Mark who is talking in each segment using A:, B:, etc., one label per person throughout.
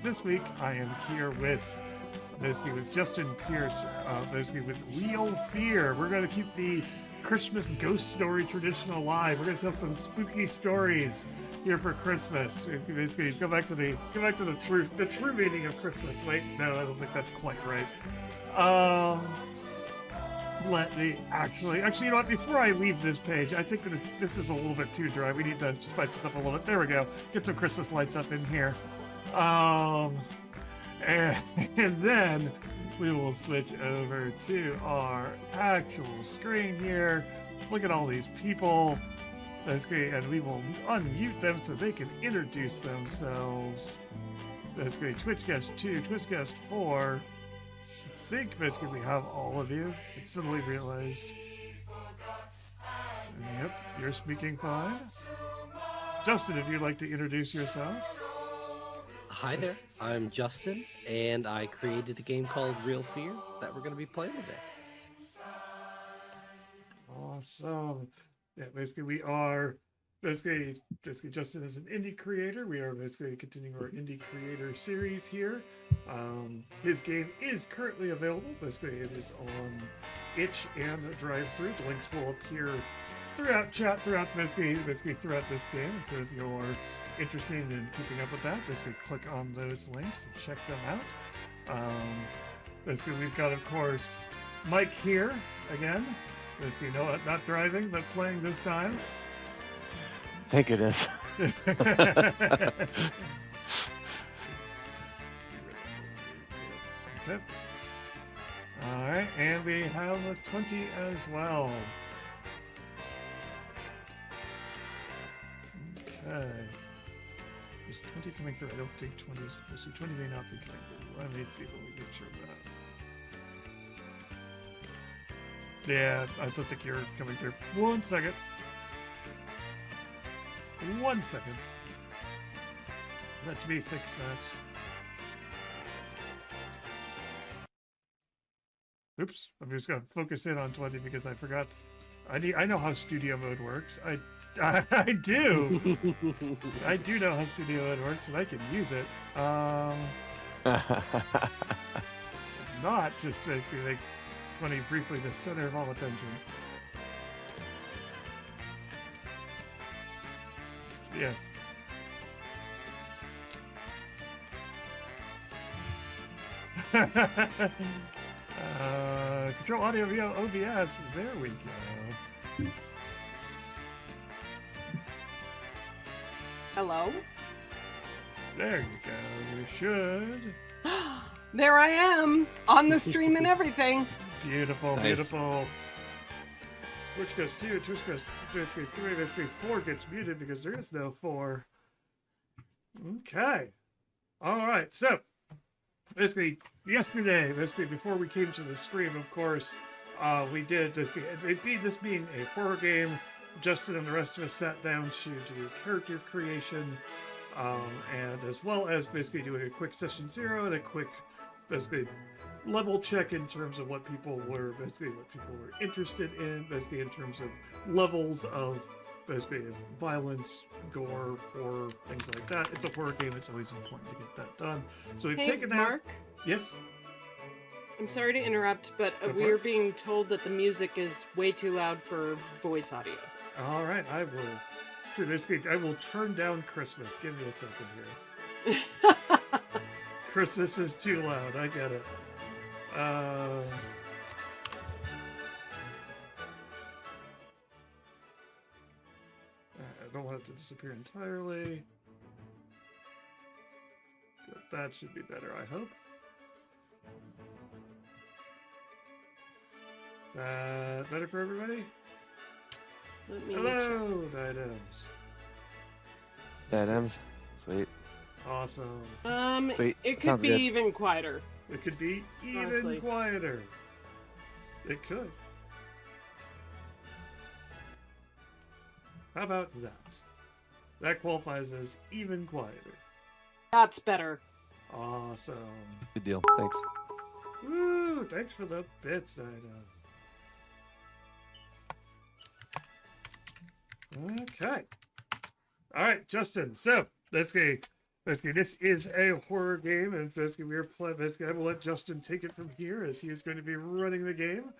A: this week I am here with Justin Pierce, with Real Fear. We're going to keep the Christmas ghost story tradition alive. We're going to tell some spooky stories here for Christmas. Basically, go back to the true meaning of Christmas. Wait, no, I don't think that's quite right. Let me actually, you know what? Before I leave this page, I think this is a little bit too dry. We need to spice this up a little bit. There we go. Get some Christmas lights up in here. And then we will switch over to our actual screen here. Look at all these people. Basically, and we will unmute them so they can introduce themselves. Basically, Twitch guest 2, Twitch guest 4. I think basically we have all of you. I suddenly realized. Yep, you're speaking fine. Justin, if you'd like to introduce yourself.
B: Hi there, I'm Justin, and I created a game called Real Fear that we're going to be playing today.
A: Awesome. Yeah, basically we are basically Justin is an indie creator. We are basically continuing our indie creator series here. His game is currently available. Basically, it is on itch and drive-through. The links will appear throughout chat, throughout this game. And so if you're interested in keeping up with that, basically click on those links and check them out. Basically, we've got, of course, Mike here again. Basically, no, not driving, but playing this time.
C: Thank goodness.
A: Okay. All right, and we have a 20 as well. Okay. Is 20 coming through? I don't think 20 is. 20 may not be coming through. Let me see if we make sure of that. Yeah, I don't think you're coming through. 1 second. 1 second. Let me fix that. Oops, I'm just gonna focus in on 20 because I forgot. I know how studio mode works. I do. I do know how studio mode works, and I can use it. Not just basically make 20 briefly the center of all attention. Yes. Control audio via OBS. There we go.
D: Hello?
A: There you go. You should.
D: There I am, on the stream and everything.
A: Beautiful,
C: Nice.
A: beautiful. Twitch goes 2, Twitch goes basically 3, basically 4 gets muted because there is no 4. Okay. Alright, so basically yesterday, before we came to the stream, of course, we did this being a horror game, Justin and the rest of us sat down to do character creation, and as well as basically doing a quick session 0 and a quick basically level check in terms of what people were interested in, basically in terms of levels of basically violence, gore, horror, things like that. It's a horror game, it's always important to get that done. So we've taken that.
D: Mark,
A: Yes?
D: I'm sorry to interrupt, but we're being told that the music is way too loud for voice audio.
A: Alright, I will turn down Christmas. Give me a second here. Christmas is too loud, I get it. I don't want it to disappear entirely. But that should be better, I hope. Better for everybody?
D: Let me
A: Hello, Diadems.
C: Adams. Sweet.
A: Awesome.
C: Sweet.
D: It could
C: Sounds
D: be
C: good.
D: even quieter.
A: It could be even
D: Honestly.
A: quieter. It could. How about that? That qualifies as even quieter.
D: That's better.
A: Awesome.
C: Good deal. Thanks.
A: Woo! Thanks for the bits, Diadem. Okay. All right, Justin. So basically, basically, this is a horror game, and basically, we're playing. Basically, I will let Justin take it from here, as he is going to be running the game.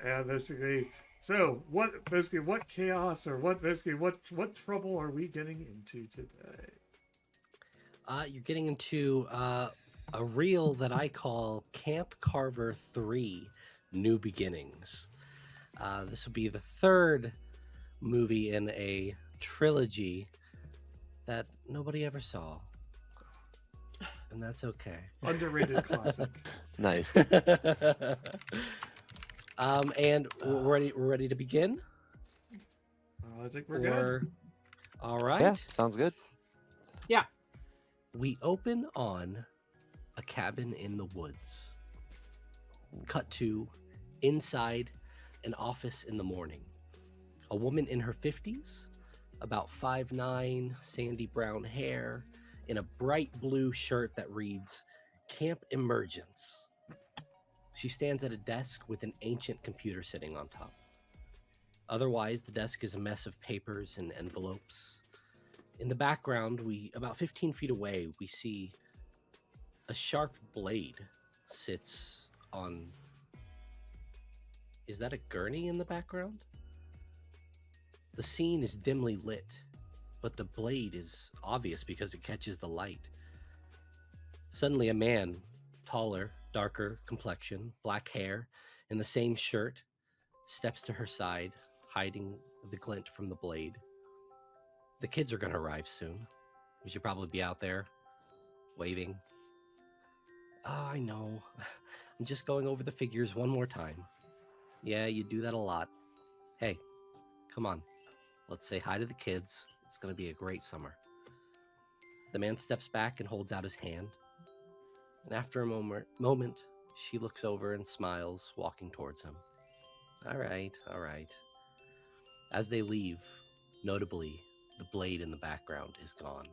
A: And basically, so what chaos or what trouble are we getting into today?
B: You're getting into a reel that I call Camp Carver 3 New Beginnings. This will be the third movie in a trilogy that nobody ever saw. And that's okay.
A: Underrated classic.
C: Nice.
B: And we're ready to begin?
A: I think we're good.
B: All right.
C: Yeah, sounds good.
D: Yeah.
B: We open on a cabin in the woods. Cut to inside an office in the morning. A woman in her 50s, about 5'9", sandy brown hair, in a bright blue shirt that reads Camp Emergence. She stands at a desk with an ancient computer sitting on top. Otherwise, the desk is a mess of papers and envelopes. In the background, about 15 feet away, we see a sharp blade sits on... Is that a gurney in the background? The scene is dimly lit, but the blade is obvious because it catches the light. Suddenly a man, taller, darker complexion, black hair, in the same shirt, steps to her side, hiding the glint from the blade. The kids are going to arrive soon. We should probably be out there, waving. Oh, I know. I'm just going over the figures one more time. Yeah, you do that a lot. Hey, come on. Let's say hi to the kids. It's going to be a great summer. The man steps back and holds out his hand. And after a moment, she looks over and smiles, walking towards him. All right, all right. As they leave, notably, the blade in the background is gone.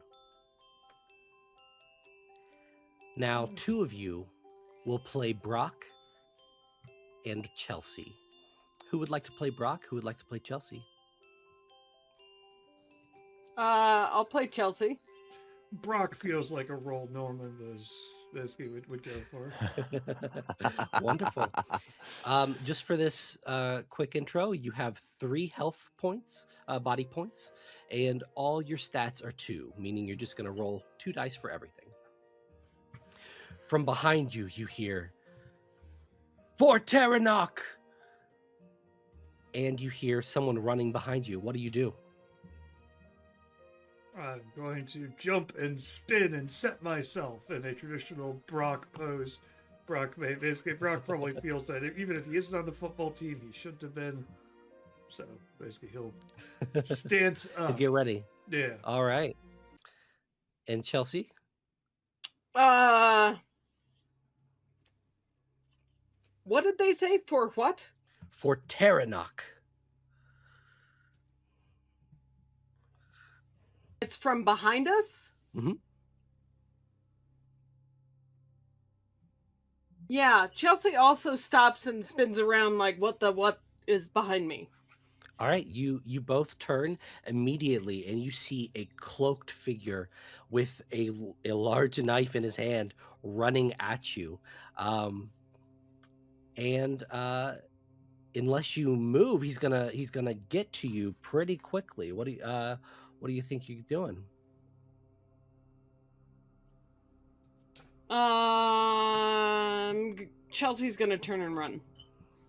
B: Now, two of you will play Brock and Chelsea. Who would like to play Brock? Who would like to play Chelsea?
D: I'll play Chelsea.
A: Brock feels like a role Norman would go for.
B: Wonderful. Just for this quick intro, you have 3 health points, body points, and all your stats are 2, meaning you're just going to roll 2 dice for everything. From behind you, you hear, "For Terranok!" And you hear someone running behind you. What do you do?
A: I'm going to jump and spin and set myself in a traditional Brock pose. Brock probably feels that even if he isn't on the football team, he shouldn't have been. So basically, he'll stance up.
B: Get ready.
A: Yeah.
B: All right. And Chelsea?
D: What did they say? For what?
B: For Terranok.
D: It's from behind us?
B: Mm-hmm.
D: Yeah, Chelsea also stops and spins around like, what is behind me?
B: All right, you both turn immediately, and you see a cloaked figure with a large knife in his hand running at you. And unless you move, he's gonna get to you pretty quickly. What do you think you're doing?
D: Chelsea's gonna turn and run.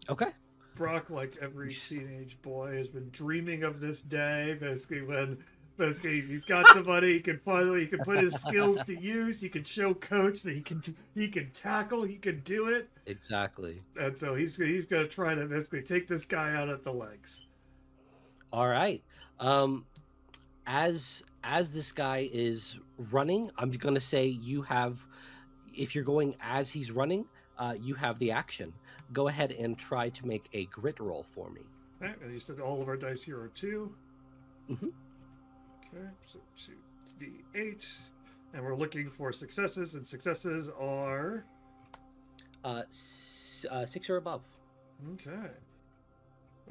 B: Okay.
A: Brock, like every teenage boy, has been dreaming of this day. Basically, he's got somebody he can put his skills to use. He can show coach that he can tackle. He can do it.
B: Exactly.
A: And so he's gonna try to basically take this guy out at the legs.
B: All right. As this guy is running, I'm gonna say you have, if you're going as he's running, you have the action. Go ahead and try to make a grit roll for me.
A: Okay, and you said all of our dice here are 2.
B: Mm-hmm.
A: Okay, so 2d8, and we're looking for successes, and successes are
B: 6 or above.
A: okay.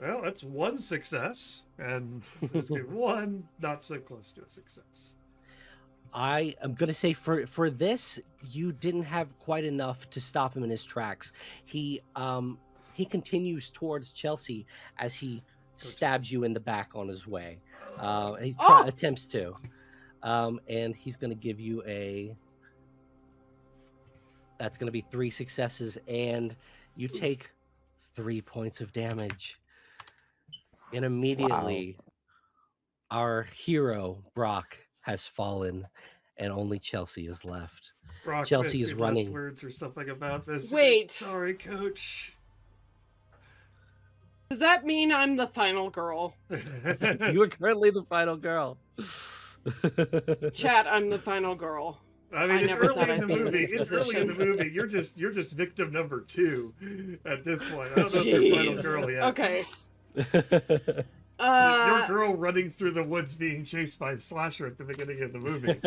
A: Well, that's 1 success, and basically 1 not so close to a success.
B: I am going to say for this, you didn't have quite enough to stop him in his tracks. He continues towards Chelsea as he stabs you in the back on his way. He attempts to, and he's going to give you that's going to be 3 successes, and you take 3 points of damage. And immediately, our hero Brock has fallen, and only Chelsea is left.
A: Brock
B: Chelsea is running.
A: Words or something about this.
D: Wait.
A: Sorry, Coach.
D: Does that mean I'm the final girl?
B: You are currently the final girl.
D: Chat, I'm the final girl.
A: I mean, it's early in the movie.
D: It's early in the
A: movie. You're just victim number 2 at this point. I don't know if you're final girl yet.
D: Okay.
A: Your girl running through the woods being chased by a slasher at the beginning of the movie.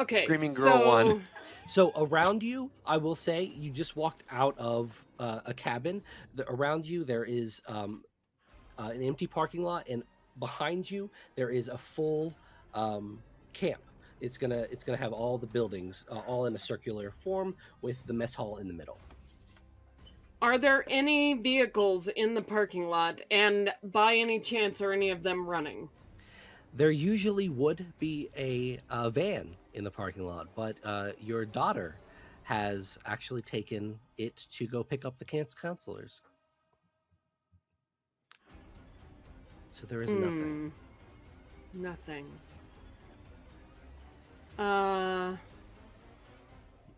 D: Okay.
C: Screaming Girl 1.
B: So around you, I will say, you just walked out of a cabin. Around you, there is an empty parking lot, and behind you, there is a full camp. It's gonna have all the buildings all in a circular form with the mess hall in the middle.
D: Are there any vehicles in the parking lot, and by any chance are any of them running?
B: There usually would be a van in the parking lot, but your daughter has actually taken it to go pick up the councilors. So there is nothing.
D: Nothing.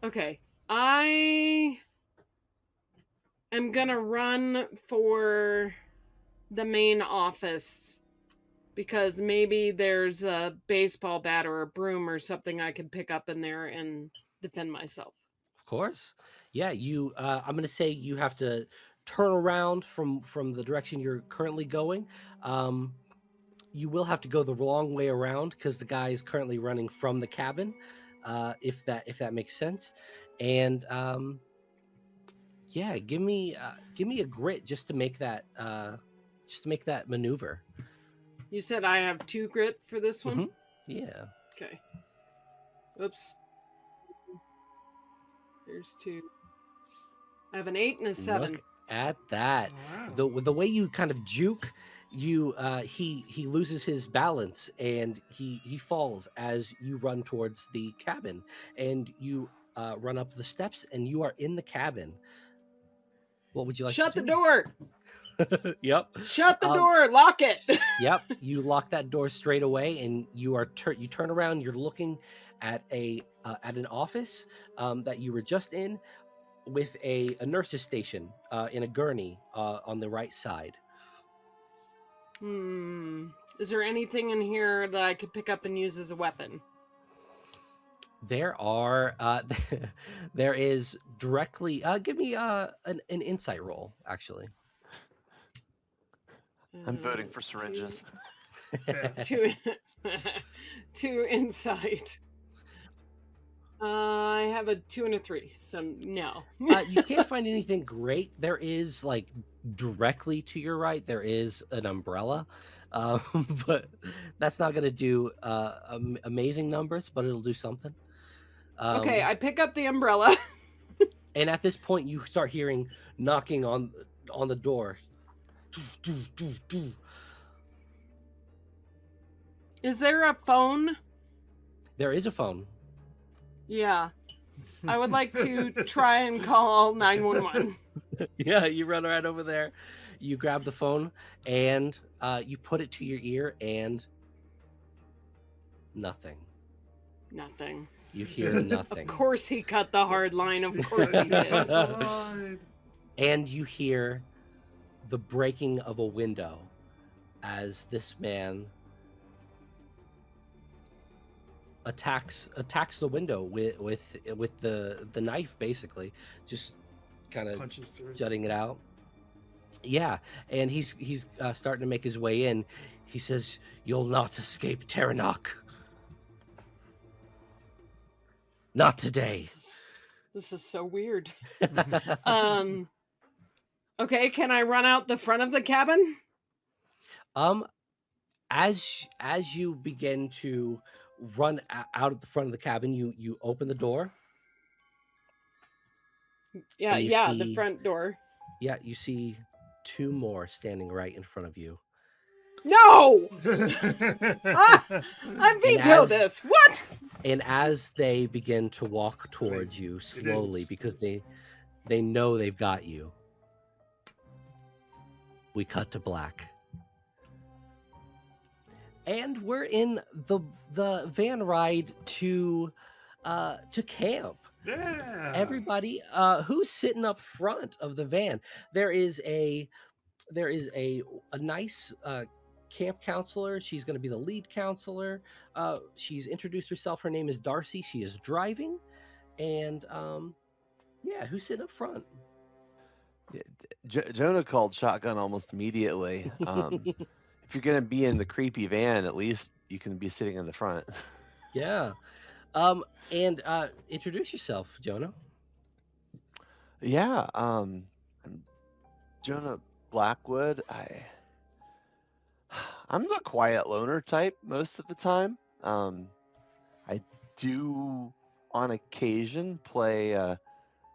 D: Okay. I am gonna run for the main office because maybe there's a baseball bat or a broom or something I can pick up in there and defend myself.
B: Of course. Yeah, you I'm going to say you have to turn around from the direction you're currently going. You will have to go the long way around because the guy is currently running from the cabin, if that makes sense. And yeah, give me a grit just to make that maneuver.
D: You said I have 2 grit for this one?
B: Yeah.
D: Okay. Oops. There's 2. I have an 8 and a 7.
B: Look at that.
A: Wow.
B: The way you kind of juke, you he loses his balance and he falls as you run towards the cabin, and you run up the steps and you are in the cabin. What would you like
D: Shut
B: to do?
D: the door.
B: Yep.
D: Shut the door. Lock it.
B: Yep. You lock that door straight away, and you turn around. You're looking at an office that you were just in, with a nurse's station in a gurney on the right side.
D: Is there anything in here that I could pick up and use as a weapon?
B: There are. There is directly. Give me an insight roll, actually.
C: I'm voting for syringes.
D: 2 insight. I have a 2 and a 3, so no.
B: You can't find anything great. There is, like, directly to your right, there is an umbrella, but that's not going to do amazing numbers, but it'll do something.
D: Okay, I pick up the umbrella.
B: And at this point, you start hearing knocking on the door.
D: Is there a phone?
B: There is a phone.
D: Yeah. I would like to try and call 911.
B: Yeah, you run right over there. You grab the phone and you put it to your ear, and nothing.
D: Nothing.
B: You hear nothing.
D: Of course he cut the hard line. Of course he did.
B: And you hear the breaking of a window as this man attacks the window with the knife, basically, just kind of jutting it out. Yeah, and he's starting to make his way in. He says, "You'll not escape Terranok. Not today."
D: This is so weird. Okay, can I run out the front of the cabin?
B: as you begin to run out of the front of the cabin, you open the door.
D: Yeah,
B: and you
D: yeah,
B: see,
D: the front door.
B: Yeah, you see 2 more standing right in front of you.
D: No! Ah! I
B: And
D: veto
B: as
D: this. What?
B: and as they begin to walk towards you slowly, because they know they've got you, we cut to black. And we're in the van ride to camp.
A: Yeah.
B: Everybody, who's sitting up front of the van? There is a nice camp counselor. She's going to be the lead counselor. She's introduced herself. Her name is Darcy. She is driving, and yeah, who's sitting up front?
C: Jonah called shotgun almost immediately. If you're gonna be in the creepy van, at least you can be sitting in the front.
B: Yeah. And introduce yourself, Jonah.
C: Yeah. I'm Jonah Blackwood. I'm the quiet loner type most of the time. I do on occasion play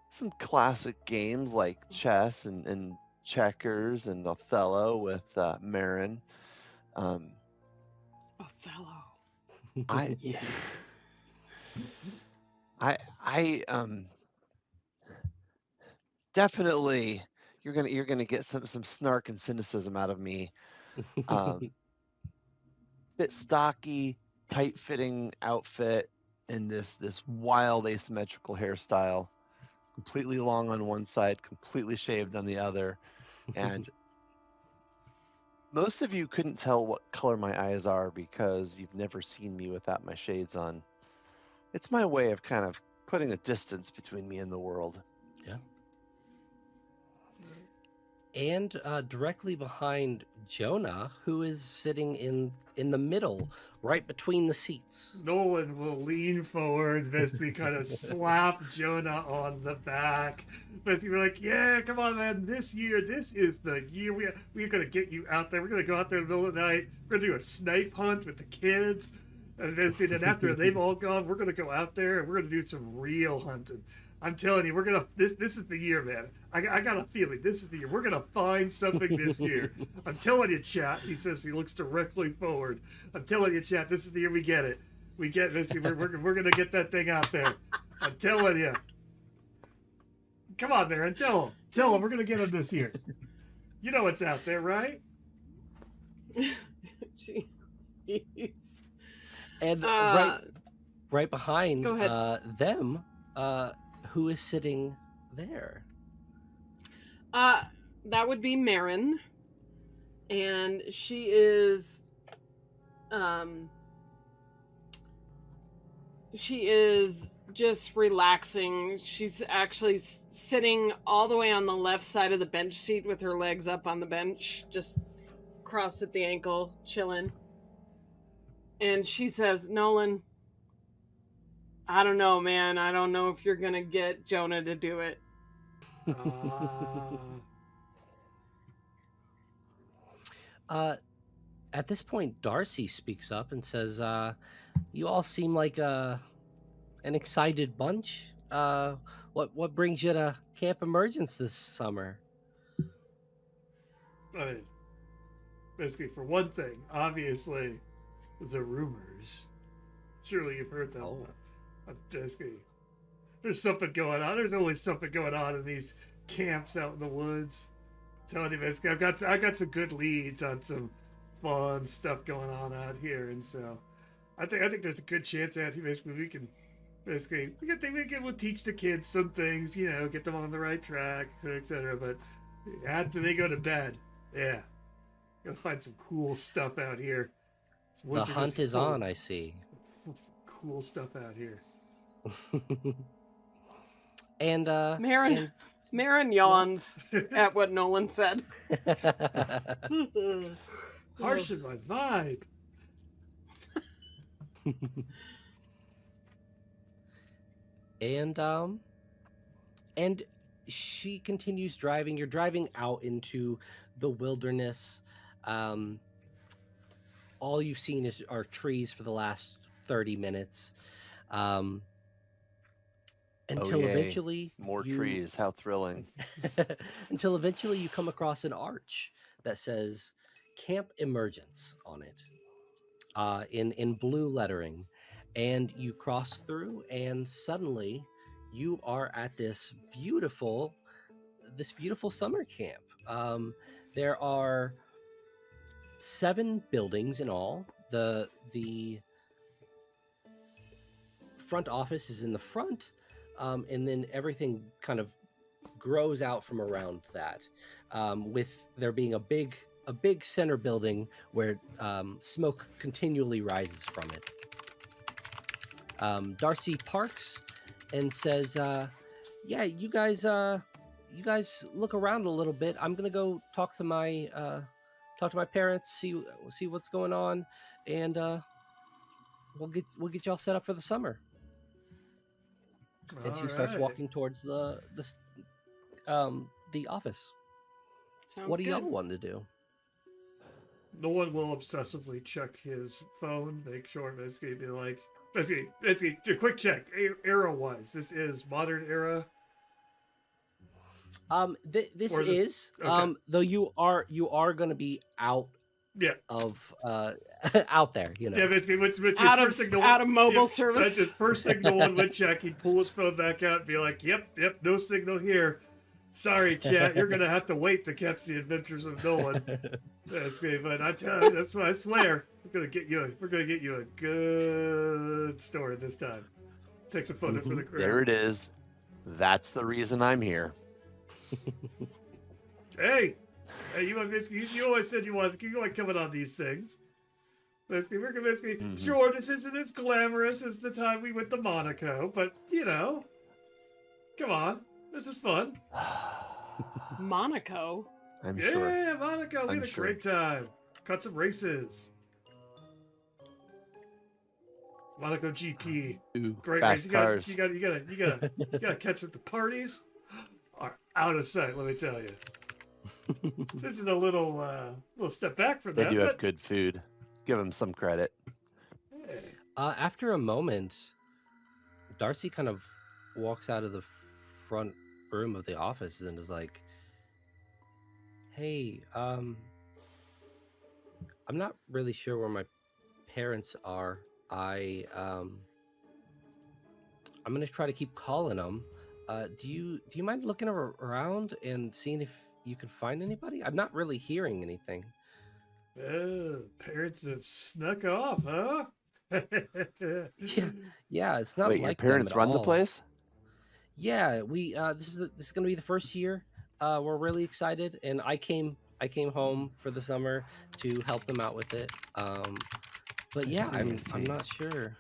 C: some classic games like chess and checkers and Othello with Marin.
D: Othello.
C: I
D: Yeah.
C: I definitely you're gonna get some snark and cynicism out of me. Bit stocky, tight fitting outfit and this wild asymmetrical hairstyle, completely long on one side, completely shaved on the other, and most of you couldn't tell what color my eyes are because you've never seen me without my shades on. It's my way of kind of putting a distance between me and the world.
B: Yeah. And directly behind Jonah, who is sitting in the middle, right between the seats.
A: Nolan will lean forward, basically kind of slap Jonah on the back. Basically, we're like, yeah, come on, man. This year, this is the year. We're going to get you out there. We're going to go out there in the middle of the night. We're going to do a snipe hunt with the kids. And then after they've all gone, we're going to go out there and we're going to do some real hunting. I'm telling you, we're gonna. This is the year, man. I got a feeling this is the year. We're gonna find something this year. I'm telling you, chat. He says he looks directly forward. I'm telling you, chat. This is the year we get it. We get this. We're gonna get that thing out there. I'm telling you. Come on, man. Tell him. Tell him we're gonna get him this year. You know what's out there, right?
D: Jeez.
B: And right behind them, who is sitting there?
D: That would be Marin, and she is just relaxing. She's actually sitting all the way on the left side of the bench seat with her legs up on the bench, just crossed at the ankle, chilling. And she says, Nolan, I don't know, man. I don't know if you're going to get Jonah to do it.
B: At this point, Darcy speaks up and says, you all seem like an excited bunch. What brings you to Camp Emergence this summer?
A: I mean, basically, for one thing, obviously, the rumors. Surely you've heard them.
B: Oh.
A: Basically, there's something going on. There's always something going on in these camps out in the woods. I'm telling you, basically, I got some good leads on some fun stuff going on out here, and so I think there's a good chance that we'll teach the kids some things, get them on the right track, etc. But after they go to bed, yeah, gotta find some cool stuff out here.
B: The hunt is on, I see.
A: Some cool stuff out here.
B: And
D: Marin yawns at what Nolan said.
A: Harshen my vibe.
B: And she continues driving. You're driving out into the wilderness. all you've seen are trees for the last 30 minutes. Um, until
C: yay.
B: eventually
C: More
B: you
C: trees. How thrilling.
B: until eventually you come across an arch that says Camp Emergence on it, in blue lettering, and you cross through, and suddenly you are at this beautiful summer camp. There are 7 buildings in all. The front office is in the front, and then everything kind of grows out from around that, with there being a big center building where smoke continually rises from it. Darcy parks and says, "Yeah, you guys look around a little bit. I'm gonna go talk to my parents, see what's going on, and we'll get y'all set up for the summer." And she starts walking towards the office.
D: Sounds
B: What do
D: good.
B: y'all want to do?
A: Nolan will obsessively check his phone, make sure it's going to be like, let's see, a quick check, era-wise. This is modern era.
B: This is
A: okay.
B: though you are going to be out.
A: Yeah.
B: Of out there, you know.
A: Yeah, basically, which
D: out
A: first
D: of
A: thing
D: out of mobile service.
A: That's the first thing Nolan would check. He'd pull his phone back out and be like, "Yep, no signal here. Sorry, chat, you're gonna have to wait to catch the adventures of Nolan." That's good, but I tell you, that's what I swear. We're gonna get you a good story this time. Take the photo for the crew.
C: There it is. That's the reason I'm here.
A: Hey, you always said you want coming on these things. Basically, sure, this isn't as glamorous as the time we went to Monaco, but you know, come on, this is fun.
D: Monaco.
C: I'm sure.
A: Yeah, Monaco, we had a great time. Cut some races. Monaco GP.
C: Ooh,
A: Great
C: fast
A: race.
C: cars.
A: You gotta catch at the parties. Are out of sight, let me tell you. This is a little step back from
C: They
A: that.
C: do have good food. Give them some credit.
A: Hey.
B: After a moment, Darcy kind of walks out of the front room of the office and is like, "Hey, I'm not really sure where my parents are. I'm gonna try to keep calling them. Do you mind looking around and seeing if you can find anybody? I'm not really hearing anything."
A: Parents have snuck off, huh?
B: Yeah, it's not
C: Wait,
B: like
C: your parents
B: them at
C: run the
B: all.
C: place?
B: Yeah, we this is gonna be the first year. We're really excited, and I came home for the summer to help them out with it. But yeah,
C: I
B: I'm
C: see.
B: not sure.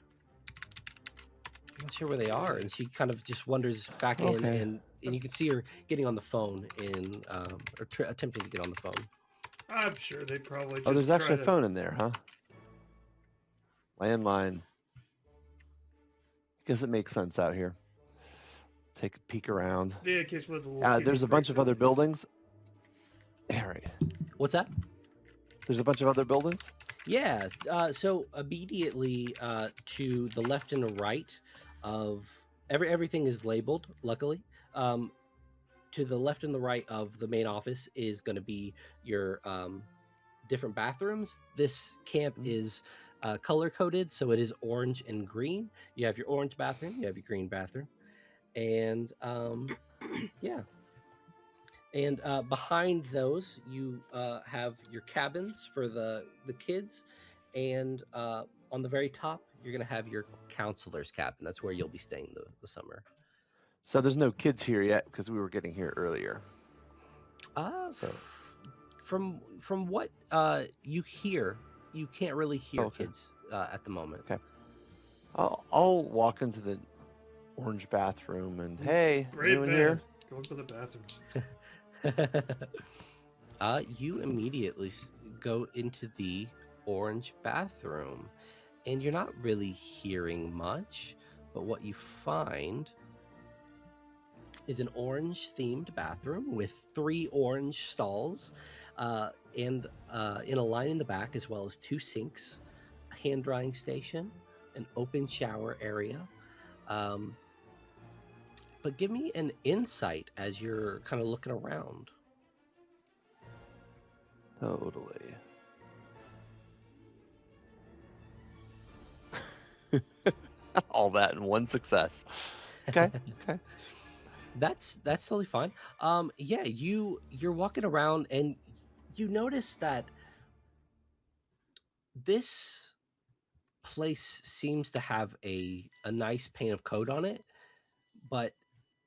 B: I'm not sure where they are, and she kind of just wanders back in,
C: Okay.
B: and you can see her getting on the phone and attempting to get on the phone.
A: I'm sure they probably just
C: Oh, there's actually
A: try
C: a phone in there, huh? Landline. Guess it makes sense out here. Take a peek around.
A: Yeah, in case one of the little
C: There's a bunch of other buildings. Yeah, right.
B: What's that?
C: There's a bunch of other buildings?
B: Yeah, so immediately to the left and the right of everything is labeled, luckily. To the left and the right of the main office is going to be your different bathrooms. This camp is color coded, so it is orange and green. You have your orange bathroom, you have your green bathroom, and yeah. And behind those, you have your cabins for the kids, and on the very top, you're going to have your counselor's cabin. That's where you'll be staying the summer.
C: So there's no kids here yet because we were getting here earlier. So.
B: From what you hear, you can't really hear kids at the moment.
C: Okay. I'll walk into the orange bathroom and hey, anyone here?
A: Going to the bathrooms.
B: You immediately go into the orange bathroom, and you're not really hearing much, but what you find is an orange themed bathroom with 3 orange stalls. and in a line in the back, as well as 2 sinks, a hand drying station, an open shower area. But give me an insight as you're kind of looking around.
C: Totally. All that in one success. Okay. Okay.
B: That's totally fine. Yeah, you're walking around and you notice that this place seems to have a nice paint of coat on it, but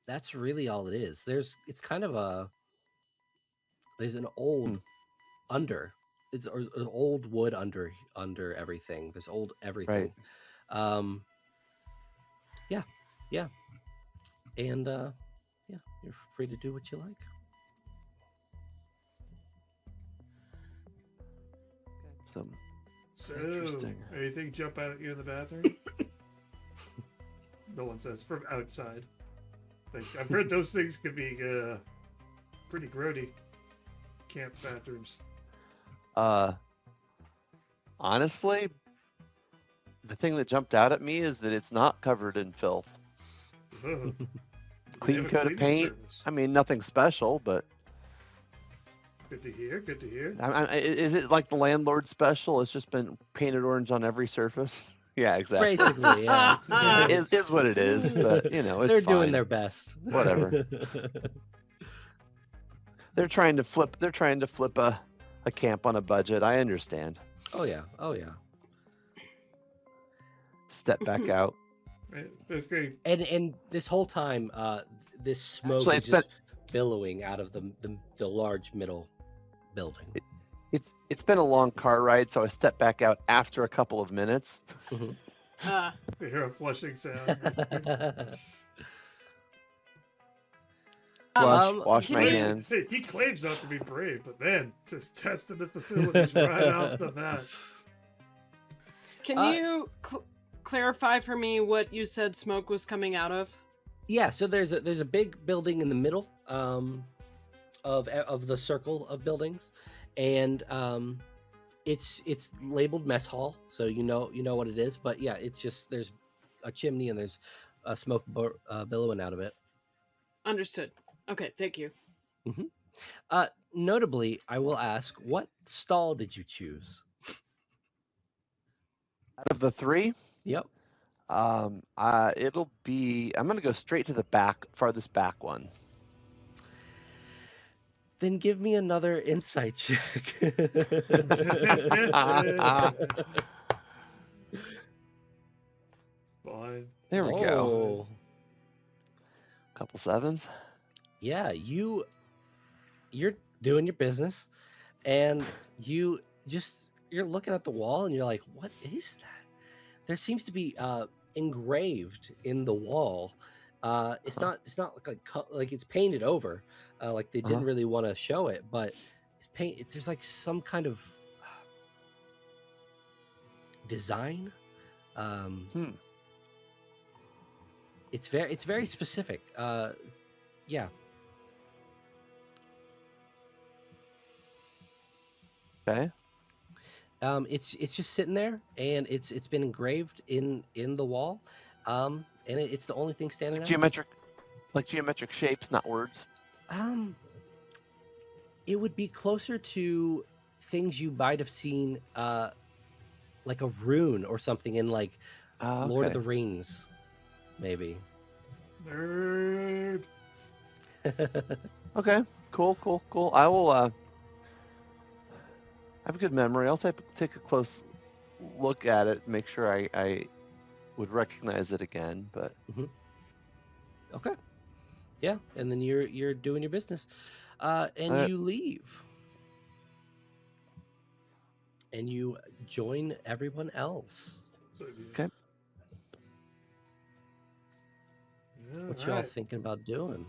B: that's really all it is. It's kind of there's an old under. It's an old wood under everything. There's old everything.
C: Right.
B: Yeah. And yeah, you're free to do what you like.
C: So
A: So,
C: interesting.
A: anything jump out at you in the bathroom? No one says from outside. Like, I've heard those things could be pretty grody. Camp bathrooms.
C: Honestly, the thing that jumped out at me is that it's not covered in filth.
A: Ugh.
C: Clean
A: have a
C: coat of
A: cleaning
C: paint.
A: service.
C: I mean, nothing special, but
A: Good to hear. Good to hear.
C: is it like the landlord special? It's just been painted orange on every surface. Yeah, exactly.
B: Basically, yeah. Yeah,
C: Is what it is, but it's
B: they're
C: fine.
B: doing their best.
C: Whatever. They're trying to flip a camp on a budget. I understand.
B: Oh yeah.
C: Step back out.
A: Right, that's great.
B: And this whole time, this smoke
C: Actually,
B: is just billowing out of the large middle building.
C: It's been a long car ride, so I stepped back out after a couple of minutes.
A: You hear a flushing sound.
C: Wash
D: can
C: my
D: you-
C: hands.
A: Hey, he claims not to be brave, but man, just tested the facilities right off the bat.
D: Can you clarify for me what you said smoke was coming out of?
B: Yeah, so there's a big building in the middle of the circle of buildings, and it's labeled mess hall, so you know what it is. But yeah, it's just there's a chimney and there's smoke billowing out of it.
D: Understood. Okay, thank you.
B: Notably, I will ask, what stall did you choose?
C: Out of the 3,
B: Yep.
C: it'll be. I'm gonna go straight to the farthest back one.
B: Then give me another insight check.
A: Fine.
C: There we go.
B: Oh.
C: Couple 7s.
B: Yeah, you're doing your business, and you're looking at the wall, and you're like, "What is that?" There seems to be engraved in the wall. It's not like it's painted over, like they didn't really want to show it, but there's like some kind of design. It's very specific. Yeah.
C: Okay.
B: It's just sitting there, and it's been engraved in the wall, and it's the only thing standing out.
C: Geometric shapes, not words.
B: It would be closer to things you might have seen, like a rune or something in like Lord of the Rings, maybe.
A: Nerd.
C: Okay. Cool. I will. I have a good memory. I'll take a close look at it, make sure I would recognize it again. But
B: Okay. Yeah, and then you're doing your business, and you leave, and you join everyone else.
C: Okay.
A: Yeah,
B: What y'all
A: right.
B: thinking about doing?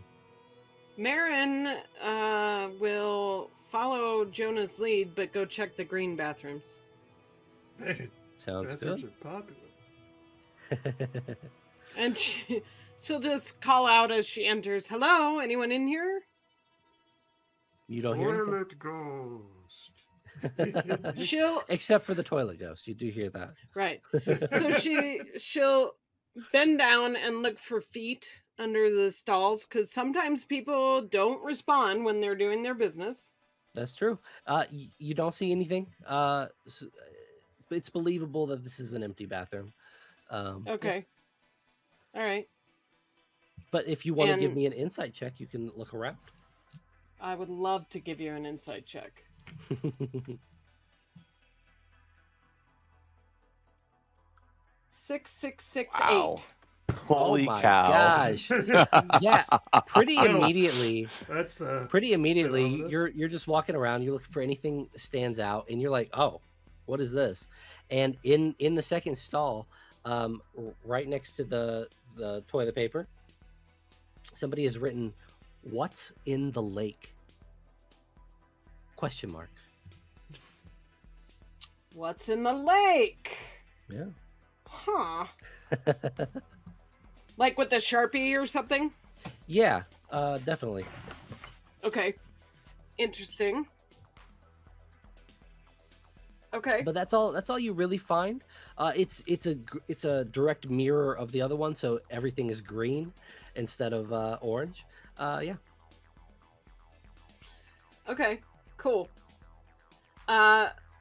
D: Marin will follow Jonah's lead, but go check the green bathrooms.
A: Man,
B: Sounds
A: bathrooms
B: good.
A: are popular.
D: And she'll just call out as she enters, "Hello, anyone in here?"
B: You don't hear anything?
A: Toilet ghost.
D: She'll
B: Except for the toilet ghost. You do hear that.
D: right. So she'll bend down and look for feet under the stalls because sometimes people don't respond when they're doing their business.
B: That's true. You don't see anything. It's believable that this is an empty bathroom.
D: Okay. All right.
B: But if you want to give
D: And-
B: me an insight check, you can look around.
D: I would love to give you an insight check. 6668.
C: Wow. Holy
B: oh my
C: cow.
B: gosh. Yeah, pretty
A: Well,
B: immediately.
A: That's
B: Pretty immediately,
A: ominous.
B: you're just walking around, you're looking for anything that stands out, and you're like, oh, what is this? And in the second stall, right next to the toilet paper, somebody has written, "What's in the lake?" Question mark.
D: What's in the lake?
B: Yeah.
D: Huh. Like with a Sharpie or something?
B: Yeah, definitely.
D: Okay. Interesting. Okay.
B: But that's all you really find. It's a direct mirror of the other one, so everything is green instead of orange. Yeah.
D: Okay. Cool.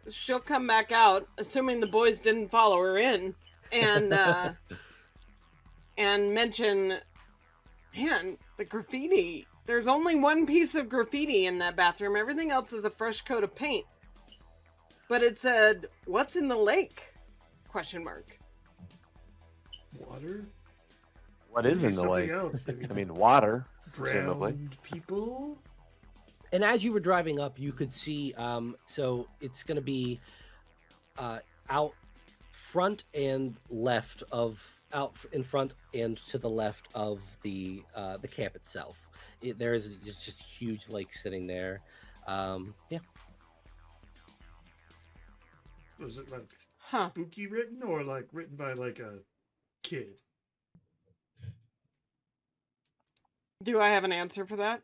D: She'll come back out, assuming the boys didn't follow her in, and and mention, man, the graffiti. There's only one piece of graffiti in that bathroom. Everything else is a fresh coat of paint. But it said, "What's in the lake?" Question mark.
A: water.
C: What is
A: Maybe
C: in the
A: something
C: lake?
A: else, maybe
C: I mean, water. presumably.
A: drowned people.
B: And as you were driving up, you could see. So it's going to be out front and left of out in front and to the left of the camp itself. There is just a huge lake sitting there. Yeah.
A: Was it like
D: Huh.
A: spooky written or like written by like a kid?
D: Do I have an answer for that?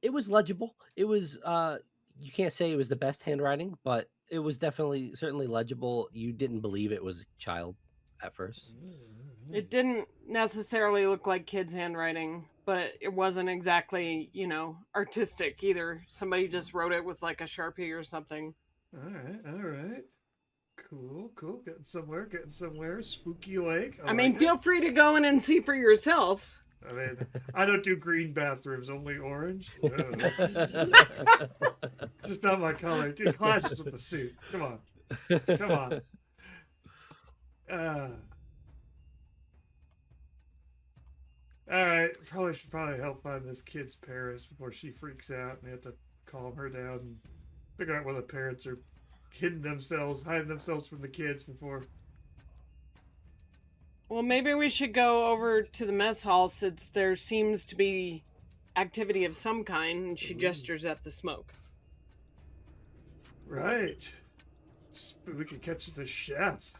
B: It was legible. It was you can't say it was the best handwriting, but it was certainly legible. You didn't believe it was a child at first.
D: It didn't necessarily look like kids' handwriting, but it wasn't exactly, artistic either. Somebody just wrote it with like a Sharpie or something.
A: All right. Cool. Getting somewhere. Spooky lake.
D: I mean,
A: like
D: feel free to go in and see for yourself.
A: it. I mean, I don't do green bathrooms, only orange. No. It's just not my color. It clashes with the suit. Come on. All right. Should help find this kid's parents before she freaks out, and we have to calm her down and figure out where the parents are hiding themselves from the kids before.
D: Well, maybe we should go over to the mess hall since there seems to be activity of some kind, and she gestures at the smoke.
A: Right. We could catch the chef.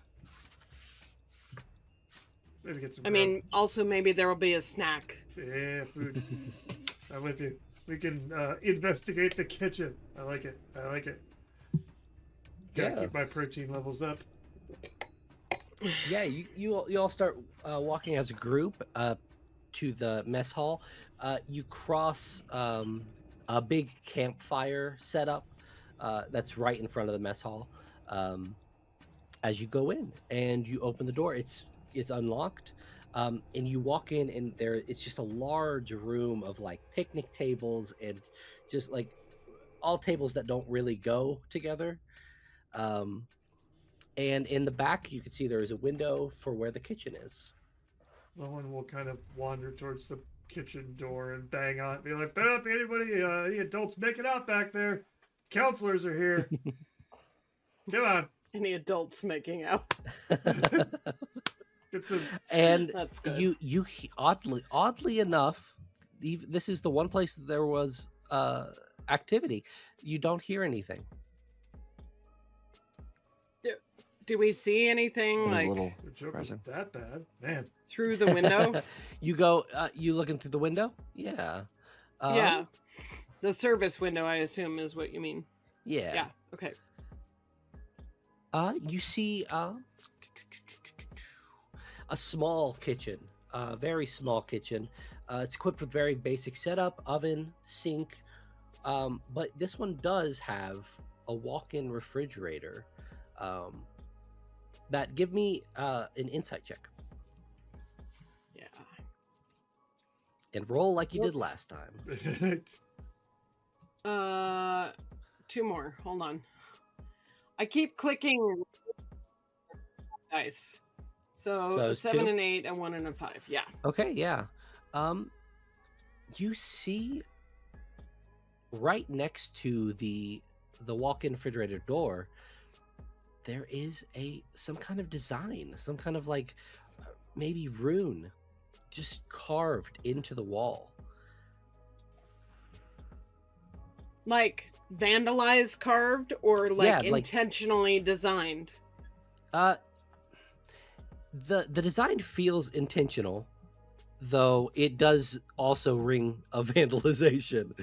A: Maybe get some.
D: I mean, also maybe there will be a snack.
A: Yeah, food. I'm with you. We can investigate the kitchen. I like it. Gotta keep my protein levels up.
B: Yeah, you all start walking as a group to the mess hall. You cross a big campfire setup that's right in front of the mess hall. As you go in and you open the door, it's unlocked, and you walk in, and it's just a large room of like picnic tables and just like all tables that don't really go together. And in the back, you can see there is a window for where the kitchen is.
A: No one will kind of wander towards the kitchen door and bang on it, be like, "Better not be anybody, any adults making out back there. Counselors are here. Come on."
D: Any adults making out?
A: It's a
B: And
D: That's good.
B: you oddly enough, this is the one place that there was activity. You don't hear anything.
D: Do we see anything
C: It was
D: like
C: a little
A: the joke
C: surprising.
A: wasn't that bad, man.
D: through the window?
B: You go, you looking through the window? Yeah.
D: Yeah. The service window, I assume, is what you mean.
B: Yeah.
D: Yeah. Okay.
B: You see a small kitchen, very small kitchen. It's equipped with very basic setup, oven, sink, but this one does have a walk-in refrigerator. That give me an insight check
D: Yeah.
B: and roll like you did
D: Whoops.
B: last time.
D: 2 more. Hold on. I keep clicking dice. So a
B: it's
D: 7
B: 2?
D: and 8, a 1 and a 5. Yeah.
B: Okay, yeah. You see right next to the walk-in refrigerator door, there is some kind of design, some kind of like maybe rune just carved into the wall.
D: Like vandalized, carved, or like
B: Yeah, like-
D: intentionally designed?
B: The design feels intentional, though it does also ring of vandalization.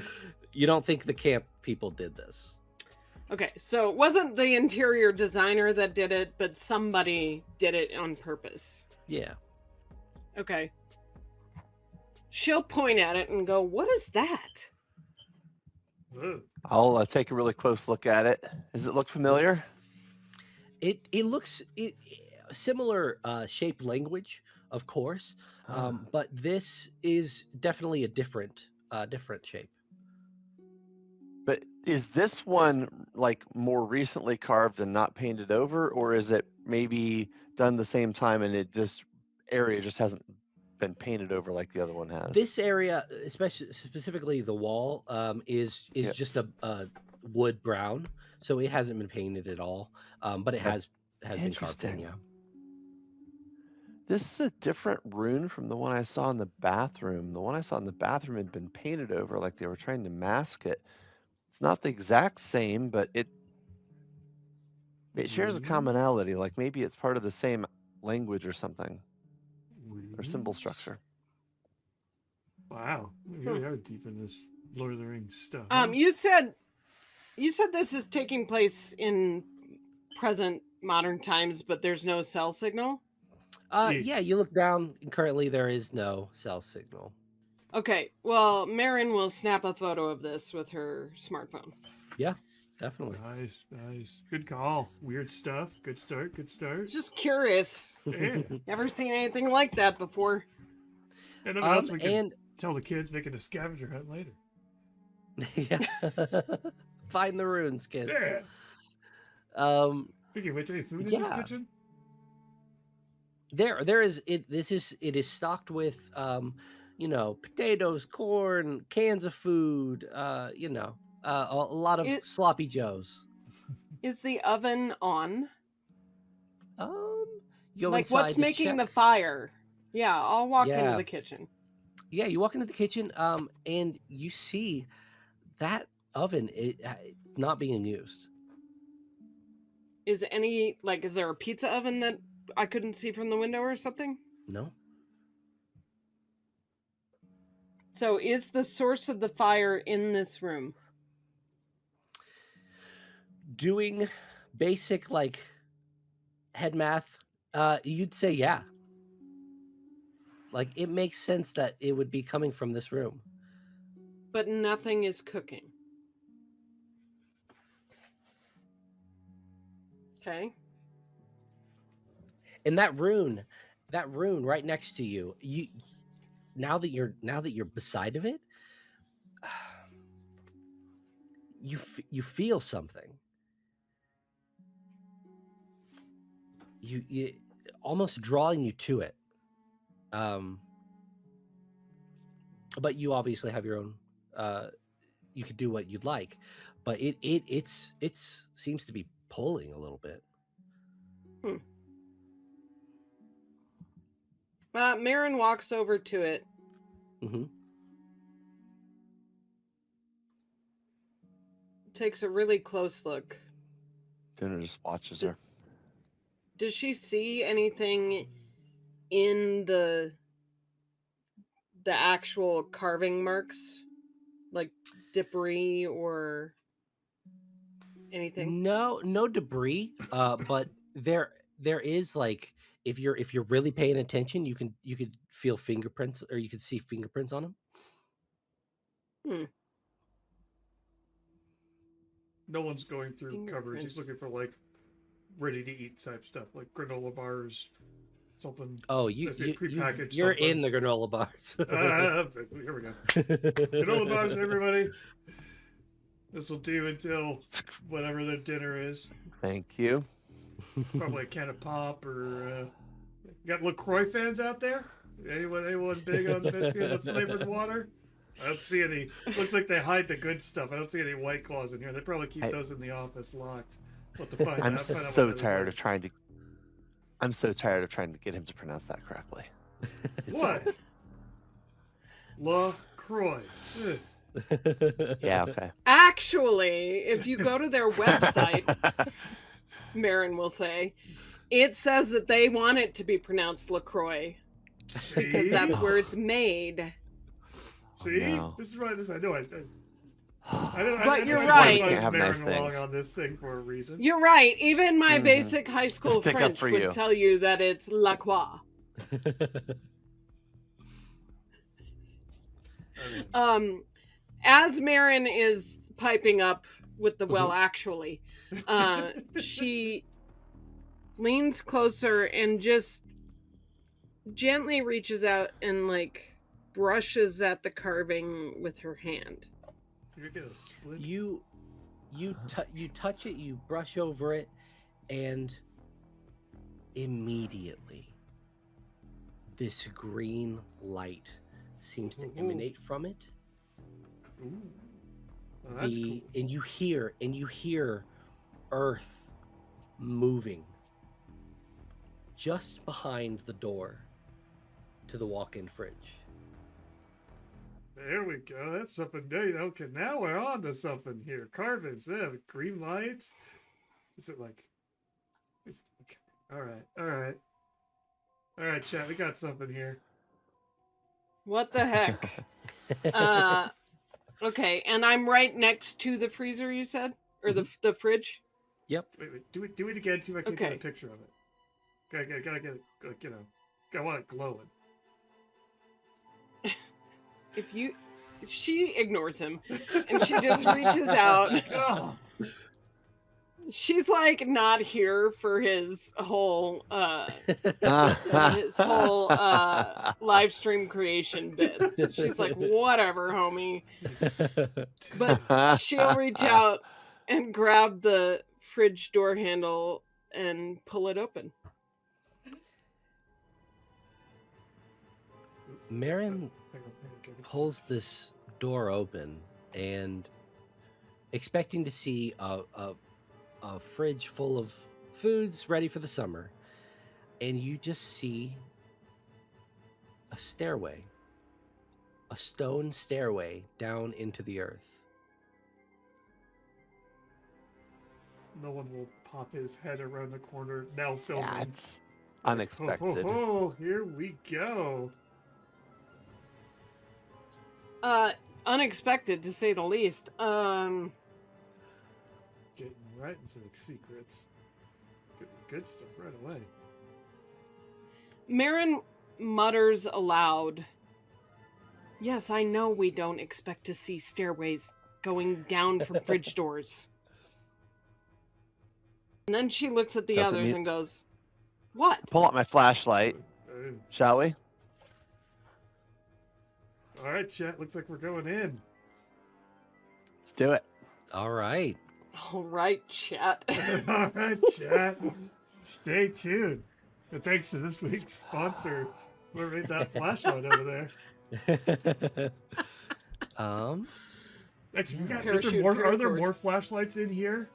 B: You don't think the camp people did this?
D: Okay, so it wasn't the interior designer that did it, but somebody did it on purpose.
B: Yeah.
D: Okay. She'll point at it and go, "What is that?"
A: Whoa.
C: I'll take a really close look at it. Does it look familiar?
B: It looks similar shape language, of course, but this is definitely a different shape.
C: But is this one like more recently carved and not painted over, or is it maybe done the same time and this area just hasn't been painted over like the other one has?
B: This area, specifically the wall, is
C: Yeah.
B: just a wood brown, so it hasn't been painted at all. But it has been carved in.
C: Interesting.
B: Yeah.
C: This is a different rune from the one I saw in the bathroom. The one I saw in the bathroom had been painted over like they were trying to mask it. It's not the exact same, but it shares a commonality. Like maybe it's part of the same language or something, or symbol structure.
A: Wow, we really are deep in this Lord of the Rings stuff.
D: You said this is taking place in present modern times, but there's no cell signal?
B: Yeah, you look down, and currently there is no cell signal.
D: Okay, well, Marin will snap a photo of this with her smartphone.
B: Yeah, definitely.
A: Nice. Good call. Weird stuff. Good start.
D: Just curious.
A: Yeah.
D: Never seen anything like that before.
A: And then else we can tell the kids making a scavenger hunt later.
B: Yeah. Find the runes, kids.
A: Yeah. Speaking of which, any food in this kitchen?
B: There is it. It is stocked with potatoes, corn, cans of food. A lot of sloppy joes.
D: Is the oven on?
B: Go
D: like
B: inside
D: what's
B: to
D: making
B: check.
D: the fire? Yeah, I'll walk into the kitchen.
B: Yeah, you walk into the kitchen, and you see that oven not being used.
D: Is there a pizza oven that I couldn't see from the window or something?
B: No.
D: So is the source of the fire in this room?
B: Doing basic head math, you'd say yeah. Like it makes sense that it would be coming from this room.
D: But nothing is cooking. Okay.
B: And that rune right next to you, now that you're beside of it, you feel something. You almost drawing you to it. But you obviously have your own. You could do what you'd like, but it seems to be pulling a little bit.
D: Marin walks over to it.
B: Mm-hmm.
D: Takes a really close look.
C: Dinner just watches her.
D: Does she see anything in the actual carving marks? Like debris or anything?
B: No debris. But there is like if you're really paying attention, you could feel fingerprints, or you could see fingerprints on them.
A: No one's going through cupboards. He's
D: Fingerprints.
A: looking for like ready to eat type stuff, like granola bars, something.
B: Oh,
A: prepackaged
B: you're
A: something.
B: in the granola bars.
A: Here we go. Granola bars, everybody. This will do until whatever the dinner is.
C: Thank you.
A: Probably a can of pop or. You got LaCroix fans out there? Anyone big on biscuit with flavored water? I don't see any. Looks like they hide the good stuff. I don't see any White Claws in here. They probably keep those in the office locked. We'll have to find
C: I'm
A: out. Find out
C: so
A: what that is
C: tired
A: like.
C: of trying to. I'm so tired of trying to get him to pronounce that correctly. It's
A: What?
C: fine.
A: LaCroix. Ugh.
C: Yeah. Okay.
D: Actually, if you go to their website, Marin will say, it says that they want it to be pronounced LaCroix because
A: See?
D: that's where it's made.
A: See?
C: no.
A: This is right. I know. I
D: But you're
A: I
D: right.
C: Can't have
A: Marin
C: nice
A: along
C: things.
A: on this thing for a reason.
D: You're right. Even my
C: Mhm.
D: basic high school
C: stick up
D: French
C: for
D: would
C: you.
D: tell you that it's La Croix. As Marin is piping up with the well, actually, she leans closer and just gently reaches out and like brushes at the carving with her hand.
A: You're gonna split.
B: You touch it, you brush over it, and immediately this green light seems to emanate from it.
A: Ooh. Oh, that's cool.
B: And you hear earth moving just behind the door to the walk-in fridge.
A: There we go. That's something new. Okay, now we're on to something here. Carvings, with green lights. Is it like? Okay. All right, chat. We got something here.
D: What the heck? Okay, and I'm right next to the freezer. You said, or the fridge.
B: Yep.
A: Wait. Do it again. See if I can get
D: Okay.
A: a picture of it. Gotta get it. Like, I want it glowing.
D: She ignores him, and she just reaches out.
A: Oh.
D: She's like not here for his whole live stream creation bit. She's like, whatever, homie. But she'll reach out and grab the fridge door handle and pull it open.
B: Marin pulls this door open and expecting to see a fridge full of foods ready for the summer, and you just see a stairway, a stone stairway down into the earth.
A: No one will pop his head around the corner now filming.
C: Yeah, it's unexpected.
A: Oh, here we go.
D: Unexpected to say the least.
A: Getting right into the secrets. Getting good stuff right away.
D: Marin mutters aloud, "Yes, I know we don't expect to see stairways going down from fridge doors." And then she looks at the
C: Doesn't
D: others
C: mean-
D: and goes, "What?"
C: Pull out my flashlight, shall we?
A: All right, chat. Looks like we're going in.
C: Let's do it.
B: All right.
D: All right, chat.
A: All right, chat. Stay tuned. And thanks to this week's sponsor, whoever made that flashlight over there. Actually, is there more, are there more flashlights in here?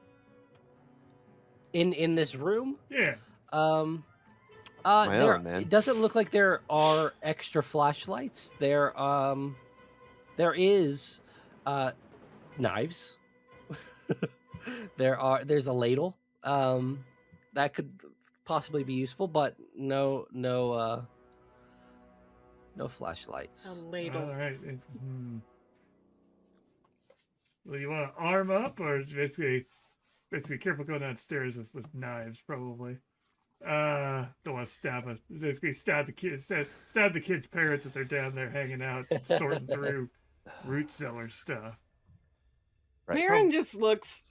B: In this room?
A: Yeah.
C: Man.
B: It doesn't look like there are extra flashlights. There is knives. There's a ladle. That could possibly be useful, but no flashlights.
D: A ladle.
A: All right. Well, you want to arm up, or basically careful going downstairs with knives, probably. Don't want to basically stab the kids, stab the kids' parents if they're down there hanging out, sorting through root cellar stuff.
C: Right.
D: Marin just looks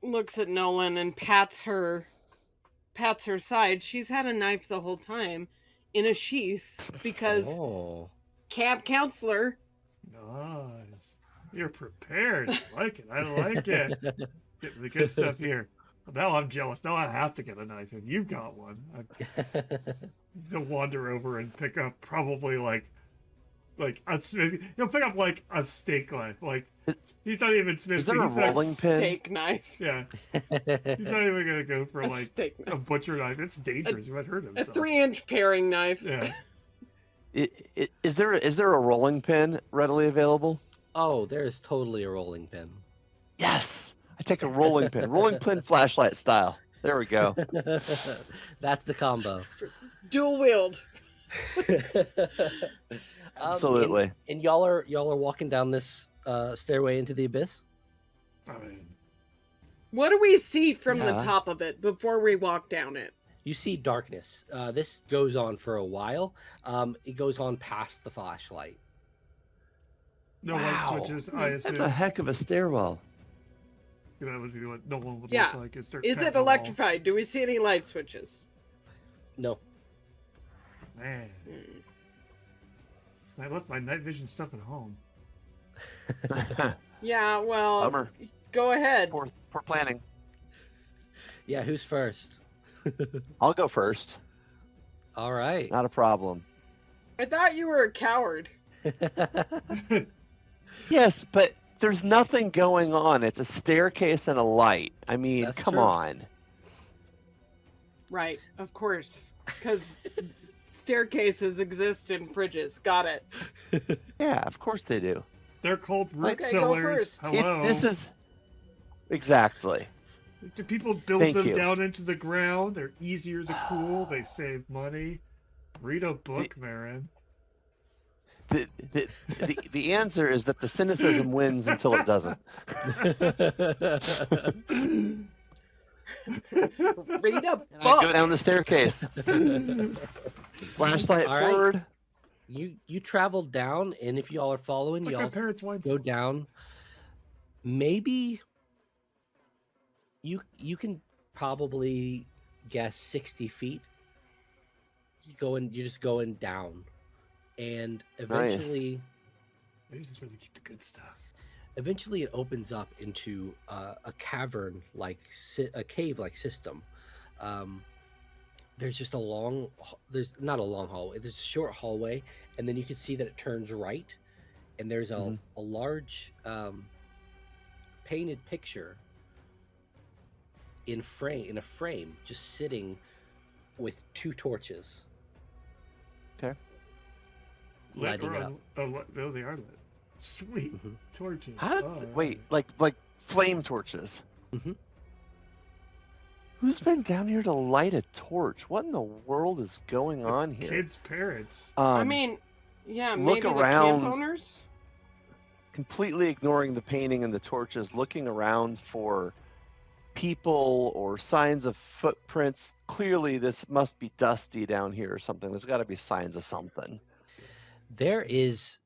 D: at Nolan and pats her side. She's had a knife the whole time in a sheath because
B: Oh.
D: camp counselor.
A: Nice. You're prepared. I like it. I like it. Getting the good stuff here. Now I'm jealous. Now I have to get a knife, and you've got one. He'll wander over and pick up probably like he'll pick up like a steak knife. Like he's not even Smith.
C: Is there a rolling pin?
D: Steak knife.
A: Yeah. He's not even gonna go for
D: A
A: like
D: steak
A: a
D: knife.
A: butcher knife. It's dangerous. He might hurt
D: A
A: himself.
D: 3-inch paring knife.
A: Yeah.
C: Is there a rolling pin readily available?
B: Oh, there's totally a rolling pin.
C: Yes, I take a rolling pin, rolling pin flashlight style. There we go.
B: That's the combo.
D: Dual wield.
C: Absolutely.
B: And y'all are walking down this stairway into the abyss?
A: I mean,
D: What do we see from the
C: Yeah.
D: top of it before we walk down it?
B: You see darkness. This goes on for a while. It goes on past the flashlight.
A: no
C: Wow.
A: light switches. I assume
C: That's a heck of a stairwell.
A: that would be what no one would
D: Yeah.
A: look like. Is
D: it electrified? Do we see any light switches?
B: No.
A: Man,
D: Hmm.
A: I left my night vision stuff at home.
D: Yeah, well,
C: Bummer.
D: go ahead.
C: Poor planning.
B: Yeah, who's first?
C: I'll go first.
B: All right.
C: Not a problem.
D: I thought you were a coward.
C: Yes, but there's nothing going on. It's a staircase and a light. I mean,
B: That's
C: come
B: true.
C: on.
D: Right, of course. Because staircases exist in fridges. Got it.
C: Yeah, of course they do.
A: They're called root
C: Okay,
D: go
A: cellars.
D: first.
A: Hello.
C: This is exactly.
A: Do people build
C: Thank
A: them
C: you.
A: down into the ground? They're easier to cool. They save money. Read a book, Marin.
C: The answer is that the cynicism wins until it doesn't.
D: Read a
C: And I go
D: book.
C: down the staircase. Flashlight
B: All right.
C: forward.
B: You travel down, and if y'all are following,
A: It's like my
B: y'all
A: parents' wine
B: go down. Maybe you can probably guess 60 feet. You're just going down, and eventually,
A: Maybe this is where they keep the good stuff.
B: eventually, it opens up into a cavern a cave like system. There's just there's not a long hallway. There's a short hallway, and then you can see that it turns right, and there's a large painted picture in a frame, just sitting with 2 torches.
C: Okay.
B: Lighting
A: or
B: up.
A: No, they are lit. Sweet
B: Mhm.
A: torches.
C: How did,
A: Oh,
C: wait, like flame torches.
B: Mhm.
C: Who's been down here to light a torch? What in the world is going on here?
A: Kids' parents.
D: I mean, yeah,
C: look
D: maybe
C: around.
D: the camp owners?
C: Completely ignoring the painting and the torches, looking around for people or signs of footprints. Clearly, this must be dusty down here or something. There's got to be signs of something.
B: There is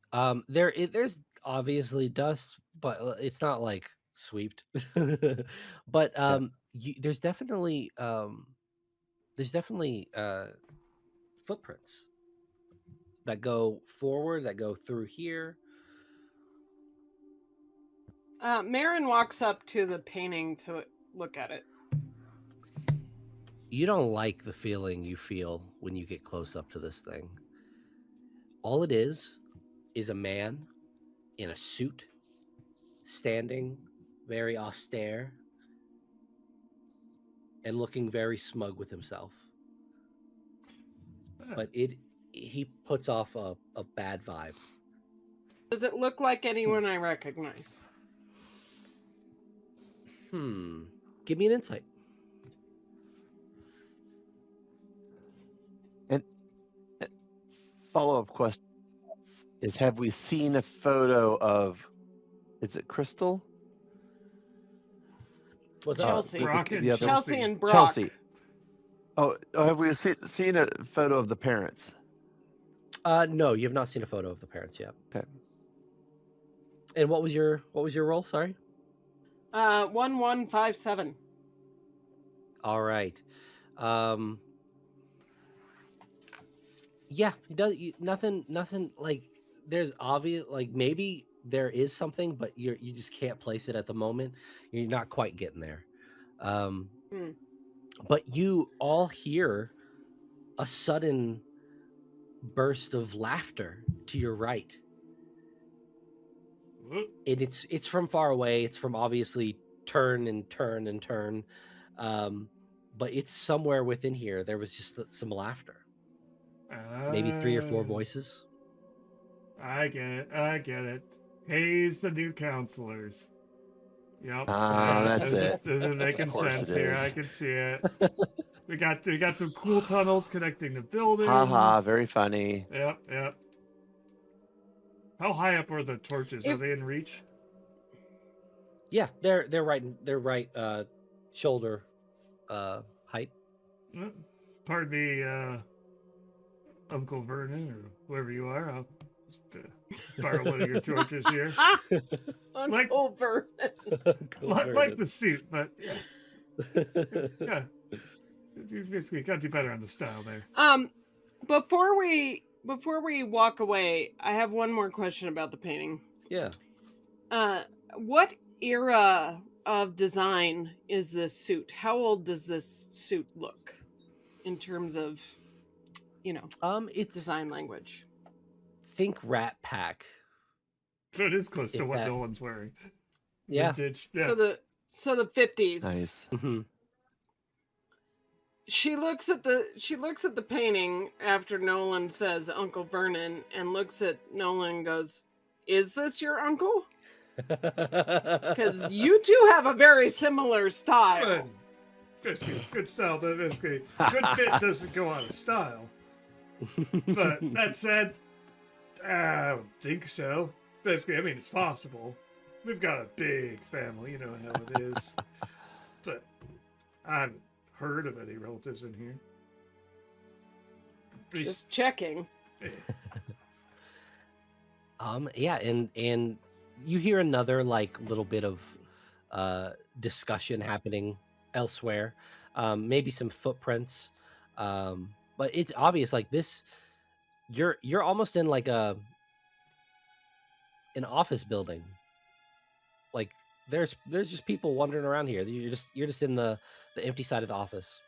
B: there's obviously dust, but it's not like swept. But there's definitely footprints that go forward, that go through here.
D: Marin walks up to the painting to look at it.
B: You don't like the feeling you feel when you get close up to this thing. All it is a man in a suit, standing very austere and looking very smug with himself. But he puts off a bad vibe.
D: Does it look like anyone I recognize?
B: Give me an insight.
C: And follow-up question is, have we seen a photo of Is it Crystal?
B: What's that?
D: Chelsea.
A: Brock and
C: the other-
D: Chelsea and Brock.
C: Chelsea. Oh, have we seen a photo of the parents?
B: No, you have not seen a photo of the parents yet.
C: Okay.
B: And what was your roll? Sorry.
D: 1157.
B: All right. Yeah, it does. Nothing like there's obvious. Like maybe there is something, but you just can't place it at the moment. You're not quite getting there. But you all hear a sudden burst of laughter to your right.
A: Whoop.
B: And it's from far away. It's from obviously turn and turn and turn. But it's somewhere within here. There was just some laughter. Maybe 3 or 4 voices.
A: I get it. Hayes, the new councilors. Yep.
C: Ah, that's it.
A: This is making
C: Of course
A: sense
C: it
A: here.
C: is.
A: I can see it. We got some cool tunnels connecting the buildings.
C: Haha, very funny.
A: Yep. How high up are the torches? Are they in reach?
B: Yeah, they're right shoulder height.
A: Pardon me, Uncle Vernon, or whoever you are. I'll just borrow one of your torches here.
D: Uncle Vernon.
A: Like the suit, but yeah. It's got to do better on the style there.
D: Before we walk away, I have one more question about the painting.
B: Yeah.
D: What era of design is this suit? How old does this suit look in terms of,
B: It's
D: design language?
B: think Rat Pack.
A: So it is close to
B: If
A: what
B: that-
A: Nolan's wearing.
B: Yeah.
A: Vintage. Yeah.
D: So the 50s.
C: Nice.
B: Mhm.
D: She looks at the painting after Nolan says Uncle Vernon, and looks at Nolan and goes, "Is this your uncle? Because you two have a very similar style."
A: Basically, good style, but basically, good fit doesn't go out of style. But that said, I don't think so. Basically, I mean, it's possible. We've got a big family, you know how it is. But I haven't heard of any relatives in here. At least-
D: Just checking.
B: Yeah, and you hear another little bit of discussion happening elsewhere. Maybe some footprints. But it's obvious this you're almost in an office building. There's just people wandering around here. You're just in the empty side of the office.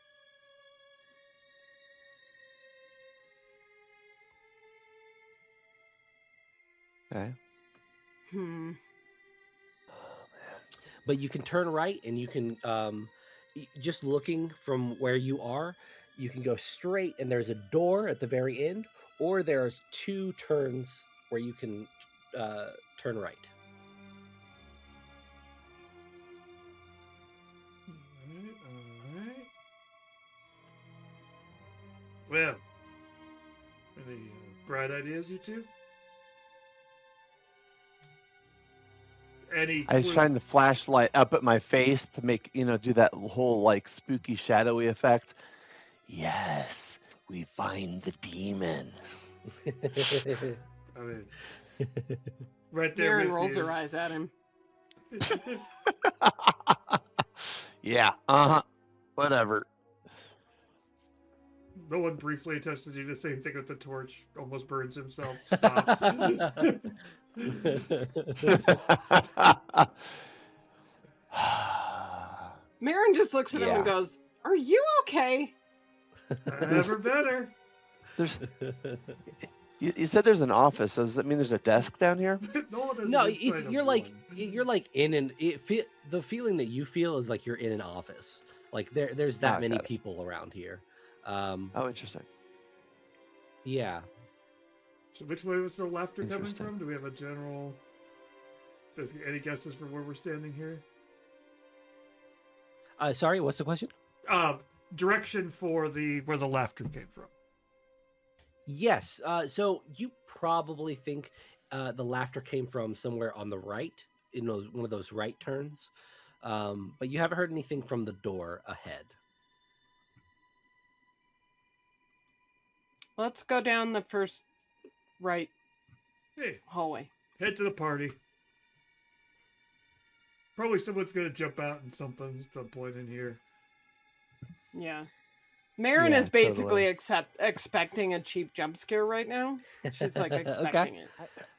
C: Okay.
B: But you can turn right, and you can just looking from where you are, you can go straight, and there's a door at the very end, or there's 2 turns where you can turn right.
A: All right. Well, any bright ideas, you two? Any?
C: I shine the flashlight up at my face to make, do that whole spooky shadowy effect. Yes, we find the demon.
A: I mean, right there.
D: Aaron
A: with
D: rolls
A: you.
D: her eyes at him.
C: Yeah, whatever.
A: No one briefly attempts to do the same thing with the torch. Almost burns himself. Stops.
D: Marin just looks at him and
C: Yeah.
D: goes, "Are you okay?"
A: Never better.
C: There's, you said there's an office. So does that mean there's a desk down here?
A: No,
B: No, you're in an the feeling that you feel is like you're in an office. There's that many
C: got it.
B: people around here.
C: Oh, interesting.
B: Yeah.
A: So which way was the laughter coming
C: Interesting.
A: from? Do we have a general? Any guesses for where we're standing here?
B: Sorry, what's the question?
A: Direction for where the laughter came from.
B: Yes. So you probably think the laughter came from somewhere on the right, one of those right turns, but you haven't heard anything from the door ahead.
D: Let's go down the first right
A: Hey,
D: hallway.
A: head to the party. Probably someone's gonna jump out and something at some point in here.
D: Yeah. Marin
C: Yeah,
D: is basically
C: totally.
D: expecting a cheap jump scare right now. She's like expecting it.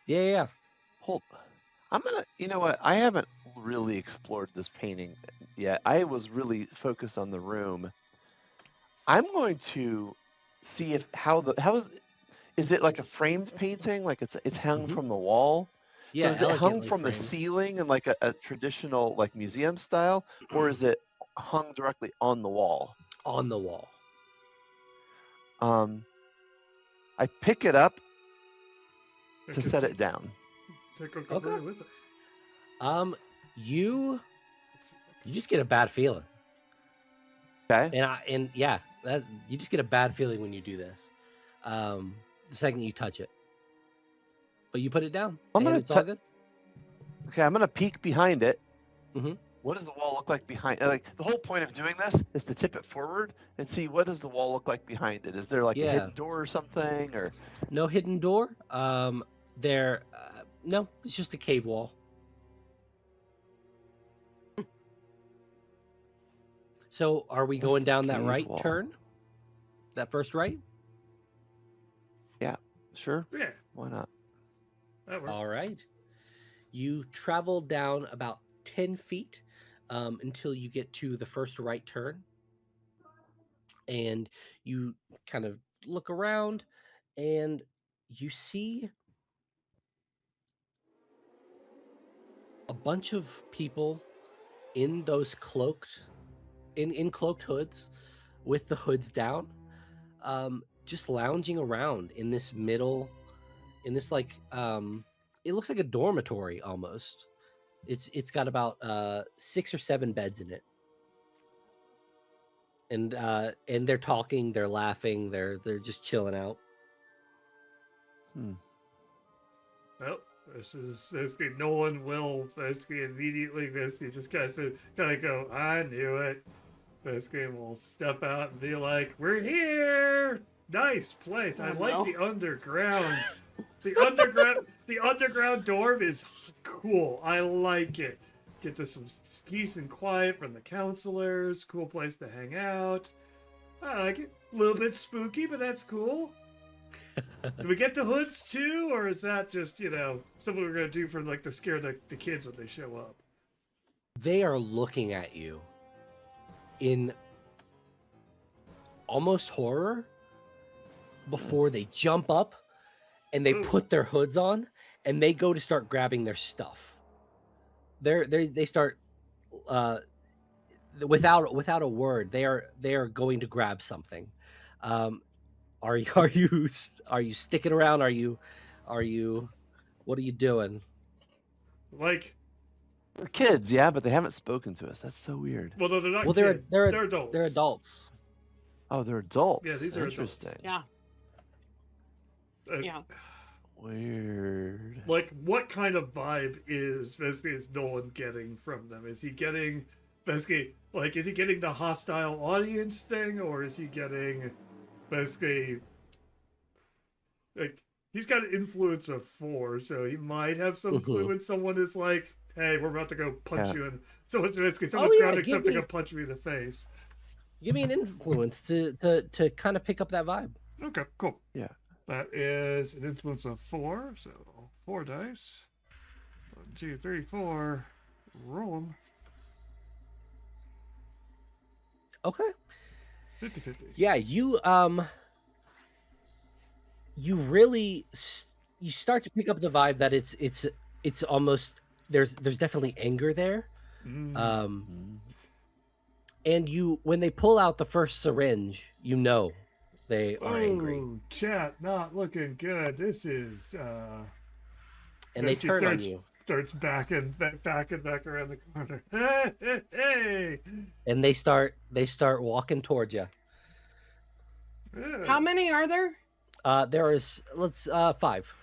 B: Yeah.
C: Hold. I'm gonna. You know what? I haven't really explored this painting yet. I was really focused on the room. I'm going to see if how is it like a framed painting? Like it's hung
B: Mhm.
C: from the wall?
B: Yeah,
C: So is it hung
B: elegantly
C: from the
B: framed.
C: ceiling in like a traditional like museum style, or is it hung directly on the wall?
B: On the wall.
C: I pick it up
A: I
C: to
A: can
C: set it down.
A: Take a cover
B: Okay.
A: with us.
B: You just get a bad feeling.
C: Okay.
B: And yeah, that you just get a bad feeling when you do this. The second you touch it. But you put it down.
C: I'm gonna
B: it's all good.
C: Okay, I'm gonna peek behind it.
B: Mhm.
C: What does the wall look like behind? Like the whole point of doing this is to tip it forward and see what does the wall look like behind it. Is there like a
B: Yeah.
C: hidden door or something, or
B: No hidden door. No, it's just a cave wall. So are we
C: Just
B: going
C: a
B: down that
C: cave
B: right
C: wall.
B: turn? That first right?
C: Yeah, sure.
A: Yeah,
C: Why not?
A: that works.
B: All right. You travel down about 10 feet until you get to the first right turn. And you kind of look around and you see a bunch of people in those cloaked hoods with the hoods down, just lounging around in this like it looks like a dormitory almost. It's got about 6 or 7 beds in it, and they're talking, they're laughing, they're just chilling out.
A: Well, this is basically no one will basically immediately basically just kind of go, I knew it. Basically, we'll step out and be like, we're here. Nice place. I
D: Oh,
A: like
D: no.
A: the underground. The underground dorm is cool. I like it. Gets us some peace and quiet from the councilors. Cool place to hang out. I like it. A little bit spooky, but that's cool. Do we get the hoods too, or is that just something we're gonna do for like to scare the kids when they show up?
B: They are looking at you in almost horror before they jump up and they
A: Ooh.
B: put their hoods on and they go to start grabbing their stuff. They start without a word. They are going to grab something. Are you sticking around? Are you what are you doing?
A: Like,
C: They're kids, yeah, but they haven't spoken to us. That's so weird.
A: well, no, they're not
B: Well,
A: kids.
B: they're
A: adults.
B: They're adults.
C: Oh, they're adults.
A: Yeah, these are
C: interesting.
D: Yeah. Yeah.
C: Weird.
A: Like, what kind of vibe is Nolan getting from them? Is he getting basically like is he getting the hostile audience thing, or is he getting basically like he's got an influence of 4, so he might have some clue when someone is like, "Hey, we're about to go punch you," and someone's grounding something to punch me in the face.
B: Give me an influence to kind of pick up that vibe.
A: Okay, cool.
C: Yeah.
A: That is an influence of 4, so 4 dice. 1, 2, 3, 4. Roll them.
B: Okay.
A: 50-50.
B: Yeah, you really you start to pick up the vibe that it's almost there's definitely anger there. And when they pull out the first syringe, they are angry.
A: Chat, not looking good. This is
B: and they turn on you.
A: Starts backing back around the corner. Hey!
B: And they start walking towards you.
D: How many are there?
B: There is 5.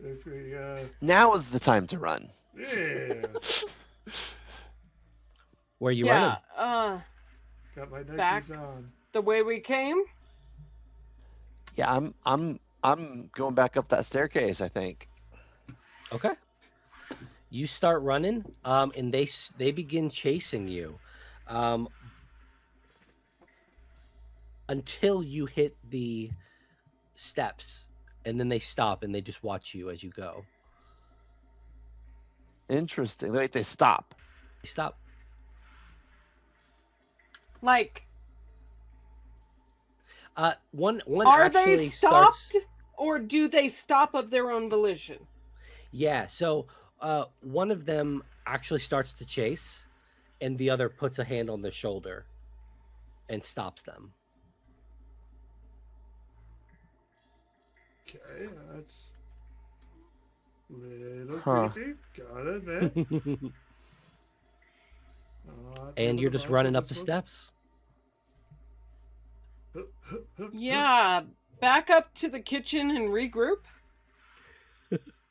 A: Basically,
C: Now is the time to run.
A: yeah.
B: Where are you running?
A: Got my
D: Back.
A: Nikes on.
D: The way we came.
C: Yeah, I'm going back up that staircase, I think.
B: Okay. You start running, and they begin chasing you, until you hit the steps, and then they stop and they just watch you as you go.
C: Interesting. Wait, they stop.
B: They stop.
D: Like,
B: One
D: are
B: actually
D: they stopped,
B: starts...
D: or do they stop of their own volition?
B: Yeah. So one of them actually starts to chase, and the other puts a hand on their shoulder and stops them.
A: Okay, that's a little creepy. Got it, man.
B: And you're just running up the steps.
D: Yeah, back up to the kitchen and regroup.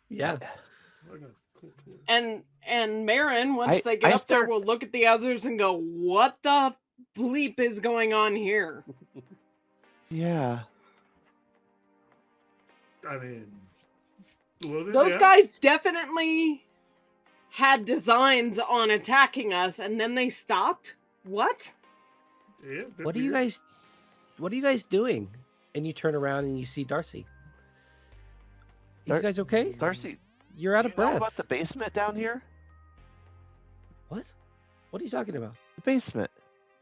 B: Yeah.
D: And Marin, once they get up there, will look at the others and go, "What the bleep is going on here?"
C: Yeah.
A: I mean,
D: those guys definitely had designs on attacking us, and then they stopped. What?
A: Yeah,
B: What are you guys doing? And you turn around and you see Darcy. Are you guys okay?
C: Darcy,
B: you're out of breath.
C: Know about the basement down here?
B: What? What are you talking about?
C: The basement.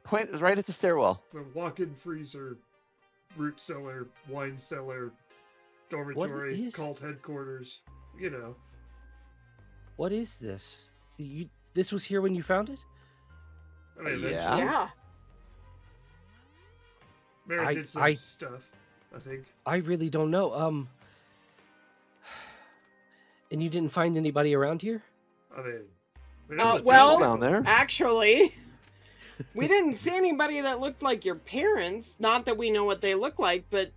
C: Point is right at the stairwell.
A: The walk-in freezer, root cellar, wine cellar, dormitory, cult headquarters. You know.
B: What is this? This was here when you found it?
A: I mean,
D: yeah.
A: Mary did some stuff, I think.
B: I really don't know. And you didn't find anybody around here?
A: I mean,
D: well,
C: down there.
D: Actually, we didn't see anybody that looked like your parents. Not that we know what they look like, but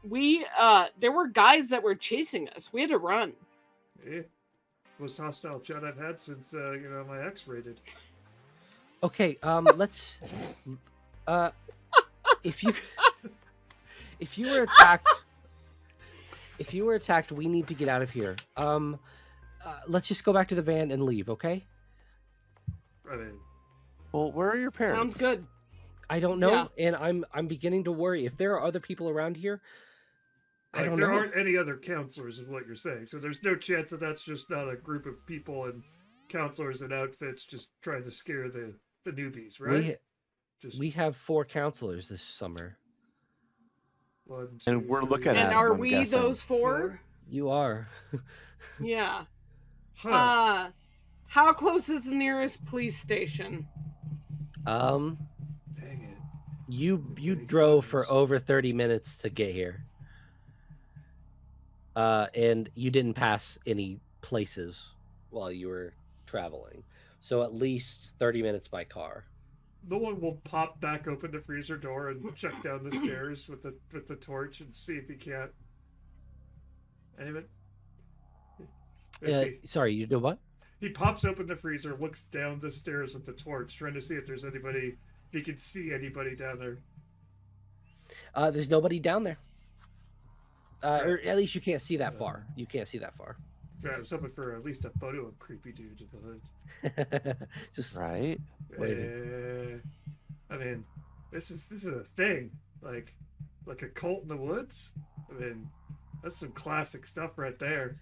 D: there were guys that were chasing us. We had to run.
A: Yeah. Most hostile chat I've had since my ex rated.
B: Okay, let's if you were attacked, we need to get out of here. Let's just go back to the van and leave, okay?
A: I mean,
C: well, where are your parents?
D: Sounds good.
B: I don't know, and I'm beginning to worry. If there are other people around here, I don't know.
A: There aren't any other counselors, is what you're saying. So there's no chance that that's just not a group of people and counselors in outfits just trying to scare the newbies, right?
B: We have 4 counselors this summer.
A: 1, 2,
C: and we're
A: 3,
C: looking at.
D: And
C: them,
D: are
C: I'm
D: we
C: guessing.
D: those 4?
B: You are.
D: Yeah.
A: Huh.
D: How close is the nearest police station?
A: Dang it.
B: You drove for over 30 minutes to get here. And you didn't pass any places while you were traveling. So at least 30 minutes by car.
A: No one will pop back open the freezer door and check down the stairs with the torch and see if he can't. Anyway.
B: Sorry, you do what?
A: He pops open the freezer, looks down the stairs with the torch, trying to see if there's anybody, if he can see anybody down there.
B: There's nobody down there. Or at least you can't see that far. You can't see that far.
A: Yeah, I was hoping for at least a photo of creepy dude in the hood.
B: Just
C: right.
A: I mean, this is a thing. Like a cult in the woods. I mean, that's some classic stuff right there.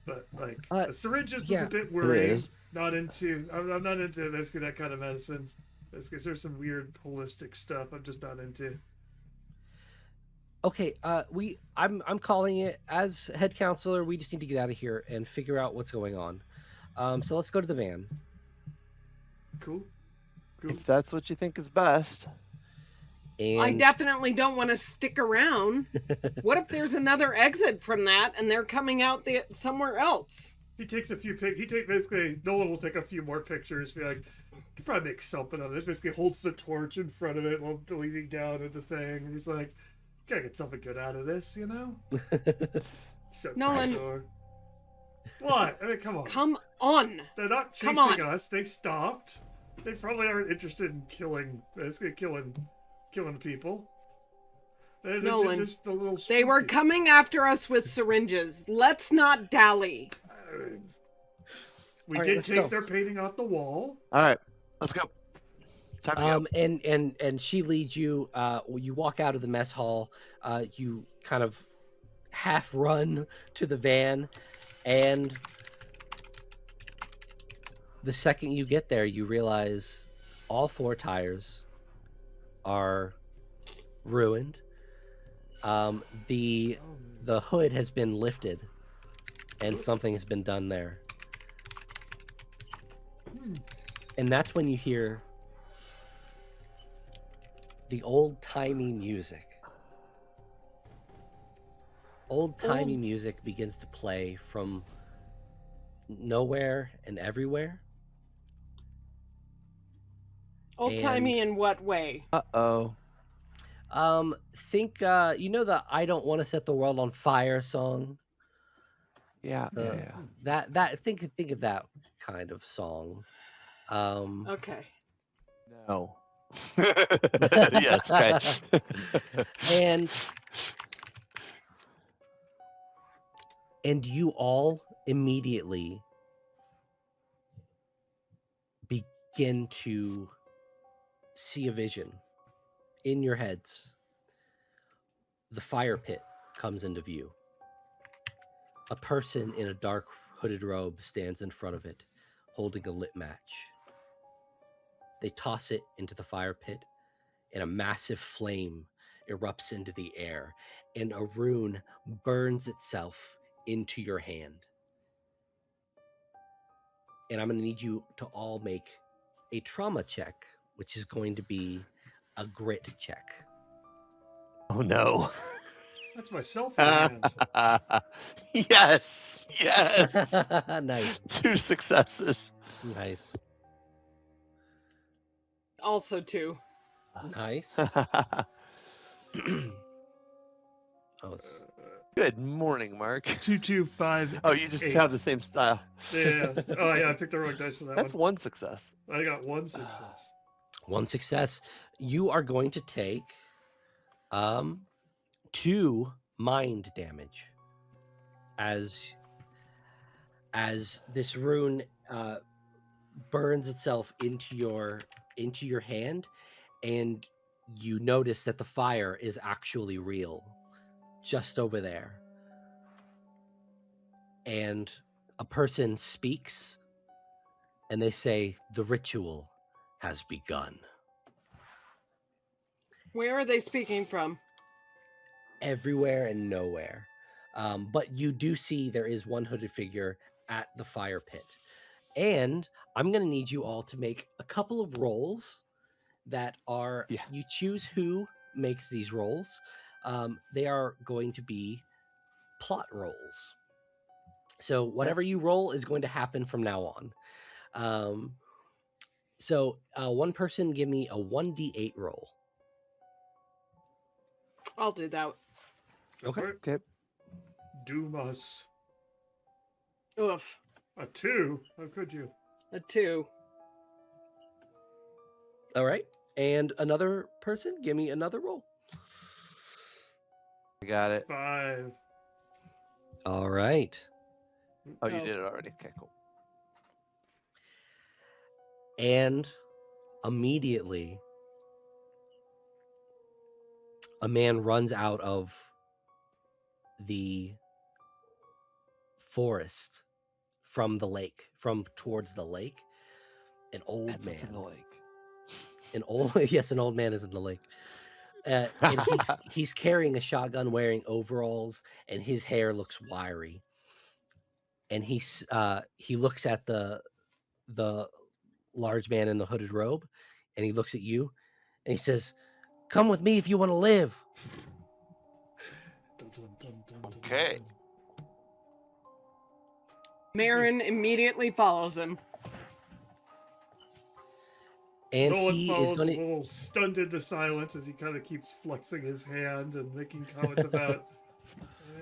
A: But the syringes was a bit worrying. Not into. I'm not into basically that kind of medicine. Because there's some weird holistic stuff I'm just not into.
B: Okay, I'm calling it as head counselor. We just need to get out of here and figure out what's going on. So let's go to the van.
A: Cool.
C: If that's what you think is best.
B: And...
A: I
D: definitely don't want to stick around. What if there's another exit from that and they're coming out somewhere else?
A: He takes a few basically Nolan will take a few more pictures, be like, could probably make something of this. Basically holds the torch in front of it while leaning down at the thing. And he's like, Gotta get something good out of this, you know? Shut
D: Nolan.
A: the door. What? I mean, come on.
D: Come on.
A: They're not
D: Come
A: chasing
D: on.
A: us. They stopped. They probably aren't interested in basically killing people. They're
D: Nolan,
A: just a little
D: They were
A: spooky.
D: coming after us with syringes. Let's not dally.
A: We
B: All right,
A: did
B: let's
A: take
B: go.
A: their painting off the wall.
C: All right, let's go. Time to go.
B: And she leads you. You walk out of the mess hall. You kind of half run to the van, and the second you get there, you realize all 4 tires are ruined. The hood has been lifted, and something has been done there. And that's when you hear the old-timey music. Old-timey music begins to play from nowhere and everywhere.
D: Old-timey in what way?
C: Uh-oh.
B: Think you know the "I Don't Want to Set the World on Fire" song?
C: Yeah, yeah.
B: That think of that kind of song.
D: Okay.
C: No. Yes, okay.
B: and you all immediately begin to see a vision in your heads. The fire pit comes into view. A person in a dark hooded robe stands in front of it, holding a lit match. They toss it into the fire pit, and a massive flame erupts into the air, and a rune burns itself into your hand. And I'm going to need you to all make a trauma check, which is going to be a grit check.
C: Oh no.
A: That's my cell phone hand.
C: Yes. Yes.
B: Nice.
C: 2 successes.
B: Nice.
D: Also 2.
B: Nice. Oh,
C: Good morning, Mark.
A: 225.
C: Oh, you just
A: 8.
C: have the same style.
A: Yeah. Oh yeah, I picked the wrong dice for that
C: That's
A: one.
C: 1 success.
A: I got 1 success.
B: 1 success. You are going to take 2 mind damage as this rune burns itself into your hand, and you notice that the fire is actually real just over there. And a person speaks, and they say, "The ritual has begun."
D: Where are they speaking from?
B: Everywhere and nowhere. But you do see there is one hooded figure at the fire pit. And I'm going to need you all to make a couple of rolls that are, you choose who makes these rolls. They are going to be plot rolls. So whatever you roll is going to happen from now on. So one person give me a 1d8 roll.
D: I'll do that.
B: Okay.
A: Doom us.
D: Oof.
A: A 2? How could you?
D: A 2.
B: All right. And another person, give me another roll.
C: I got it.
A: 5.
B: All right.
C: Oh, you did it already. Okay, cool.
B: And immediately, a man runs out of the forest from the lake, from towards the lake. An old
C: That's
B: man.
C: what's in the lake.
B: An old man is in the lake. And he's carrying a shotgun, wearing overalls, and his hair looks wiry. And he looks at the large man in the hooded robe, and he looks at you, and he says, "Come with me if you want to live."
C: Okay.
D: Marin immediately follows him.
B: And
A: Nolan
B: he is
A: falls
B: going
A: a
B: to.
A: little stunned into silence as he kind of keeps flexing his hand and making comments about,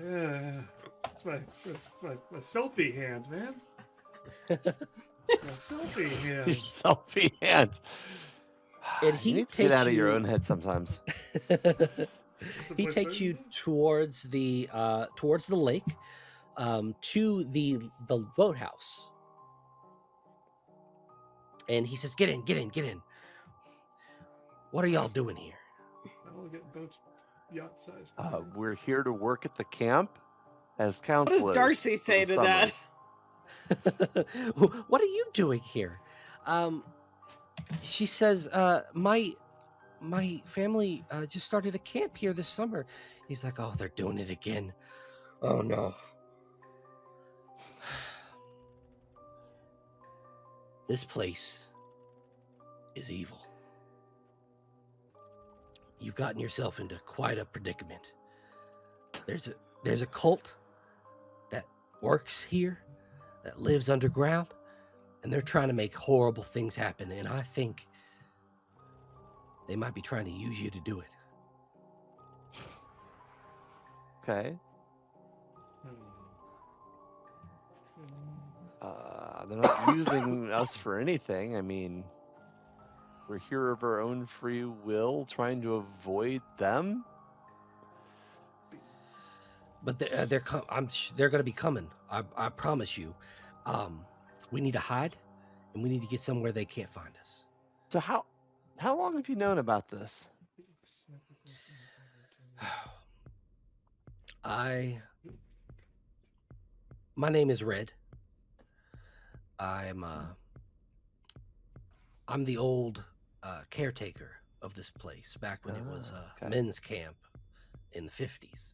A: yeah, it's my selfie hand, man. My selfie
C: Your
A: hand.
C: selfie hand.
B: And
C: You
B: he
C: need to get out of your
B: you-
C: own head sometimes.
B: he takes you towards the lake, to the boathouse, and he says, "Get in, get in, get in. What are y'all doing here?"
A: I'll get boats yacht size.
C: We're here to work at the camp as
D: What
C: counselors.
D: does Darcy
C: for
D: say
C: the
D: to
C: summer.
D: that?
B: What are you doing here? She says, my family just started a camp here this summer. He's like, "Oh, they're doing it again. Oh no." This place is evil. You've gotten yourself into quite a predicament. There's a cult that works here, that lives underground, and they're trying to make horrible things happen, and I think they might be trying to use you to do it.
C: Okay. They're not using us for anything. I mean, we're here of our own free will, trying to avoid them.
B: But they're going to be coming. I promise you. We need to hide, and we need to get somewhere they can't find us.
C: So how long have you known about this?
B: My name is Red. I'm the old caretaker of this place back when it was a
C: okay.
B: men's camp in the 50s.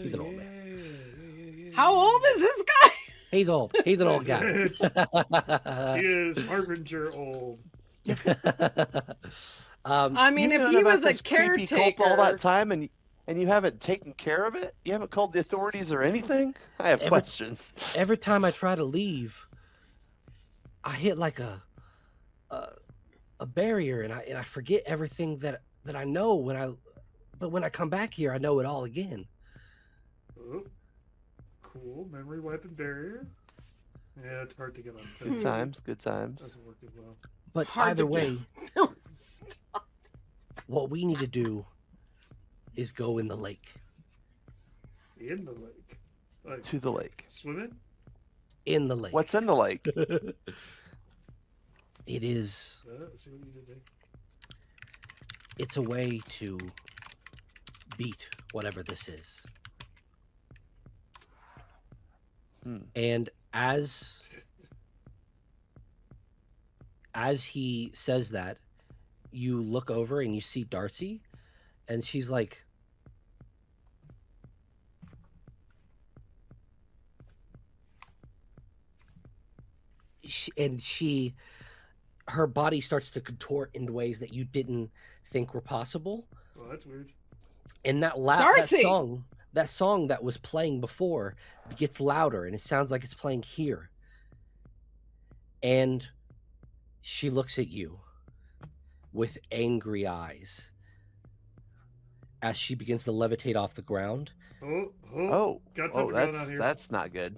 B: He's an old man.
D: How old is this guy?
B: He's old. He's an old guy.
A: He is Harbinger old.
D: I mean,
C: You've
D: if
C: known
D: he
C: about
D: was a
C: this creepy cult
D: caretaker,
C: all that time, and you haven't taken care of it? You haven't called the authorities or anything? I have questions.
B: Every time I try to leave, I hit like a barrier, and I forget everything that I know but when I come back here, I know it all again.
A: Oh, cool. Memory weapon barrier. Yeah, it's hard to get on.
C: Good times, good times.
A: Doesn't work as well.
B: But
D: Hard
B: either
D: to
B: way,
D: Stop.
B: what we need to do is go in the lake.
A: In the lake. Like,
C: To the lake.
A: swimming?
B: In the lake.
C: What's in the lake?
B: It is.
A: See what you did there.
B: It's a way to beat whatever this is. And as he says that, you look over and you see Darcy, and she's like, her body starts to contort in ways that you didn't think were possible.
A: Oh, that's weird.
B: And that
D: Darcy!
B: that song that was playing before gets louder, and it sounds like it's playing here. And she looks at you with angry eyes as she begins to levitate off the ground.
C: Oh,
A: Got something going on
C: that's
A: here.
C: that's not good.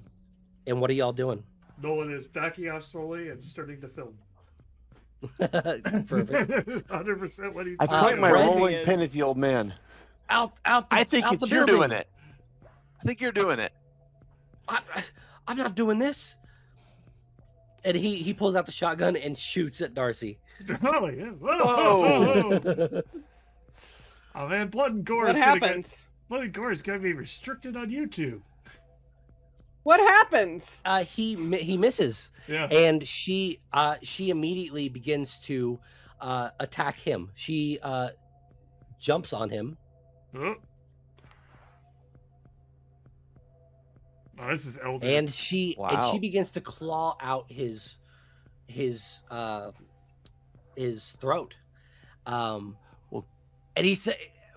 B: And what are y'all doing?
A: Nolan is backing off slowly and starting to film.
B: Perfect.
A: 100% what he
C: I
A: said.
C: point my
B: Fred
C: rolling
D: is-
C: pin at the old man.
B: Out
C: I think
B: out
C: it's
B: the
C: you're
B: building.
C: doing it. I think you're doing it.
B: I'm not doing this. And he pulls out the shotgun and shoots at Darcy.
A: Oh, yeah. Whoa,
C: Whoa.
A: whoa, whoa. Oh, man, Blood and Gore
D: What
A: is gonna
D: happens?
A: Blood and Gore is going to be restricted on YouTube.
D: What happens?
B: He misses.
A: Yeah.
B: And she immediately begins to attack him. She jumps on him.
A: Oh, this is elder.
B: And she
C: Wow.
B: begins to claw out his throat. And he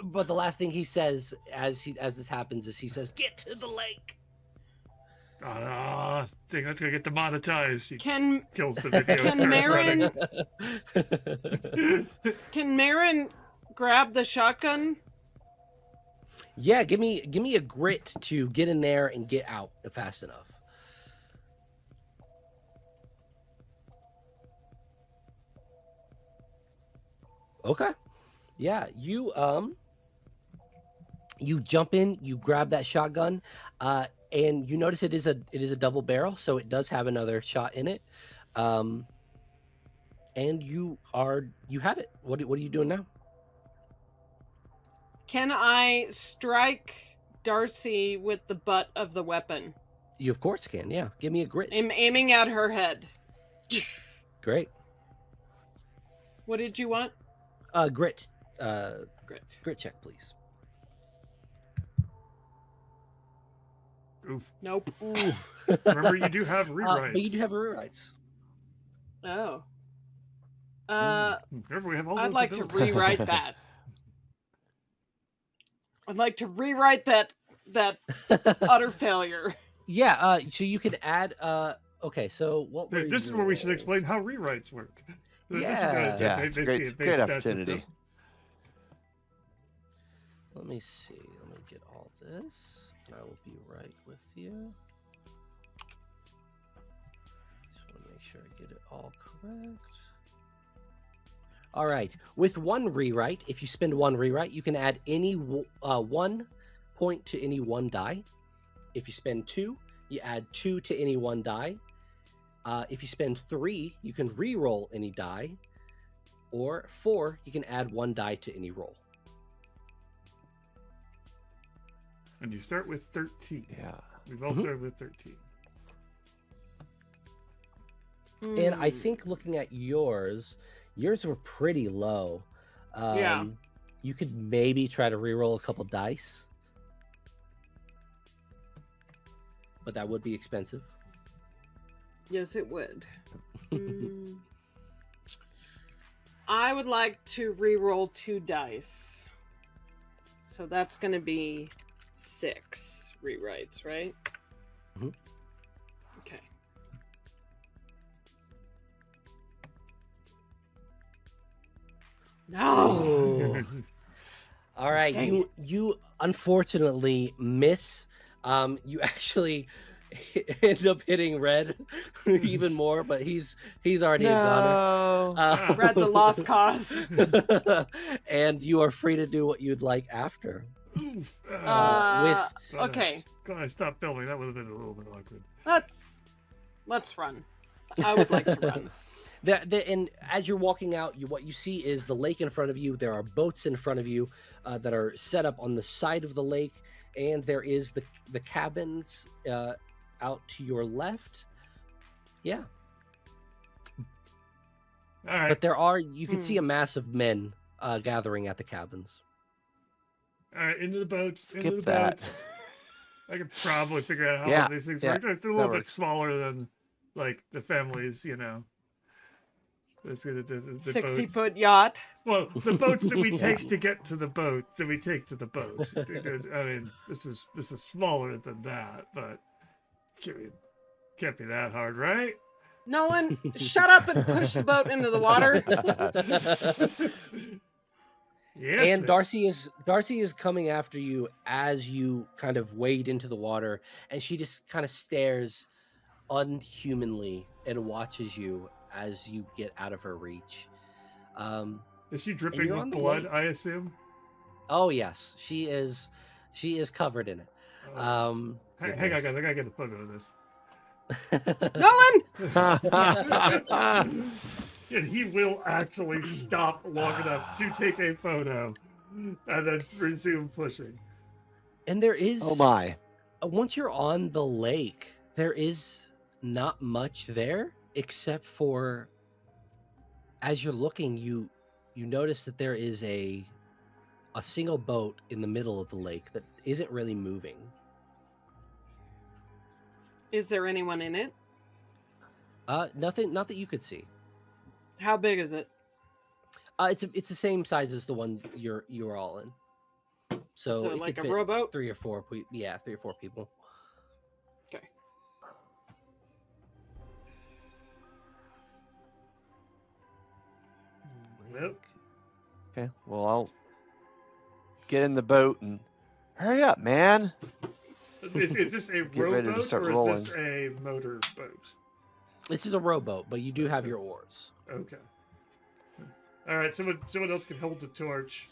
B: but the last thing he says as this happens is he says, "Get to the lake."
A: Think that's gonna get demonetized. She
D: Can
A: kills the video. and
D: can
A: starts
D: Marin
A: running.
D: can Marin grab the shotgun?
B: Yeah, give me a grit to get in there and get out fast enough. Okay. Yeah, you jump in, you grab that shotgun, and you notice it is a double barrel, so it does have another shot in it. And you have it. What are you doing now?
D: Can I strike Darcy with the butt of the weapon?
B: You of course can. Yeah, give me a grit.
D: I'm aiming at her head.
B: Great.
D: What did you want?
B: Grit.
D: Grit.
B: Grit check, please.
A: Oof.
D: Nope.
B: Ooh.
A: Remember, you do have rewrites.
B: But you do have rewrites.
D: Oh.
A: Remember, we have all
D: I'd
A: those
D: like to
A: abilities.
D: rewrite that. I'd like to rewrite that utter failure.
B: Yeah. So you can add. Okay. So what? Were
A: This is where we should
B: your-
A: explain how rewrites work. This is
B: Yeah.
C: Yeah, it's a
A: basically
C: great
A: stat
C: opportunity.
A: system.
B: Let me see. Let me get all this. And I will be right with you. Just want to make sure I get it all correct. All right. With one rewrite, if you spend one rewrite, you can add any 1 point to any one die. If you spend 2, you add 2 to any one die. If you spend 3, you can re-roll any die. Or 4, you can add 1 die to any roll.
A: And you start with 13.
C: Yeah.
A: We've all started with 13.
B: And I think looking at yours were pretty low.
D: Yeah.
B: You could maybe try to re-roll a couple dice. But that would be expensive.
D: Yes, it would. I would like to re-roll 2 dice. So that's going to be 6 rewrites, right?
B: Mhm.
D: Okay. No.
B: All right,
D: Dang
B: you unfortunately miss. You actually end up hitting Red even more, but he's already a goner.
C: No.
D: Red's a lost cause.
B: And you are free to do what you'd like after.
A: Oof.
D: Okay.
A: God, I stopped filming. That would have been a little bit awkward.
D: Let's run. I would like to run.
B: And as you're walking out, what you see is the lake in front of you. There are boats in front of you that are set up on the side of the lake, and there is the cabins out to your left. Yeah,
A: All right.
B: but you can see a mass of men gathering at the cabins.
A: All right, into the boats. into
C: Skip
A: the
C: that.
A: boats. I could probably figure out how
C: Yeah,
A: all these things
C: yeah,
A: work. They're a
C: that
A: little bit
C: works.
A: smaller than, like, the families, you know. The
D: 60-foot
A: boats.
D: yacht.
A: Well, the boats that we take to get to the boat, I mean, this is smaller than that, but can't be that hard, right?
D: Nolan, shut up and push the boat into the water.
A: Yes.
B: And
A: miss.
B: Darcy is coming after you as you kind of wade into the water, and she just kind of stares unhumanly and watches you as you get out of her reach.
A: Is she dripping
B: you're
A: with
B: on the
A: blood?
B: lake.
A: I assume.
B: Oh yes, she is covered in it.
A: Hang on,
B: Goodness.
A: guys. I gotta get a photo of this.
D: Nolan!
A: And he will actually stop long enough to take a photo and then resume pushing.
B: And there is
C: Oh my.
B: once you're on the lake, there is not much there except for as you're looking, you notice that there is a single boat in the middle of the lake that isn't really moving.
D: Is there anyone in it?
B: Nothing, not that you could see.
D: How big is it?
B: It's the same size as the one you're all in. So it
D: like
B: could
D: a
B: fit
D: rowboat?
B: 3 or 4 people.
D: Okay.
A: Nope.
C: Okay, well, I'll get in the boat and hurry up, man.
A: Is this a
C: Get ready to
A: rowboat
C: start
A: or
C: rolling.
A: is this a motor boat?
B: This is a rowboat, but you do have your oars.
A: Okay. All right, someone else can hold the torch.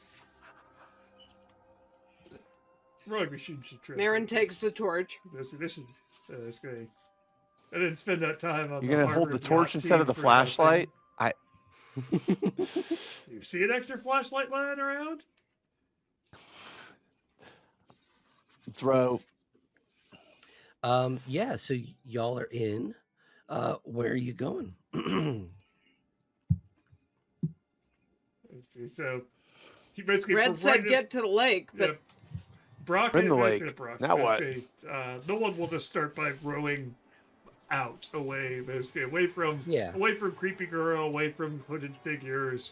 A: Rowing machine should translate.
D: Marin takes the torch.
A: This is great. I didn't spend that time on.
C: You're gonna hold
A: Harvard
C: the torch
A: yacht
C: instead
A: team
C: of the
A: for
C: flashlight?
A: nothing. You see an extra flashlight lying around?
C: Let's row.
B: Yeah, so y'all are in. Where are you going?
A: So he basically.
D: Red said get to the lake, but
A: Brock
C: We're in the
A: basically-
C: lake.
A: Brock,
C: Now what?
A: basically, no one will just start by rowing out, away, basically away from creepy girl, away from hooded figures.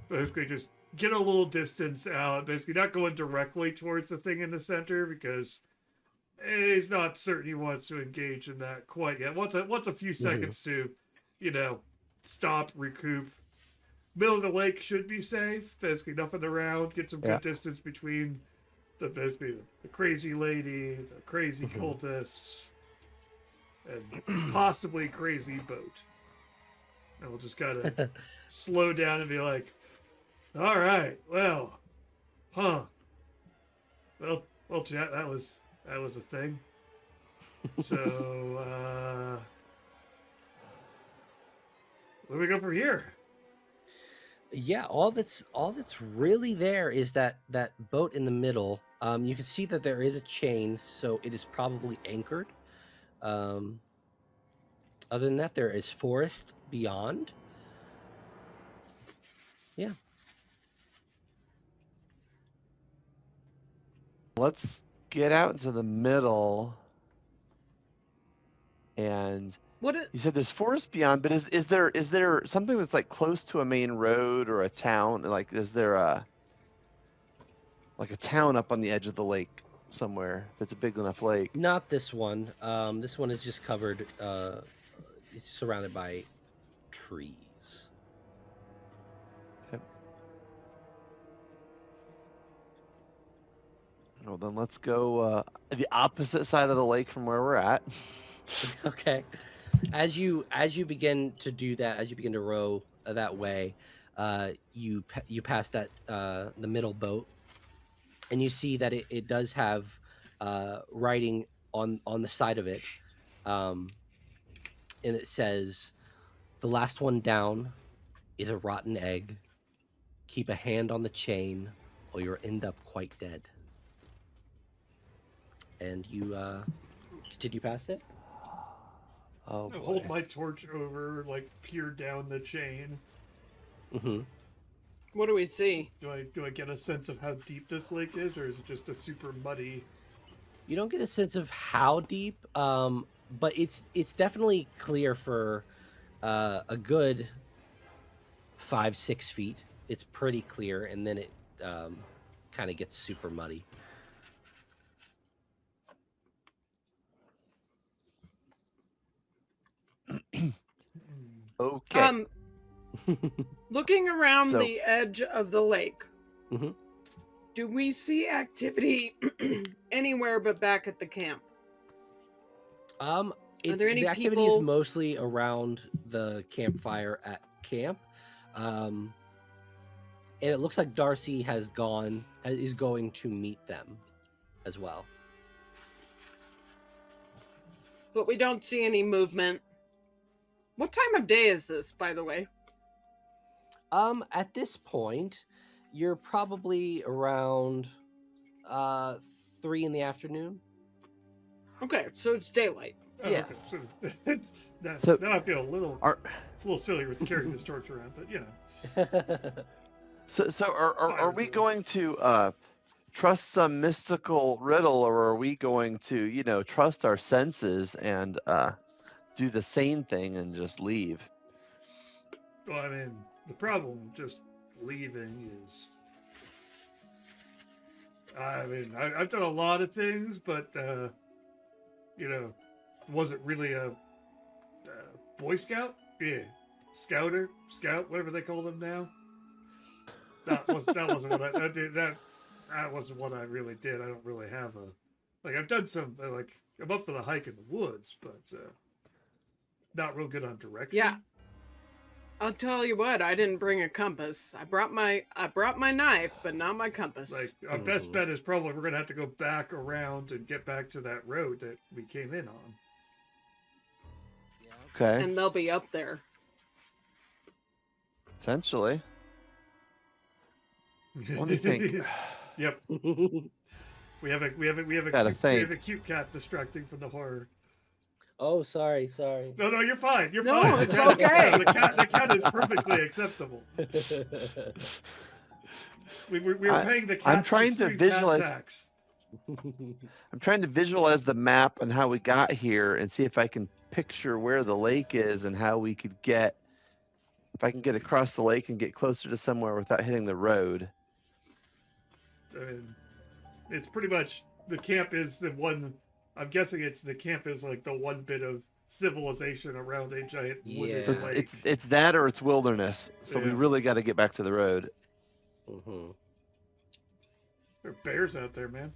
A: Basically, just get a little distance out. Basically, not going directly towards the thing in the center because he's not certain he wants to engage in that quite yet. Wants a few seconds to, stop, recoup. Middle of the lake should be safe. Basically, nothing around. Get some good distance between the crazy lady, the crazy cultists, and possibly crazy boat. And we'll just gotta slow down and be like, all right, well, well, chat, that was a thing. So, where do we go from here?
B: Yeah, all that's really there is that boat in the middle. You can see that there is a chain, so it is probably anchored. Other than that, there is forest beyond. Yeah.
C: Let's get out into the middle. And you said there's forest beyond, but is there something that's like close to a main road or a town? Like, is there a town up on the edge of the lake somewhere that's a big enough lake?
B: Not this one. This one is just covered. It's surrounded by trees.
C: Okay. Well, then let's go the opposite side of the lake from where we're at.
B: Okay. As you begin to do that, as you begin to row that way, you pass that the middle boat, and you see that it does have writing on the side of it, and it says, "The last one down is a rotten egg. Keep a hand on the chain, or you'll end up quite dead." And you continue past it.
C: Oh,
A: I hold my torch over, peer down the chain.
B: Mm-hmm.
D: what do we see?
A: Do I get a sense of how deep this lake is, or is it just a super muddy?
B: You don't get a sense of how deep, but it's definitely clear for a good 5-6 feet. It's pretty clear, and then it kind of gets super muddy.
C: Okay.
D: Looking around
C: So-
D: the edge of the lake,
B: Mhm.
D: do we see activity anywhere but back at the camp?
B: It's,
D: there any
B: the activity is
D: people-
B: mostly around the campfire at camp, and it looks like Darcy is going to meet them as well.
D: But we don't see any movement. What time of day is this, by the way?
B: At this point, you're probably around 3 in the afternoon.
D: Okay, so it's daylight.
A: Oh,
B: Yeah.
A: Okay. Now,
C: So-
A: now I feel a little silly with carrying this torch around, but
C: So are
A: Fire
C: we
A: drill.
C: going to trust some mystical riddle, or are we going to trust our senses and do the sane thing and just leave?
A: Well, I mean, the problem with just leaving is, I mean, I've done a lot of things, but wasn't really a Boy Scout, Scout, whatever they call them now. that wasn't what I did. That wasn't what I really did. I don't really have a like. I've done some like I'm up for the hike in the woods, but not real good on direction.
D: Yeah. I'll tell you what, I didn't bring a compass. I brought my knife, but not my compass.
A: Like our best bet is probably we're gonna have to go back around and get back to that road that we came in on.
C: Okay.
D: And they'll be up there.
C: Potentially. What do you think?
A: Yep. We have a cute cat distracting from the horror.
B: Oh, sorry.
A: No, you're fine. You're
D: No,
A: fine.
D: it's okay.
A: The cat is perfectly acceptable. We were paying the cat.
C: I'm trying to visualize.
A: Tax.
C: I'm trying to visualize the map and how we got here, and see if I can picture where the lake is and how we could get. If I can get across the lake and get closer to somewhere without hitting the road.
A: I mean, it's pretty much the camp is the one. I'm guessing the camp is like the one bit of civilization around a giant wooded
C: So
A: lake.
C: it's that or it's wilderness. So we
A: Yeah.
C: really got to get back to the road.
B: Mm-hmm.
A: There are bears out there, man.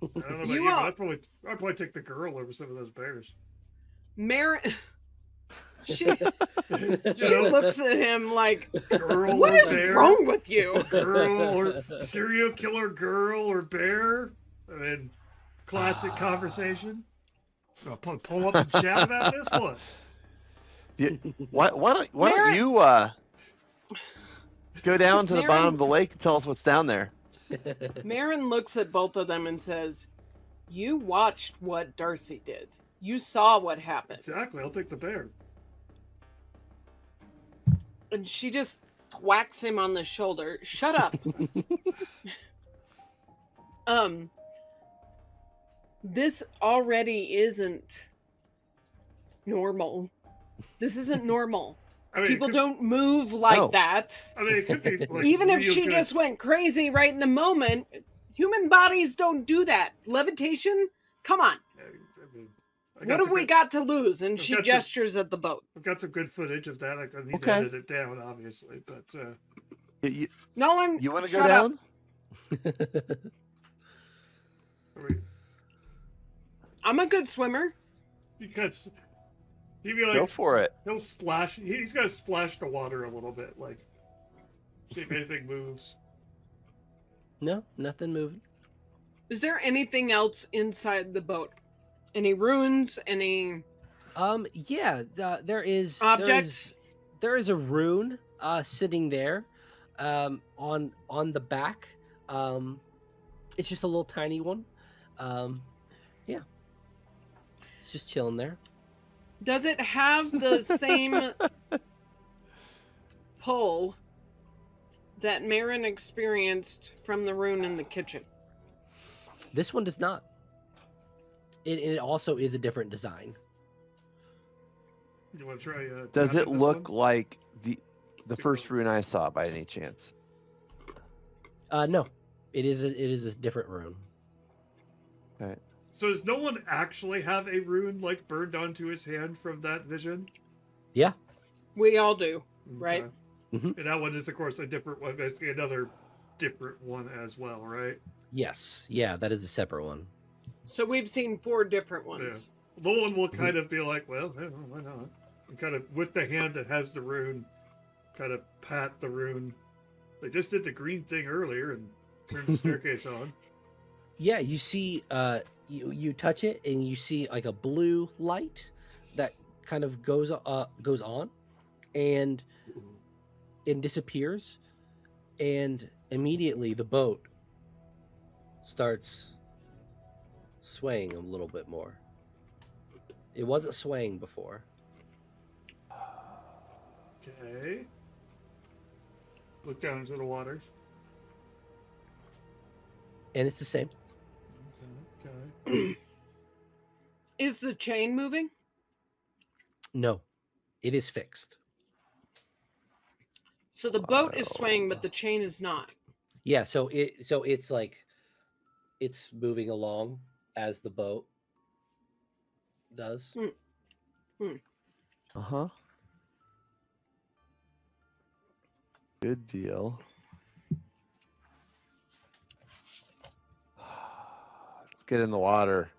A: I don't know about
D: You
A: you,
D: are-
A: but I'd probably take the girl over some of those bears.
D: She
A: You know,
D: looks at him like,
A: girl
D: what
A: or
D: is
A: bear,
D: wrong with you?
A: girl or serial killer girl or bear. I mean, classic conversation. I'll pull up and chat about this one.
C: Why don't
D: Mary-
C: you go down to the
D: Mary-
C: bottom of the lake and tell us what's down there?
D: Marin looks at both of them and says, you watched what Darcy did. You saw what happened.
A: Exactly. I'll take the bear.
D: And she just whacks him on the shoulder. Shut up. This already isn't normal. This isn't normal.
A: I mean,
D: People
A: it could,
D: don't move like
C: No.
D: that.
A: I mean, it could be like
D: Even if
A: real
D: she
A: good.
D: just went crazy right in the moment, human bodies don't do that. Levitation? Come on.
A: I mean,
D: What have we got to lose? And
A: I've
D: she
A: got
D: geskures at the boat.
A: I've got some good footage of that. I need to
C: Okay.
A: edit it down, obviously, but
C: You,
D: Nolan,
C: you want to go
D: shut up.
C: down?
A: are we-
D: I'm a good swimmer.
A: because he'd be
C: Go
A: like,
C: for it.
A: he'll splash. He's gonna splash the water a little bit, like see if anything moves.
B: No, nothing moving.
D: Is there anything else inside the boat? Any runes? Any
B: Yeah, there is
D: objects?
B: There is a rune sitting there on the back. It's just a little tiny one. Yeah, it's just chilling there.
D: Does it have the same pull that Marin experienced from the rune in the kitchen?
B: This one does not. It also is a different design.
A: You want to try?
C: Does
A: tapping
C: it
A: this
C: look
A: one?
C: like the first rune I saw by any chance?
B: No, it is a different rune.
A: So does no one actually have a rune like burned onto his hand from that vision?
B: Yeah.
D: We all do, right?
A: Okay.
B: Mhm.
A: And that one is, of course, a different one. Basically, another different one as well, right?
B: Yes. Yeah, that is a separate one.
D: So we've seen 4 different ones.
A: Nolan will kind of be like, well, why not? And kind of with the hand that has the rune, kind of pat the rune. They just did the green thing earlier and turned the staircase on.
B: Yeah, you see, you touch it and you see like a blue light that kind of goes on, and it disappears, and immediately the boat starts swaying a little bit more. It wasn't swaying before.
A: Okay. Look down into the water.
B: And it's the same.
A: Okay.
D: Is the chain moving?
B: No, it is fixed.
D: So the boat is swaying, but the chain is not.
B: Yeah, so it's like it's moving along as the boat does.
C: Uh-huh. Good deal. get in the water.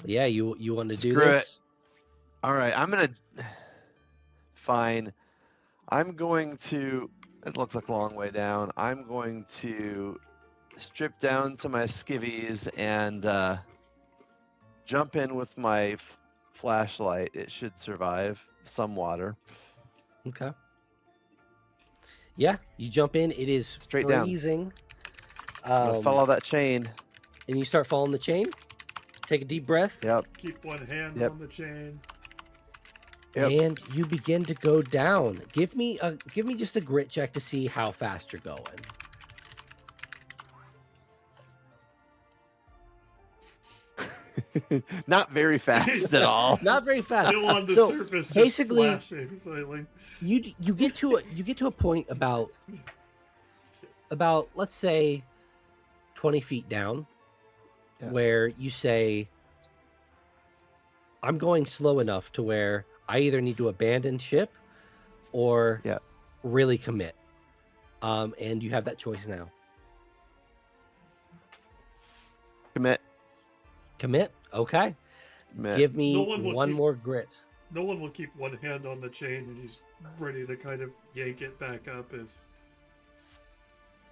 B: Yeah, you want to do
C: Screw
B: this?
C: All right, I'm gonna. Fine. I'm going to. It looks like a long way down. I'm going to strip down to my skivvies and jump in with my flashlight. It should survive some water.
B: Okay. Yeah, you jump in. It is
C: Straight down.
B: freezing.
C: I'm gonna follow that chain.
B: And you start following the chain. Take a deep breath.
C: Yep.
A: Keep one hand
C: Yep.
A: on the chain.
C: Yep.
B: And you begin to go down. Give me just a grit check to see how fast you're going.
C: Not very fast at all.
B: Not very fast.
A: Still on the
B: So,
A: surface, just
B: basically,
A: flashing slightly.
B: You get to a point about let's say 20 feet down,
C: Yeah.
B: where you say, I'm going slow enough to where I either need to abandon ship or
C: Yeah.
B: really commit. And you have that choice now.
C: Commit.
B: Commit? Okay.
C: Commit.
B: Give me
A: No one will
B: one
A: keep-
B: more grit.
A: No one will keep one hand on the chain, and he's ready to kind of yank it back up if.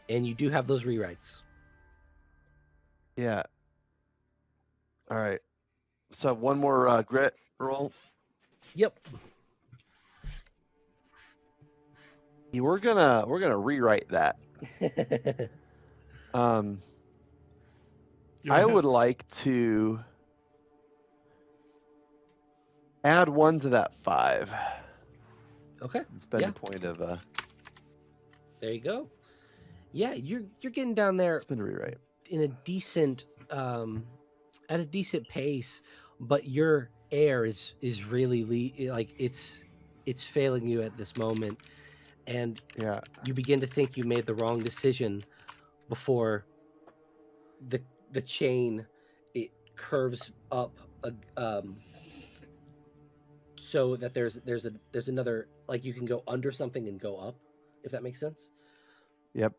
B: And you do have those rewrites.
C: Yeah. All right. So one more grit roll.
B: Yep.
C: Yeah, we're gonna rewrite that.
A: you
C: I
A: have-
C: would like to add 1 to that 5.
B: Okay.
C: Spend
B: Yeah.
C: a point of
B: There you go. Yeah, you're getting down there
C: spend a rewrite.
B: in a decent at a decent pace, but your air is really like it's failing you at this moment, and
C: Yeah.
B: you begin to think you made the wrong decision before the chain, it curves up so that there's another, like, you can go under something and go up, if that makes sense.
C: Yep.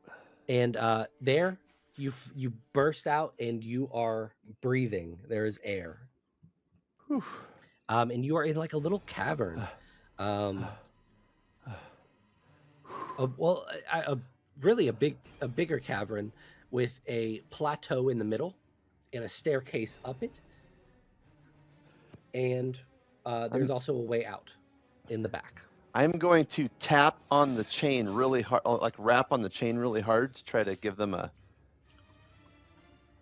B: And there you burst out and you are breathing. There is air.
C: Whew.
B: And you are in like a little cavern. Really a bigger cavern with a plateau in the middle and a staircase up it. And there's also a way out in the back.
C: I'm going to tap on the chain really hard, like rap on the chain really hard to try to give them a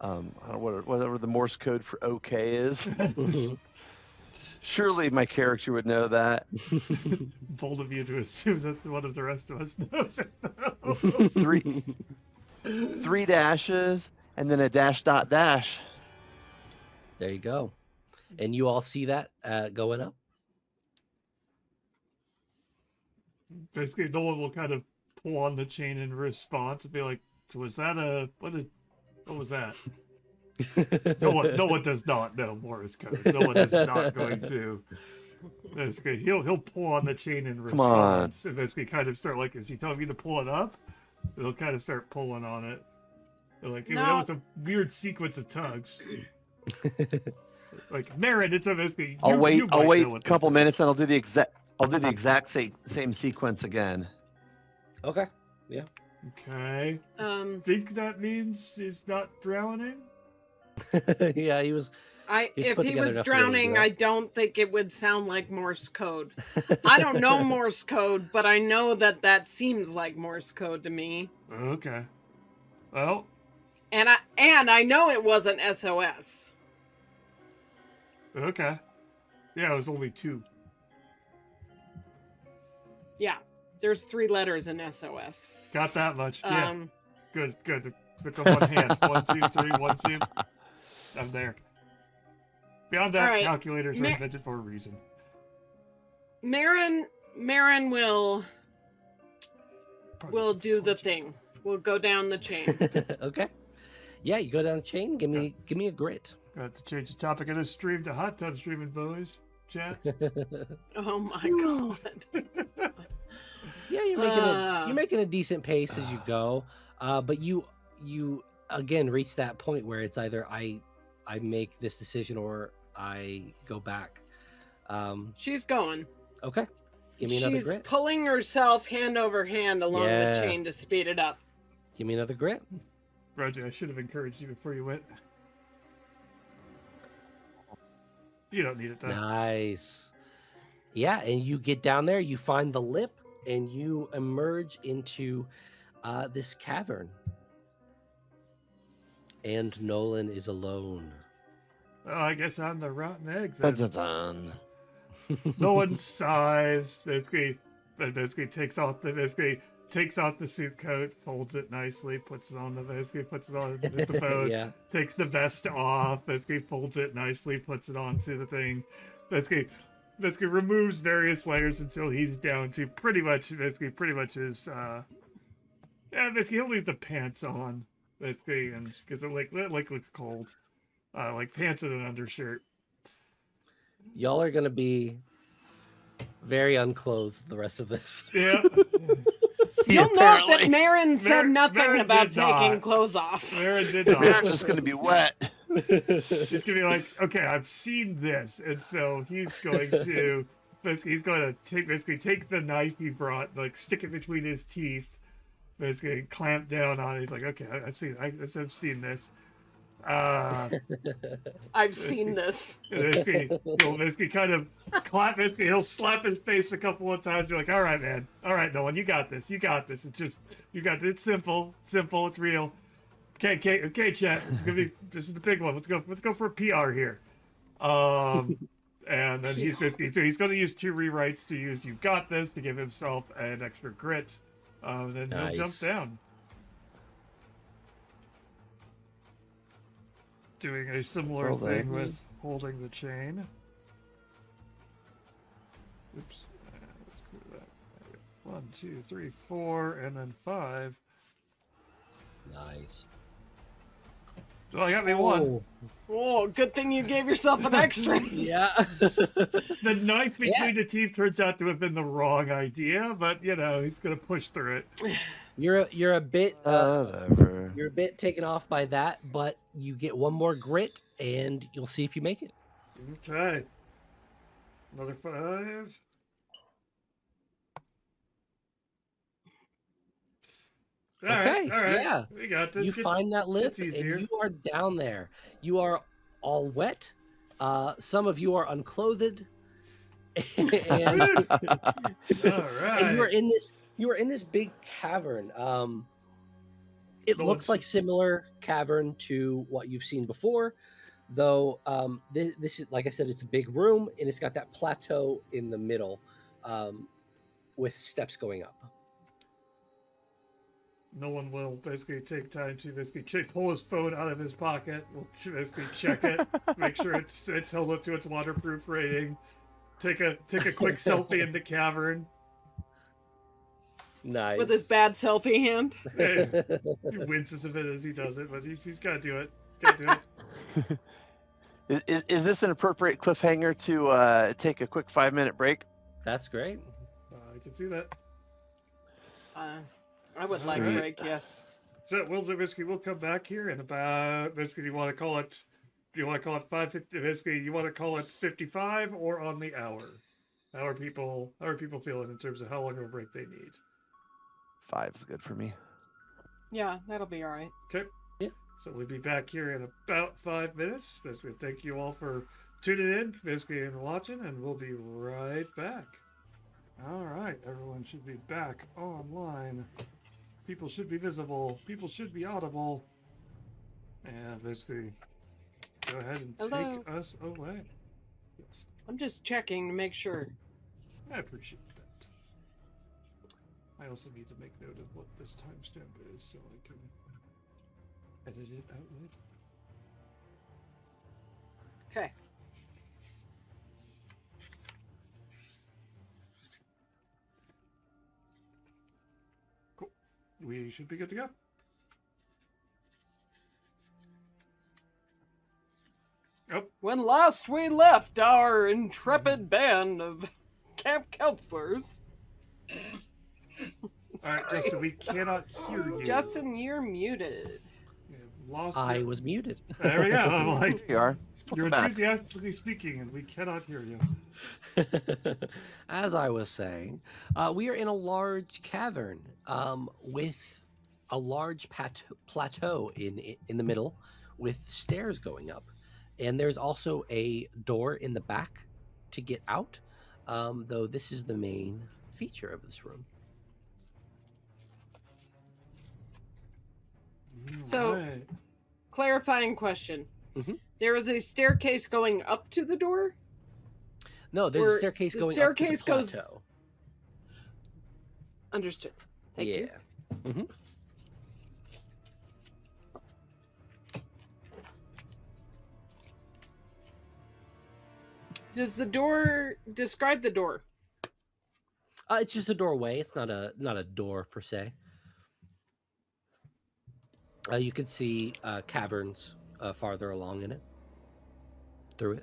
C: I don't know whatever the Morse code for OK is. Surely my character would know that.
A: Bold of you to assume that one of the rest of us knows it, though.
C: 3 dashes and then a dash dot dash.
B: There you go. And you all see that going up.
A: Basically, no one will kind of pull on the chain in response and be like, "Was that what was that?" No one does not know Morse code. No one is not going to. Basically, he'll pull on the chain in
C: Come on.
A: response and basically kind of start like, is he telling me to pull it up? They'll kind of start pulling on it. They're like,
D: No.
A: that was a weird sequence of tugs. Like, Marin, it's a basically.
C: I'll wait
A: might know
C: a
A: what
C: couple
A: this is.
C: minutes and I'll do the exact same sequence again.
B: Okay.
A: Okay. Think that means he's not drowning?
B: Yeah, he was. He's
D: If
B: put
D: he
B: together
D: was
B: enough to really do
D: drowning,
B: that.
D: I don't think it would sound like Morse code. I don't know Morse code, but I know that seems like Morse code to me.
A: Okay. Well,
D: And I know it wasn't SOS.
A: okay. Yeah, it was only 2.
D: Yeah, there's 3 letters in SOS.
A: Got that much. Yeah.
D: Um,
A: Good. It's a one hand. 1, 2, 3, 1, 2. I'm there. Beyond that,
D: All right.
A: calculators are invented for a reason.
D: Marin will
A: Probably
D: do the
A: told you.
D: thing. We'll go down the chain.
B: Okay. Yeah, you go down the chain. Give me a grit.
A: Got to change the topic of this stream to hot tub streaming, boys. Chat.
D: Oh my god.
B: Yeah, you're making a decent pace as you go, but you again reach that point where it's either I make this decision or I go back.
D: She's going.
B: Okay. Give me another
D: She's
B: grit.
D: pulling herself hand over hand along the chain to speed it up.
B: Give me another grit.
A: Roger, I should have encouraged you before you went. You don't need it, though.
B: Nice. Yeah, and you get down there, you find the lip, and you emerge into this cavern. And Nolan is alone.
A: Oh, I guess I'm the rotten egg then.
C: Dun-dun-dun.
A: No one sighs. Basically takes off the suit coat, folds it nicely, puts it on the boat.
B: Yeah.
A: Takes the vest off. Basically folds it nicely, puts it onto the thing. Basically removes various layers until he's down to pretty much his basically he'll leave the pants on. Basically, and because it looks cold. Like pants and an undershirt.
B: Y'all are going to be very unclothed the rest of this.
A: Yeah.
D: You'll note that Marin said
A: Marin
D: nothing about
A: did not.
D: taking clothes off.
A: Marin did not.
C: Marin's just going to be wet.
A: It's going to be like, okay, I've seen this. And so he's going to take the knife he brought, like stick it between his teeth, basically clamp down on it. He's like, okay, I've seen this.
D: I've seen this.
A: He'll basically kind of clap. Basically, he'll slap his face a couple of times. You're like, all right, man. All right, Nolan, you got this. It's just, you got this. It's simple. It's real. Okay, chat. This is the big one. Let's go for a PR here. And then he's going to use 2 rewrites to use "You got this" to give himself an extra grit. Then
B: Nice.
A: he'll jump down. Doing a similar thing with holding the chain. Oops. Let's go to that. 1, 2, 3, 4, and then 5.
B: Nice.
A: Well, I got me 1.
D: Oh, good thing you gave yourself an extra.
B: Yeah.
A: The knife between the teeth turns out to have been the wrong idea, but he's gonna push through it.
B: You're a bit
C: Whatever.
B: you're a bit taken off by that, but you get 1 more grit and you'll see if you make it.
A: Okay. Another 5. All right.
B: Yeah.
A: We got this.
B: You find that lip
A: gets
B: and
A: easier.
B: you are down there. You are all wet. Some of you are unclothed. and,
A: All right.
B: and you are in this big cavern. It
A: The
B: looks
A: one-
B: like similar cavern to what you've seen before, though this is, like I said, it's a big room and it's got that plateau in the middle with steps going up.
A: No one will basically take time to pull his phone out of his pocket. We'll basically check it, make sure it's held up to its waterproof rating. Take a quick selfie in the cavern.
B: Nice.
D: With his bad selfie hand.
A: He winces a bit as he does it, but he's got to do it.
C: Is this an appropriate cliffhanger to take a quick 5-minute break?
B: That's great.
A: I can see that.
D: I would like a
C: Sweet.
D: break, yes.
A: So we'll come back here in about basically. Do you want to call it 5:50? Basically, you want to call it 55 or on the hour? How are people feeling in terms of how long of a break they need?
C: 5's good for me.
D: Yeah, that'll be all right.
A: Okay.
B: Yeah.
A: So we'll be back here in about 5 minutes. Basically, thank you all for tuning in, basically, and watching, and we'll be right back. All right, everyone should be back online. People should be visible. People should be audible. And basically, go ahead and
D: Hello.
A: take us away. Yes,
D: I'm just checking to make sure.
A: I appreciate that. I also need to make note of what this timestamp is so I can edit it out later.
D: Okay.
A: Cool. We should be good to go. Oh,
D: When last we left our intrepid band of camp counselors.
A: all right,
D: Sorry.
A: Justin, we cannot hear you.
D: Justin, you're muted.
A: Yeah, Lost
B: I
A: you.
B: was muted.
A: There we go. I'm like,
C: Here you are.
A: you're
C: Welcome back.
A: enthusiastically speaking, and we cannot hear you.
B: As I was saying, we are in a large cavern with a large plateau in the middle with stairs going up. And there's also a door in the back to get out, though this is the main feature of this room.
D: So-
A: Right.
D: Clarifying question.
B: Mhm.
D: There is a staircase going up to the door?
B: No, there's a
D: Or
B: staircase
D: the
B: going
D: staircase
B: up to the
D: goes-
B: plateau.
D: Understood. Thank
B: yeah.
D: you.
B: Mhm.
D: Does the door describe the door?
B: It's just a doorway. It's not a door per se. You can see caverns farther along in it. Through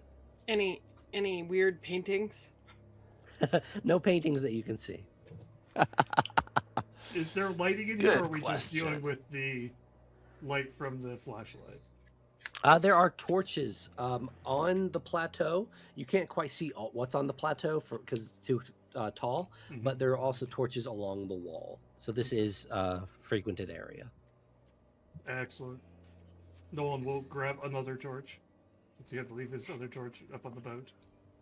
D: Any weird paintings?
B: it. No paintings that you can see.
A: Is there lighting in here,
C: Good
A: or are we just
C: question.
A: dealing with the light from the flashlight?
B: There are torches on the plateau. You can't quite see what's on the plateau because it's too tall,
A: Mhm.
B: but there are also torches along the wall. So this is a frequented area.
A: Excellent. Nolan will grab another torch. Since he had to leave his other torch up on the boat.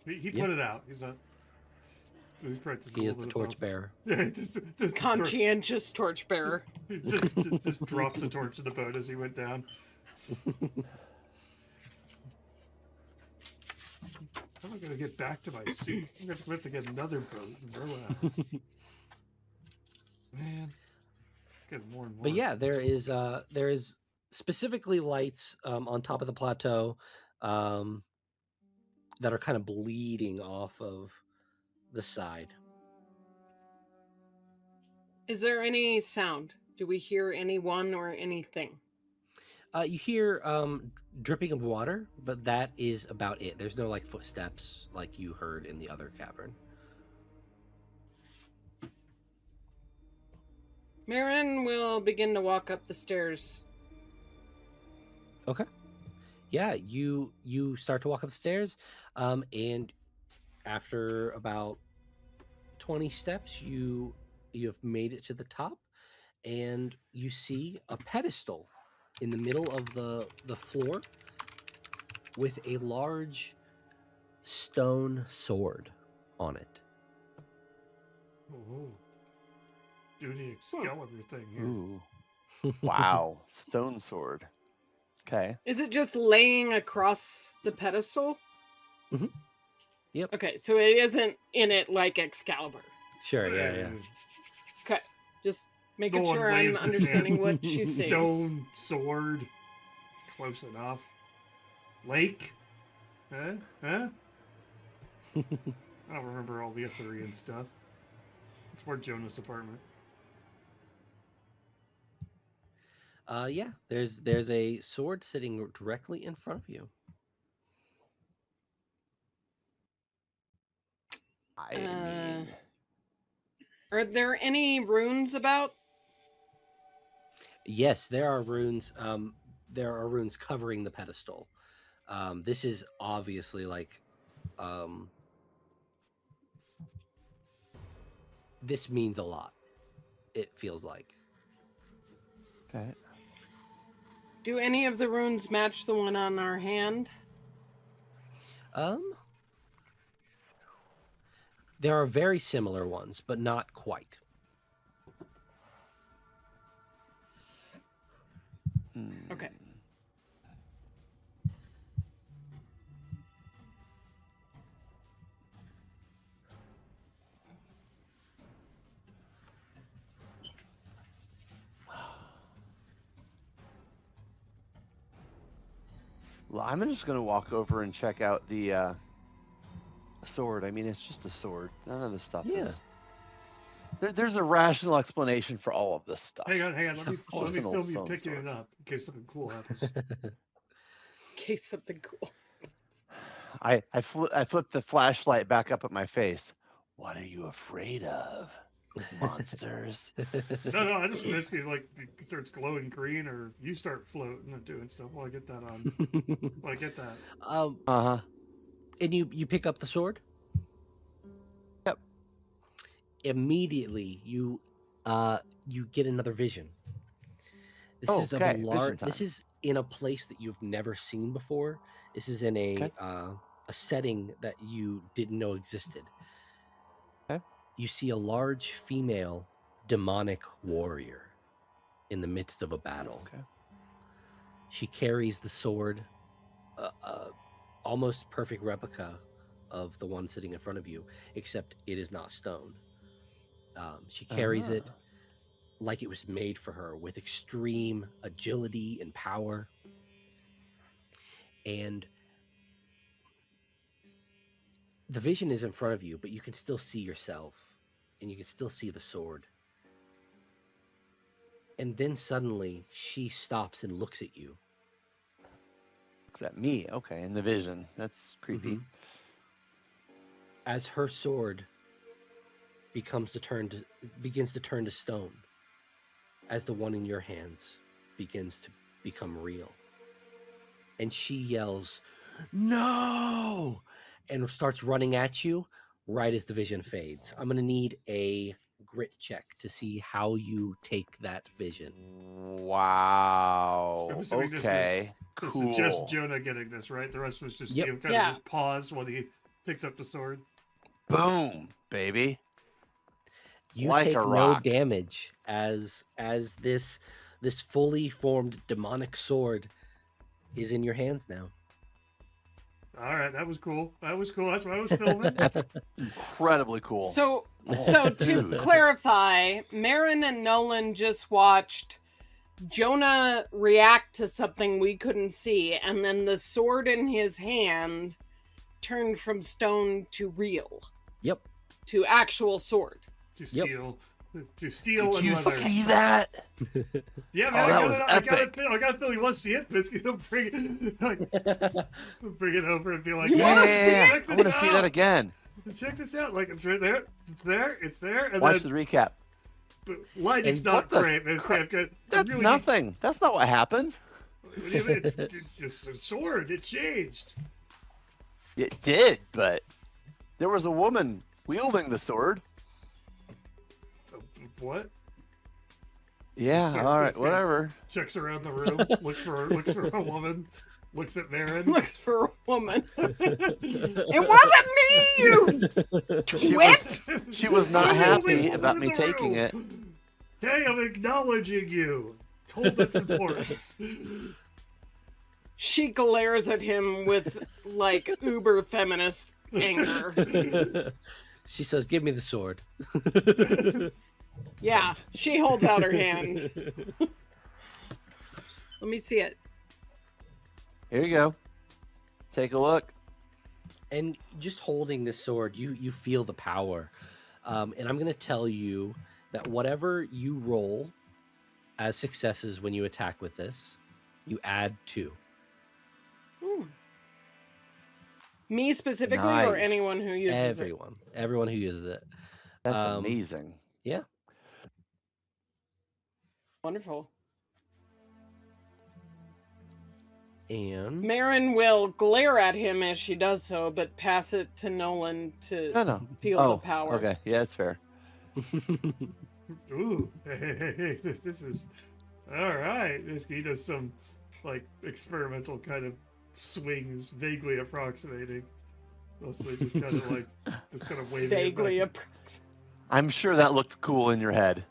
A: He
B: Yeah.
A: put it out. He's not. He's practicing.
B: He
A: a
B: is the
A: little bit
B: torch bearer.
A: Yeah, just
D: Conscientious torchbearer.
A: just dropped the torch in the boat as he went down. How am I going to get back to my seat? I'm going to have to get another boat and row out. Man, it's getting more and more.
B: But yeah, there is specifically lights on top of the plateau that are kind of bleeding off of the side.
D: Is there any sound? Do we hear anyone or anything?
B: You hear dripping of water, but that is about it. There's no like footsteps like you heard in the other cavern.
D: Marin will begin to walk up the stairs.
B: Okay. Yeah, you start to walk upstairs, and after about 20 steps, you have made it to the top, and you see a pedestal in the middle of the floor with a large stone sword on it.
A: Oh, doing the Excalibur thing here.
C: Ooh. Wow. Stone sword. Okay.
D: Is it just laying across the pedestal?
B: Mhm. Yep.
D: Okay, so it isn't in it like Excalibur.
B: Sure, yeah.
D: Okay, just making
A: Nolan
D: sure I'm
A: waves his
D: understanding
A: hand.
D: what she's saying.
A: Stone sword. Close enough. Lake. Huh? I don't remember all the Arthurian stuff. It's more Jonah's apartment.
B: Yeah, there's a sword sitting directly in front of you.
C: I mean,
D: Are there any runes about?
B: Yes, there are runes. There are runes covering the pedestal. This is obviously like, this means a lot. It feels like.
C: okay.
D: Do any of the runes match the one on our hand?
B: There are very similar ones, but not quite.
D: Okay.
C: Well, I'm just gonna walk over and check out the sword. I mean, it's just a sword. None of this stuff is. There's a rational explanation for all of this stuff.
A: Hang on. Let me
C: course an old
A: film you
C: stone
A: picking
C: sword.
A: it up in case something cool happens.
D: In case something cool.
C: I flipped the flashlight back up at my face. What are you afraid of? Monsters.
A: No, I just basically like it starts glowing green, or you start floating and doing stuff. Well, I get that on. Well, I get that.
C: Uh-huh.
B: And you pick up the sword.
C: Yep.
B: Immediately, you get another vision. This is of a
C: Okay, vision
B: large. This
C: time.
B: is in a place that you've never seen before. This is in
C: Okay.
B: a setting that you didn't know existed.
C: Okay.
B: You see a large female demonic warrior in the midst of a battle.
C: Okay.
B: She carries the sword, almost perfect replica of the one sitting in front of you, except it is not stone. She carries it like it was made for her, with extreme agility and power. And the vision is in front of you, but you can still see yourself, and you can still see the sword. And then suddenly she stops and looks at you.
C: Looks at me. Okay, in the vision. That's creepy.
B: Mhm. As her sword begins to turn to stone, as the one in your hands begins to become real. And she yells, "No!" and starts running at you right as the vision fades. I'm going to need a grit check to see how you take that vision.
C: Wow.
A: I'm assuming
C: Okay.
A: This
C: Cool.
A: is just Jonah getting this, right? The rest of us just see
B: Yep.
A: him kind
D: Yeah.
A: of just pause when he picks up the sword.
C: Boom, baby.
B: You
C: Like
B: take
C: a
B: no
C: rock.
B: damage as this fully formed demonic sword is in your hands now.
A: All right, that was cool. That was cool. That's what I was filming.
C: That's incredibly cool.
D: So to
C: Dude.
D: clarify, Marin and Nolan just watched Jonah react to something we couldn't see, and then the sword in his hand turned from stone to real,
B: Yep.
D: to actual sword.
A: To
B: Yep.
A: steal. To
C: Did
A: steal
C: you
A: and leather.
C: see that?
A: Yeah, man,
C: Oh, that
A: I
C: was
A: got a
C: epic.
A: feeling he wants to see it, but he'll bring it, bring it over and be like,
D: You
A: "Hey,
D: wanna
C: Yeah,
D: see it?
A: check
C: I want to
A: this
C: see that
A: out.
C: again.
A: Check this out. Like, it's right there. It's there. It's there. And
C: Watch
A: then
C: the recap.
A: but lighting's
B: And
A: not
C: what the
A: great. It's
C: crap?
A: good.
C: That's
A: really
C: nothing. That's not what happened.
A: What do you mean? It's a sword. It changed.
C: It did, but there was a woman wielding the sword.
A: What?
C: Yeah,
A: So
C: all right,
A: this guy
C: whatever.
A: Checks around the room. looks for a woman. Looks at Marin.
D: Looks for a woman. It wasn't me, you twit!
C: She was not
A: I'm the only
C: happy
A: woman
C: about
A: in
C: me
A: the
C: taking it.
A: room. Hey, I'm acknowledging you. Told that's important.
D: She glares at him with, like, uber feminist anger.
B: She says, "Give me the sword."
D: Yeah, she holds out her hand. Let me see it.
C: Here you go. Take a look.
B: And just holding this sword, you feel the power. And I'm going to tell you that whatever you roll as successes when you attack with this, you add 2.
D: Me specifically, or
C: Nice.
D: anyone who uses it?
B: Everyone who uses it.
C: That's amazing.
B: Yeah.
D: Wonderful.
B: And
D: Marin will glare at him as she does so, but pass it to Nolan to
C: No.
D: feel
C: Oh,
D: the power.
C: okay. Yeah, that's fair.
A: Ooh, hey, this is all right. He does some like experimental kind of swings, vaguely approximating. Mostly just kind of like waving.
D: Vaguely
A: it back.
C: I'm sure that looked cool in your head.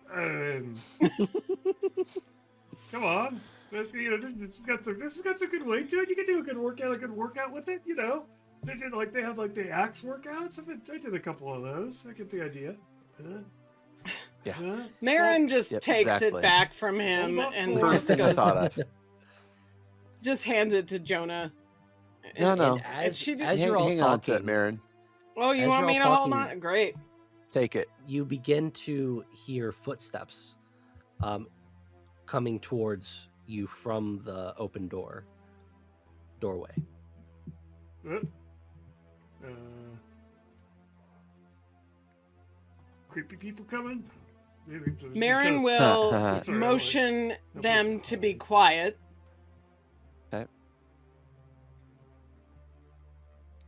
A: Come on, this has got some good weight to it. You can do a good workout with it. You know, they have like the axe workouts. I did a couple of those. I get the idea.
C: Yeah.
D: Marin just
C: Yep,
D: takes
C: exactly.
D: it back from him
A: Hold up
D: and
A: for
C: First
D: just
C: thing I
D: goes,
C: thought of.
D: just hands it to Jonah.
C: No.
B: and as
D: she did-
B: as you're all
C: hang
B: talking,
C: on to it, Marin.
D: Oh, you
B: As
D: want
B: you're
D: me
B: all
D: to hold
B: talking-
D: on? Great.
C: Take it.
B: you begin to hear footsteps coming towards you from the open doorway.
A: creepy people coming? Maybe just
D: Marin
A: because-
D: will
A: It's all right,
D: motion
A: No
D: them
A: pushing.
D: to be quiet.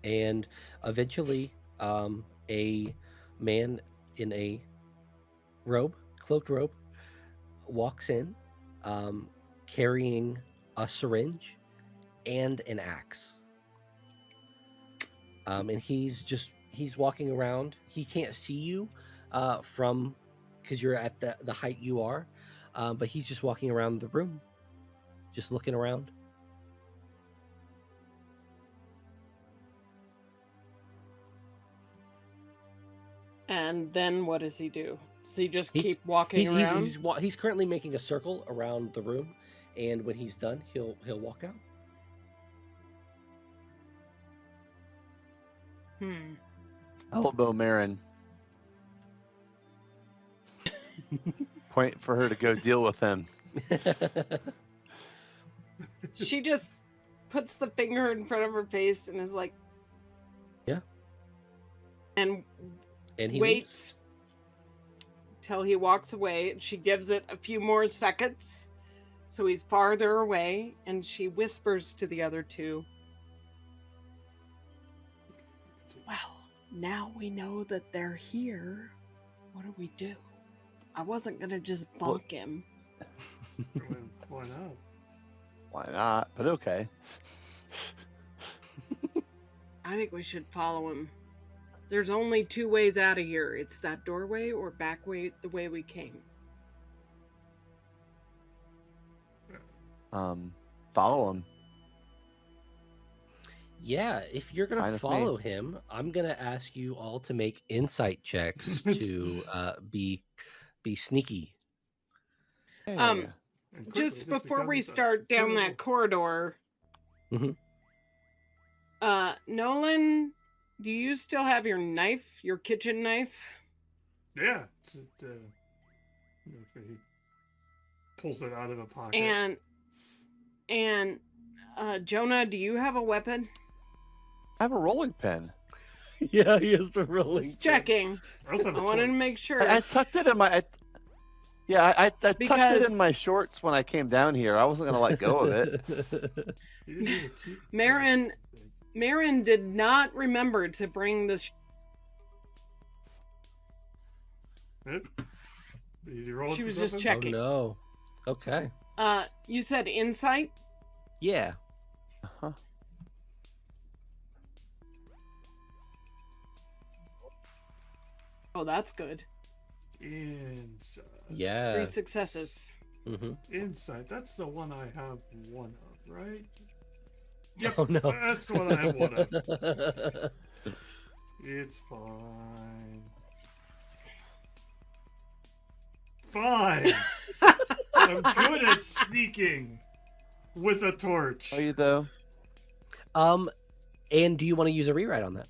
B: And eventually, a man in a cloaked robe, walks in, carrying a syringe and an axe. And he's walking around. He can't see you from because you're at the height you are, but he's just walking around the room, just looking around.
D: And then what does he do? Does he just
B: He's-
D: keep walking around?
B: He's currently making a circle around the room, and when he's done, he'll walk out.
C: Elbow Marin. Point for her to go deal with him.
D: She just puts the finger in front of her face and is like,
B: Yeah.
D: And
B: And he
D: waits till he walks away. She gives it a few more seconds so he's farther away, and she whispers to the other two, well, now we know that they're here. What do? I wasn't gonna just bonk him.
A: Why not?
C: Why not? But okay.
D: I think we should follow him. There's only two ways out of here. It's that doorway or back way, the way we came.
C: Follow him.
B: Yeah, if you're gonna
C: Fine with me.
B: follow him, I'm gonna ask you all to make insight checks to be sneaky.
C: Yeah.
A: And quickly,
D: Just
A: this
D: before we
A: becomes a
D: start down
A: terrible-
D: that corridor,
B: Mhm.
D: Nolan, do you still have your knife, your kitchen knife?
A: Yeah. He pulls it out of a pocket.
D: And Jonah, do you have a weapon?
C: I have a rolling pin.
B: Yeah, he has to rolling.
D: Just checking.
A: I also have a
D: I wanted to
A: torch.
D: make sure.
C: I tucked it in my. I tucked it
D: Because-
C: in my shorts when I came down here. I wasn't gonna let go of it.
A: You didn't even keep-
D: Marin did not remember to bring the.
A: Did you roll it
D: She
A: for
D: was just
A: something?
D: checking.
B: Oh no. Okay.
D: You said insight.
B: Yeah.
C: Uh-huh.
D: Oh, that's good.
A: Insight.
B: Yeah.
D: 3 successes.
B: Mm-hmm.
A: Insight. That's the one I have one of, right? Yep.
B: Oh no.
A: That's the one I have one of. It's fine. Fine. I'm good at sneaking with a torch.
C: Are you though?
B: And do you want to use a rewrite on that?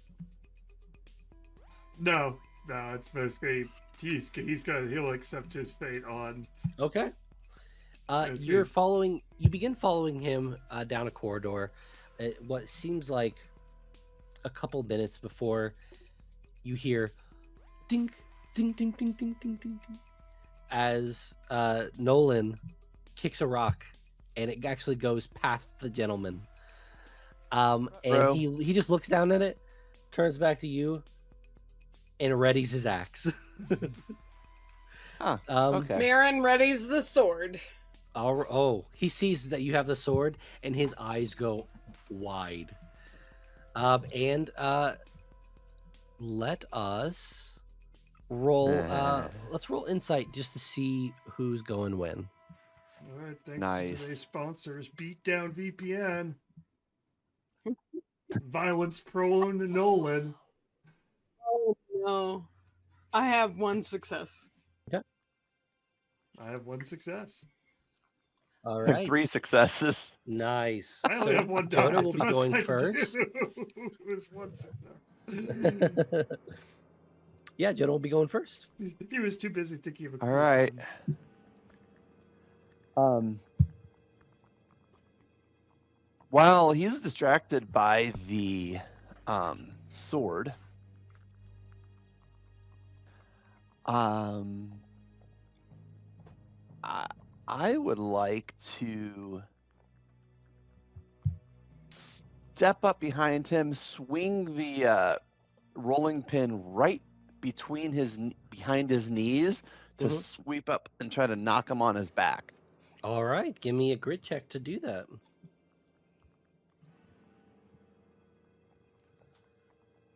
A: No, it's basically he'll accept his fate on.
B: Okay.
A: That's
B: You
A: good.
B: begin following him down a corridor. What seems like a couple minutes before you hear ding, ding, ding, ding, ding, ding, ding, ding, as Nolan kicks a rock, and it actually goes past the gentleman. And
C: Bro.
B: he just looks down at it, turns back to you, and readies his axe.
C: Huh, okay.
D: Marin readies the sword.
B: He sees that you have the sword, and his eyes go wide. And let us roll. Let's roll insight just to see who's going when.
A: All right, thanks
C: Nice.
A: to today's sponsors, Beatdown VPN, Violence Prone Nolan.
D: Oh no, I have 1 success.
A: I have 1 success.
B: All right,
C: 3 successes.
B: nice.
A: I only
B: So
A: have 1 die.
B: Jonah will
A: so
B: be
A: yes,
B: going
A: I
B: first.
A: do. It's 1 success.
B: Yeah, Jonah will be going first.
A: He was too busy thinking of a
C: All
A: cool
C: right.
A: pun.
C: While he's distracted by the sword, I would like to step up behind him, swing the rolling pin right between behind his knees to sweep up and try to knock him on his back.
B: All right, give me a grit check to do that.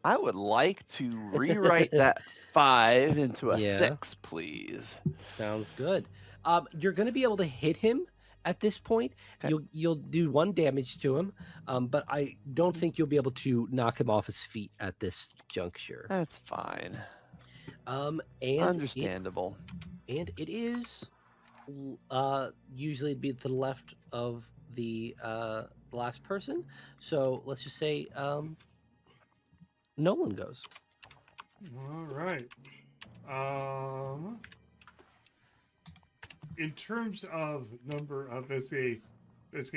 C: I would like to rewrite that 5 into a
B: Yeah.
C: 6, please.
B: Sounds good. You're going to be able to hit him at this point.
C: Okay.
B: You'll do 1 damage to him, but I don't think you'll be able to knock him off his feet at this juncture.
C: That's fine.
B: And
C: Understandable.
B: And it is usually it'd be to the left of the last person. So let's just say Nolan goes.
A: All right. In terms of number of basically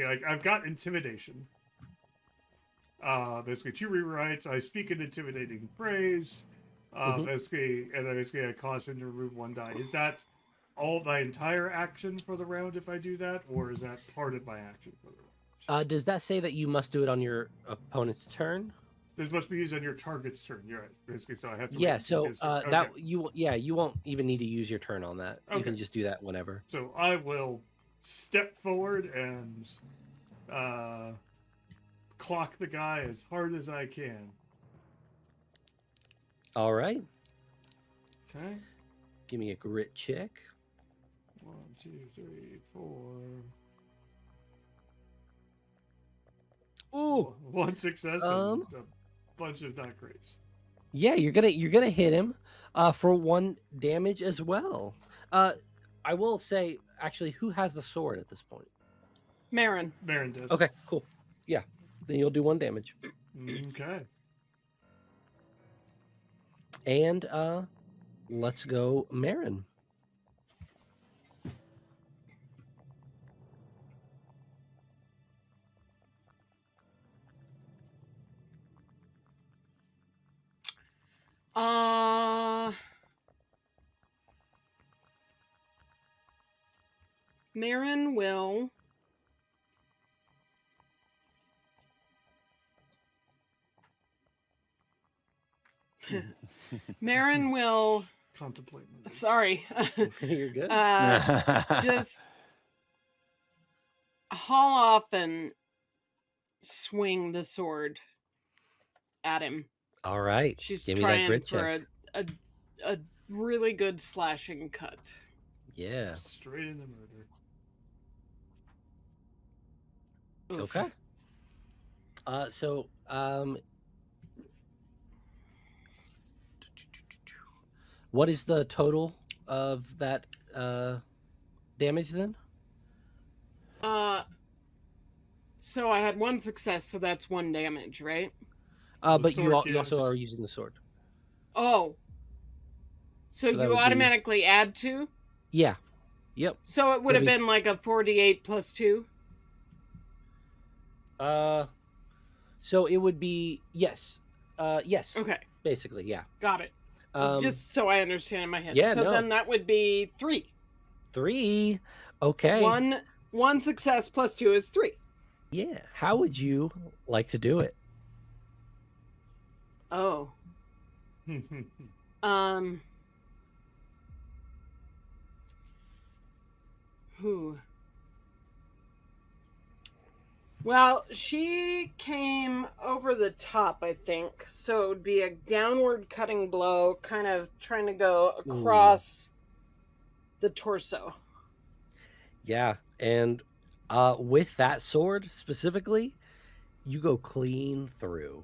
A: like I've got intimidation. Basically 2 rewrites. I speak an intimidating phrase. Basically I cause him to remove 1 die. Is that all my entire action for the round if I do that, or is that part of my action for the round?
B: Does that say that you must do it on your opponent's turn?
A: This must be used on your target's turn. You're right. Basically, so I have to.
B: Yeah.
A: wait
B: So
A: his turn.
B: that
A: Okay.
B: you won't even need to use your turn on that. You
A: Okay.
B: can just do that whenever.
A: So I will step forward and clock the guy as hard as I can.
B: All right.
A: Okay.
B: Give me a grit check.
A: 1, 2, 3, 4.
B: Ooh.
A: 1 success and a bunch of not greats.
B: Yeah, you're gonna hit him for 1 damage as well. I will say, actually, who has the sword at this point?
D: Marin.
A: Baron does.
B: Okay, cool. Yeah, then you'll do 1 damage.
A: Okay.
B: And let's go, Marin.
D: Marin will Marin will
A: Contemplate.
D: sorry.
B: You're good.
D: Just haul off and swing the sword at him.
B: All right.
D: She's
B: Give me that
D: trying
B: grit
D: for
B: check.
D: a really good slashing cut.
B: Yeah.
A: Straight into murder.
D: Oof.
B: Okay. So what is the total of that damage then?
D: So I had 1 success, so that's 1 damage, right?
B: But you
A: sword
B: you also
A: gives-
B: are using the sword.
D: Oh. So
B: So that
D: you
B: would be-
D: automatically add 2?
B: Yeah. Yep.
D: So it would have
B: That'd be
D: been like a 48 plus 2?
B: So it would be yes. Yes.
D: Okay,
B: Basically, yeah.
D: got it. Just so I understand in my head.
B: yeah,
D: So
B: no.
D: then that would be 3.
B: 3. Okay.
D: One success plus 2 is 3.
B: Yeah. How would you like to do it?
D: Oh. Who? Well, she came over the top, I think. So it would be a downward cutting blow, kind of trying to go across the torso.
B: Yeah, and with that sword specifically, you go clean through.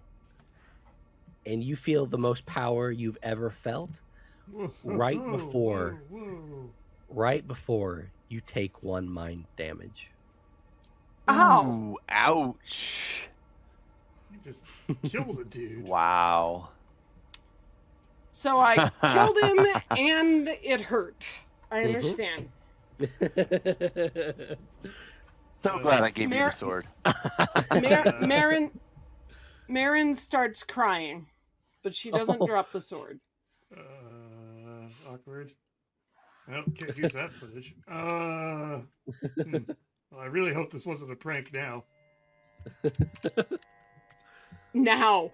B: And you feel the most power you've ever felt right before you take 1 mind damage.
D: Ow!
C: Ooh, ouch.
A: You just killed a dude.
C: Wow.
D: So I killed him and it hurt. I understand.
C: So glad I gave you the sword.
D: Marin starts crying, but she doesn't drop the sword.
A: awkward. Well, can't use that footage. Well, I really hope this wasn't a prank now.
D: Now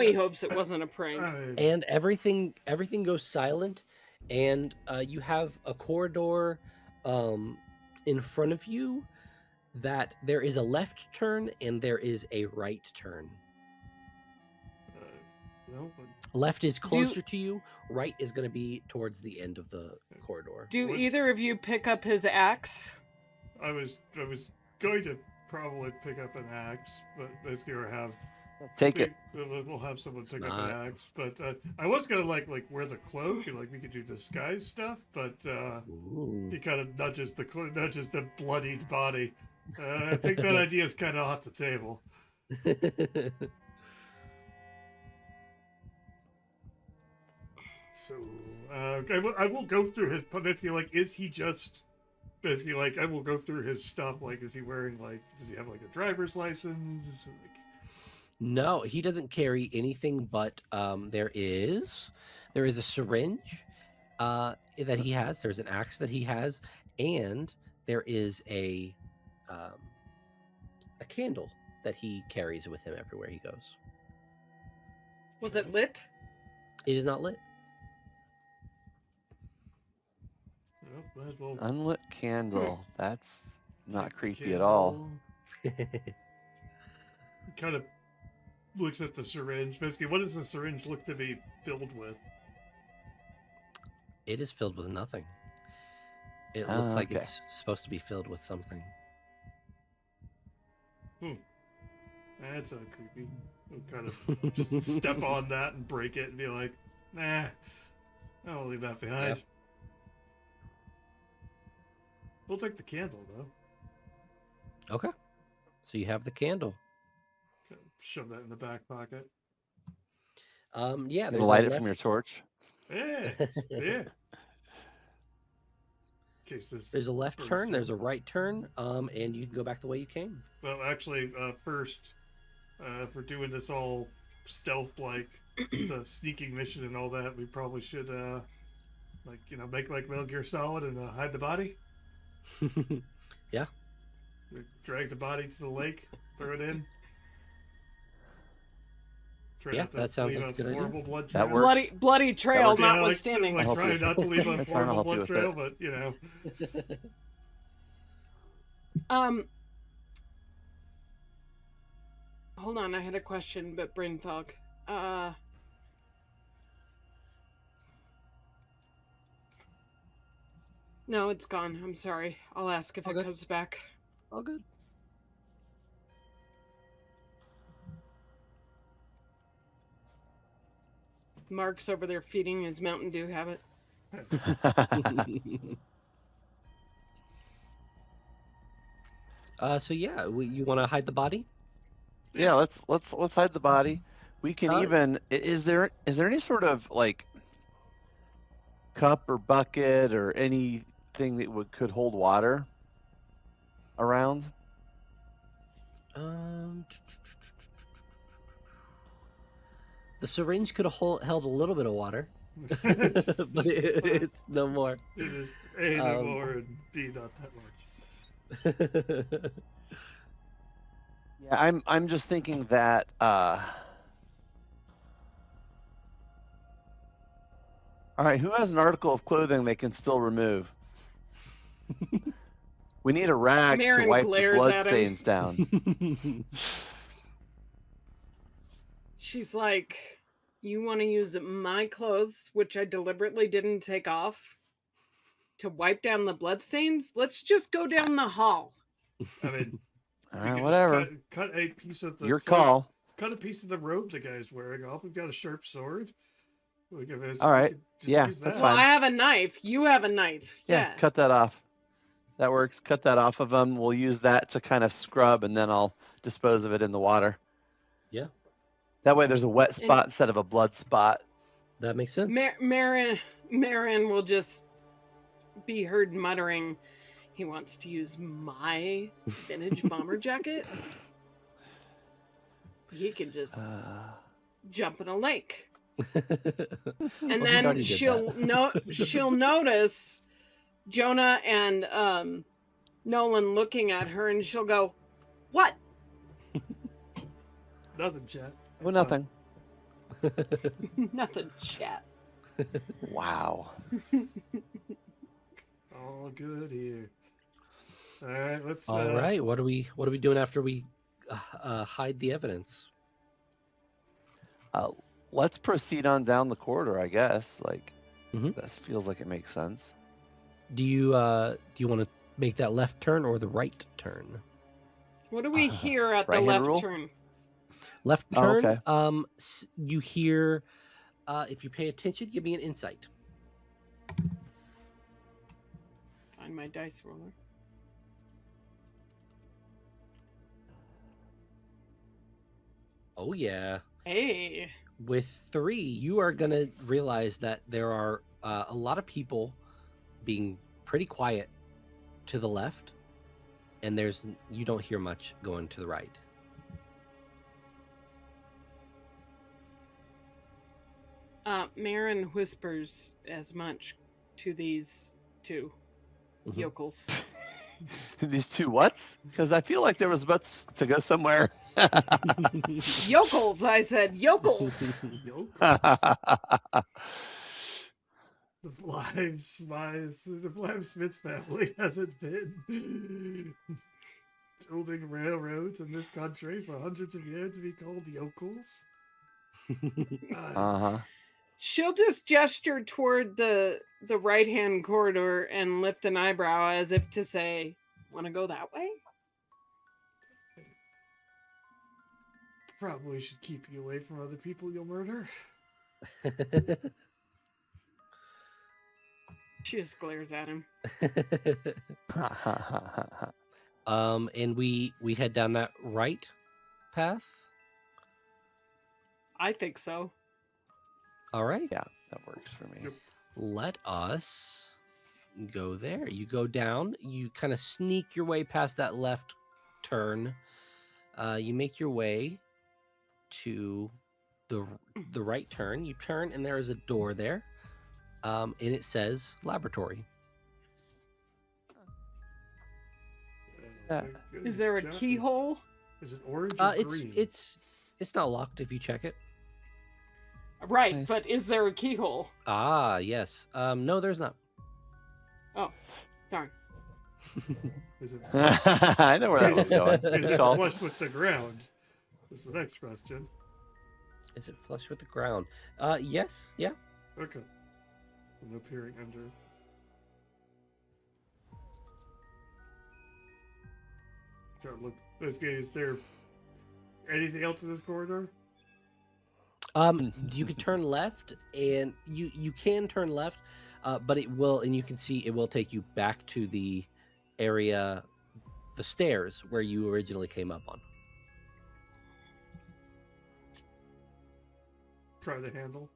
D: he hopes it wasn't a prank.
B: And everything goes silent, and you have a corridor in front of you that there is a left turn and there is a right turn.
A: No, but
B: Left is closer to you, right is going to be towards the end of the corridor.
D: Do
A: What-
D: either of you pick up his axe?
A: I was going to probably pick up an axe, but basically or have
C: Take it.
A: We'll have someone pick up
B: not-
A: an axe. But I was gonna like wear the cloak and like we could do disguise stuff, but
B: Ooh.
A: he kind of nudges the bloodied body. I think that idea is kind of off the table. So I will go through his basically like is he just basically like I will go through his stuff like is he wearing like does he have like a driver's license? Is it, like,
B: No, he doesn't carry anything but there is a syringe that he has. There's an axe that he has, and there is a candle that he carries with him everywhere he goes.
D: Was it lit?
B: It is not lit.
A: well, might as well
C: Unlit candle. That's not
A: take the
C: creepy at all.
A: candle. He kind of looks at the syringe. Basically, what does the syringe look to be filled with?
B: It is filled with nothing. It
C: Ah,
B: looks like
C: okay.
B: it's supposed to be filled with something.
A: That's creepy. We'll kind of just step on that and break it and be like, nah, I'll leave that behind.
B: Yep.
A: We'll take the candle though.
B: Okay. So you have the candle.
A: Shove that in the back pocket.
B: Yeah,
C: You
B: there's
C: light
B: a
C: it from your
B: left-
C: torch.
A: Yeah, yeah. In case this.
B: There's a left
A: burns
B: turn, there's a
A: through.
B: right turn, and you can go back the way you came.
A: Well, actually, first, if we're doing this all stealth-like, the sneaking mission and all that, we probably should, make like Metal Gear Solid and hide the body.
B: Yeah.
A: We drag the body to the lake, throw it in. Try
B: Yeah,
A: not to
B: that sounds
A: leave
B: like a good idea.
A: horrible blood
C: That
A: trail.
C: works.
D: Bloody trail
C: works.
A: Yeah,
D: notwithstanding.
A: like
C: I'll help
A: trying
C: you.
A: not to leave a
C: That's fine, I'll
A: horrible
C: help you
A: blood
C: with
A: trail,
C: it.
A: but
D: Hold on, I had a question, but brain fog. No, it's gone. I'm sorry. I'll ask if
B: All
D: it
B: good.
D: comes back.
B: All good.
D: Mark's over there feeding his Mountain Dew habit.
B: So yeah, you want to hide the body?
C: Yeah, let's hide the body. We can
B: Uh,
C: even is there any sort of like cup or bucket or anything that could hold water around?
B: The syringe could have held a little bit of water,
A: it's,
B: but it's no more.
A: it is A, no more, and B, not that much.
C: Yeah, I'm just thinking that all right, who has an article of clothing they can still remove? We need a rag to
D: Marin
C: wipe the
D: glares
C: blood
D: at him.
C: stains down.
D: She's like, you want to use my clothes, which I deliberately didn't take off, to wipe down the bloodstains? Let's just go down the hall.
A: I mean,
C: All
A: we
C: right,
A: could
C: whatever.
A: just cut a piece of the
C: Your
A: cloak-
C: call.
A: Cut a piece of the robe the guy's wearing off. We've got a sharp sword. We can
C: All right.
A: we could just
C: Yeah,
A: use
C: that's
A: that.
D: Well,
C: fine.
D: I have a knife. You have a knife.
C: Yeah, cut that off. That works. Cut that off of them. We'll use that to kind of scrub, and then I'll dispose of it in the water.
B: Yeah.
C: That way, there's a wet spot instead of a blood spot.
B: That makes sense.
D: Marin will just be heard muttering, he wants to use my vintage bomber jacket. He can just jump in a lake. And
B: Well, he
D: then
B: already did that.
D: she'll notice Jonah and Nolan looking at her, and she'll go, "What?"
A: Nothing, chat.
C: Well, nothing.
D: Nothing, chat.
C: Wow.
A: All good here. All right, let's.
B: All right, what are we doing after we hide the evidence?
C: Let's proceed on down the corridor, I guess. Like,
B: Mhm.
C: this feels like it makes sense.
B: Do you want to make that left turn or the right turn?
D: What do we hear at the
C: Right-hand
D: left
C: rule?
D: turn?
B: Left
C: Oh,
B: turn.
C: okay.
B: You hear. If you pay attention, give me an insight.
D: Find my dice roller.
B: Oh yeah.
D: Hey.
B: With 3, you are gonna realize that there are a lot of people being pretty quiet to the left, and you don't hear much going to the right.
D: Marin whispers as much to these 2
B: Mhm.
D: yokels.
C: These 2 whats? Because I feel like there was about to go somewhere.
D: Yokels, I said, yokels.
A: The Blind Smith family hasn't been building railroads in this country for hundreds of years to be called yokels.
C: Uh-huh.
D: She'll just gesture toward the right-hand corridor and lift an eyebrow as if to say, "Want to go that way?"
A: Probably should keep you away from other people you'll murder.
D: She just glares at him.
B: And we head down that right path.
D: I think so.
B: All right.
C: Yeah, that works for me.
A: Yep.
B: Let us go there. You go down. You kind of sneak your way past that left turn. You make your way to the right turn. You turn, and there is a door there, and it says laboratory.
C: Yeah.
D: Is there a keyhole?
A: Is it orange or
B: It's
A: green?
B: it's not locked if you check it.
D: Right,
C: Nice.
D: but is there a keyhole?
B: Ah, yes. No, there's not.
D: Oh, darn.
A: Is it,
C: I know where that was going.
A: is
C: Good
A: it
C: call.
A: flush with the ground? That's the next question.
B: Is it flush with the ground? Yes. Yeah.
A: Okay. I'm appearing under. Trying to look. Is there anything else in this corridor?
B: You can turn left, and you can turn left, but it will, and you can see it will take you back to the area, the stairs where you originally came up on.
A: Try the handle.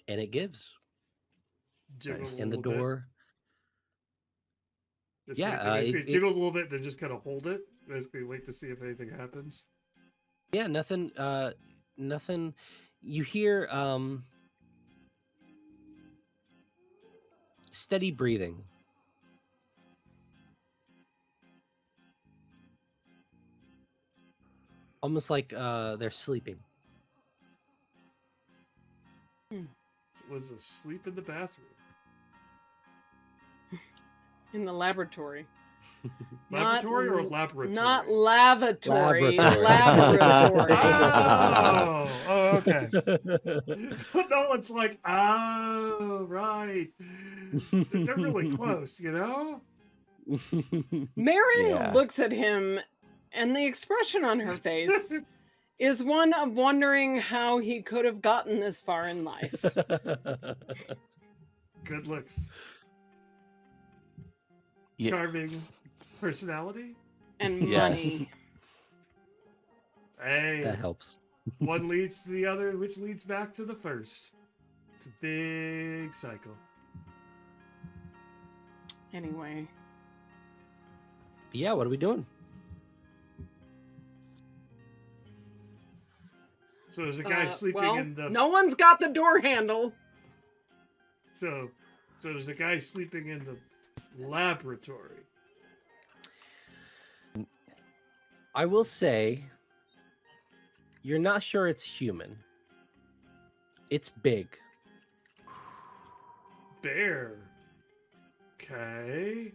B: And it gives.
A: Jiggle a
B: And the
A: little bit.
B: door.
A: Just
B: Yeah,
A: basically jiggle a little bit, then just kind of hold it. Basically, wait to see if anything happens.
B: Yeah, nothing. Nothing. You hear steady breathing. Almost like they're sleeping.
A: Was asleep in the bathroom?
D: In the laboratory.
A: Laboratory or laboratory?
D: Not lavatory.
B: Laboratory.
D: Laboratory.
A: Oh, okay. No, it's like, oh, right. They're really close, you know?
D: Marin
C: Yeah.
D: looks at him, and the expression on her face is one of wondering how he could have gotten this far in life.
A: Good looks.
C: Yes.
A: Charming personality.
D: And
C: Yes.
D: money.
A: Hey,
B: That helps.
A: one leads to the other, which leads back to the first. It's a big cycle.
D: Anyway.
B: Yeah, what are we doing?
A: So there's a guy sleeping in the.
D: No one's got the door handle.
A: So there's a guy sleeping in the laboratory.
B: I will say, you're not sure it's human. It's big.
A: Bear. Okay.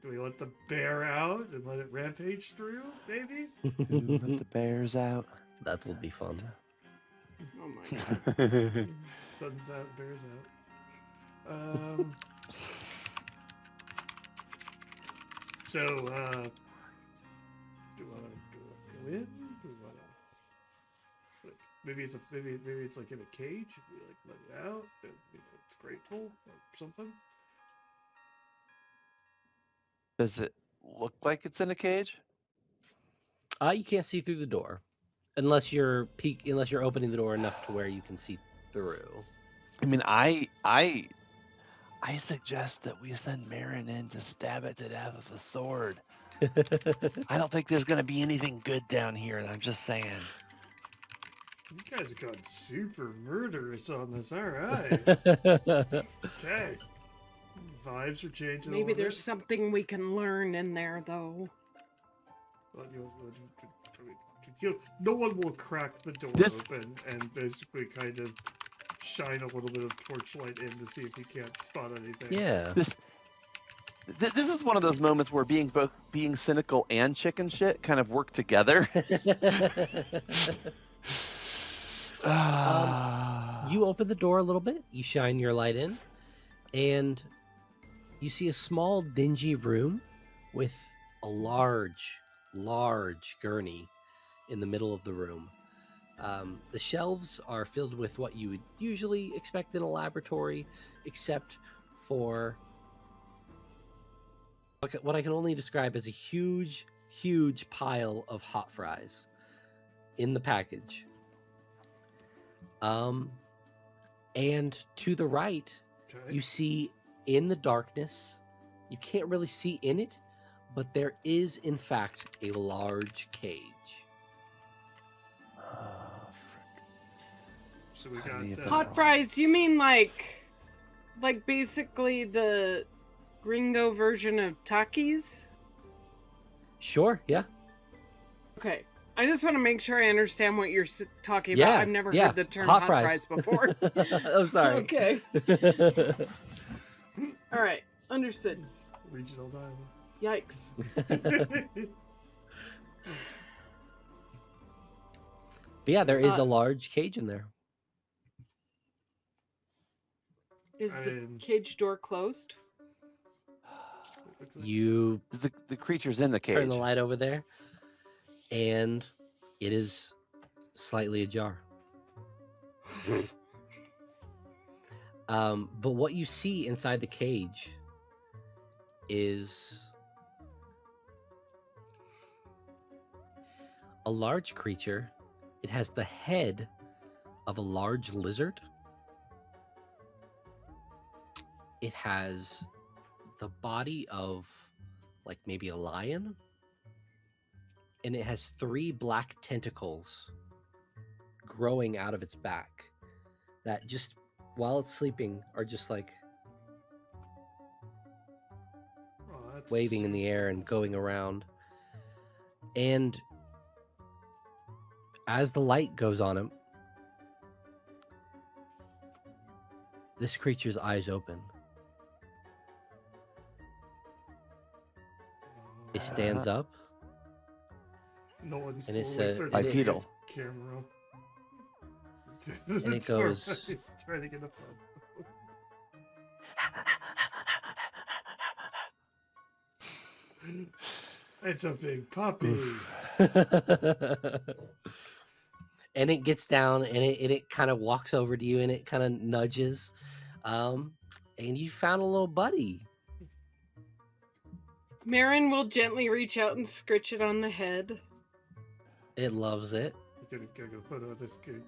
A: Do we let the bear out and let it rampage through, maybe?
C: Let the bears out.
B: That will be fun.
D: Oh my god.
A: Sun's out, bears out. So, do you want to go in? Do you want to, like, maybe it's like in a cage. We like let it out. And, it's grateful or something.
C: Does it look like it's in a cage?
B: You can't see through the door, unless you're opening the door enough to where you can see through.
C: I mean, I suggest that we send Marin in to stab it to death with a sword. I don't think there's gonna be anything good down here. I'm just saying.
A: You guys have gone super murderous on this. All right. Okay. Vibes are changing.
D: Maybe there's something we can learn in there, though.
A: No one will crack the door open and basically kind of shine a little bit of torchlight in to see if you can't spot anything.
B: Yeah.
C: This is one of those moments where being cynical and chicken shit kind of work together.
B: You open the door a little bit, you shine your light in, and you see a small dingy room with a large gurney in the middle of the room. The shelves are filled with what you would usually expect in a laboratory, except for what I can only describe as a huge pile of hot fries in the package. And to the right,
A: Okay.
B: you see in the darkness, you can't really see in it, but there is in fact a large cage.
A: So we got
D: Hot fries, you mean like basically the gringo version of Takis?
B: Sure, yeah.
D: Okay. I just want to make sure I understand what you're talking about. I've never heard the term hot fries before.
B: Oh, sorry.
D: Okay. All right. Understood.
A: Regional dialect.
D: Yikes.
B: But yeah, there is a large cage in there.
D: Is the cage door closed?
B: You
C: the creature's in the cage.
B: turn the light over there, and it is slightly ajar. But what you see inside the cage is a large creature. It has the head of a large lizard. It has the body of like maybe a lion. And it has 3 black tentacles growing out of its back that just while it's sleeping are just like waving in the air and going around. And as the light goes on him, this creature's eyes open. It stands up.
A: No one's
B: And it
A: slowly
B: says-
A: searching
C: Bipedal.
A: his camera.
B: And it goes,
A: Trying to get a phone. It's a big puppy.
B: and it gets down and it kind of walks over to you and it kind of nudges. And you found a little buddy.
D: Marin will gently reach out and scritch it on the head.
B: It loves it.
A: Gotta get a photo of this kid.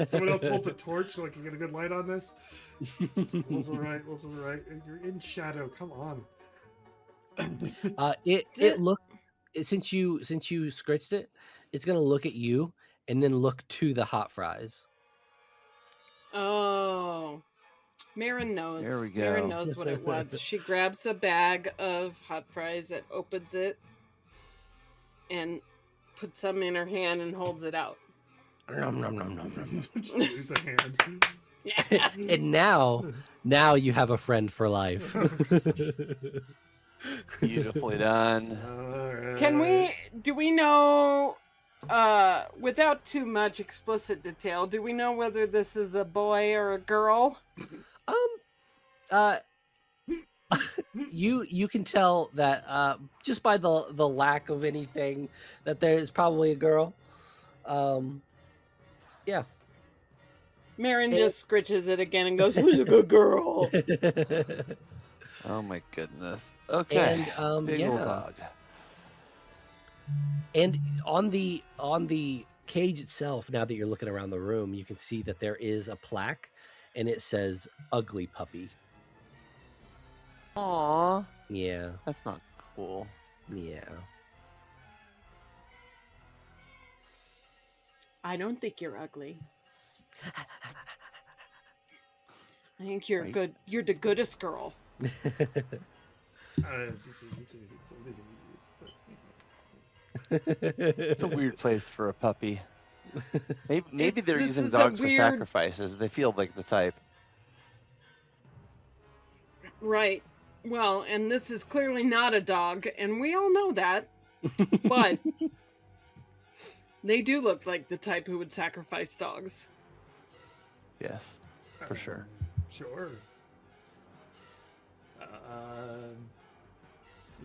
A: Someone else hold the torch so I can get a good light on this. Will's alright. You're in shadow. Come on.
B: Since you scratched it, it's gonna look at you and then look to the hot fries.
D: Oh. Marin knows.
C: There we
D: Marin
C: go.
D: knows what it was. She grabs a bag of hot fries and opens it and puts some in her hand and holds it out.
B: Nom, nom, nom, nom, nom.
A: Use a hand.
D: Yes.
B: And now you have a friend for life.
C: Beautifully done.
D: Do we know, without too much explicit detail, do we know whether this is a boy or a girl?
B: You can tell that just by the lack of anything that there is probably a girl. Yeah.
D: Marin just scritches it again and goes, "Who's a good girl?"
C: Oh my goodness. Okay.
B: And
C: Big
B: yeah.
C: old dog.
B: And on the cage itself, now that you're looking around the room, you can see that there is a plaque, and it says "Ugly Puppy."
C: Aw,
B: Yeah,
C: that's not cool.
B: yeah.
D: I don't think you're ugly. I think you're
C: Right.
D: good. You're the goodest girl.
C: It's a weird place for a puppy. Maybe they're
D: This
C: using
D: is a
C: dogs for
D: weird-
C: sacrifices. They feel like the type.
D: Right. Well, and this is clearly not a dog, and we all know that. But they do look like the type who would sacrifice dogs.
C: Yes, for sure.
A: Sure.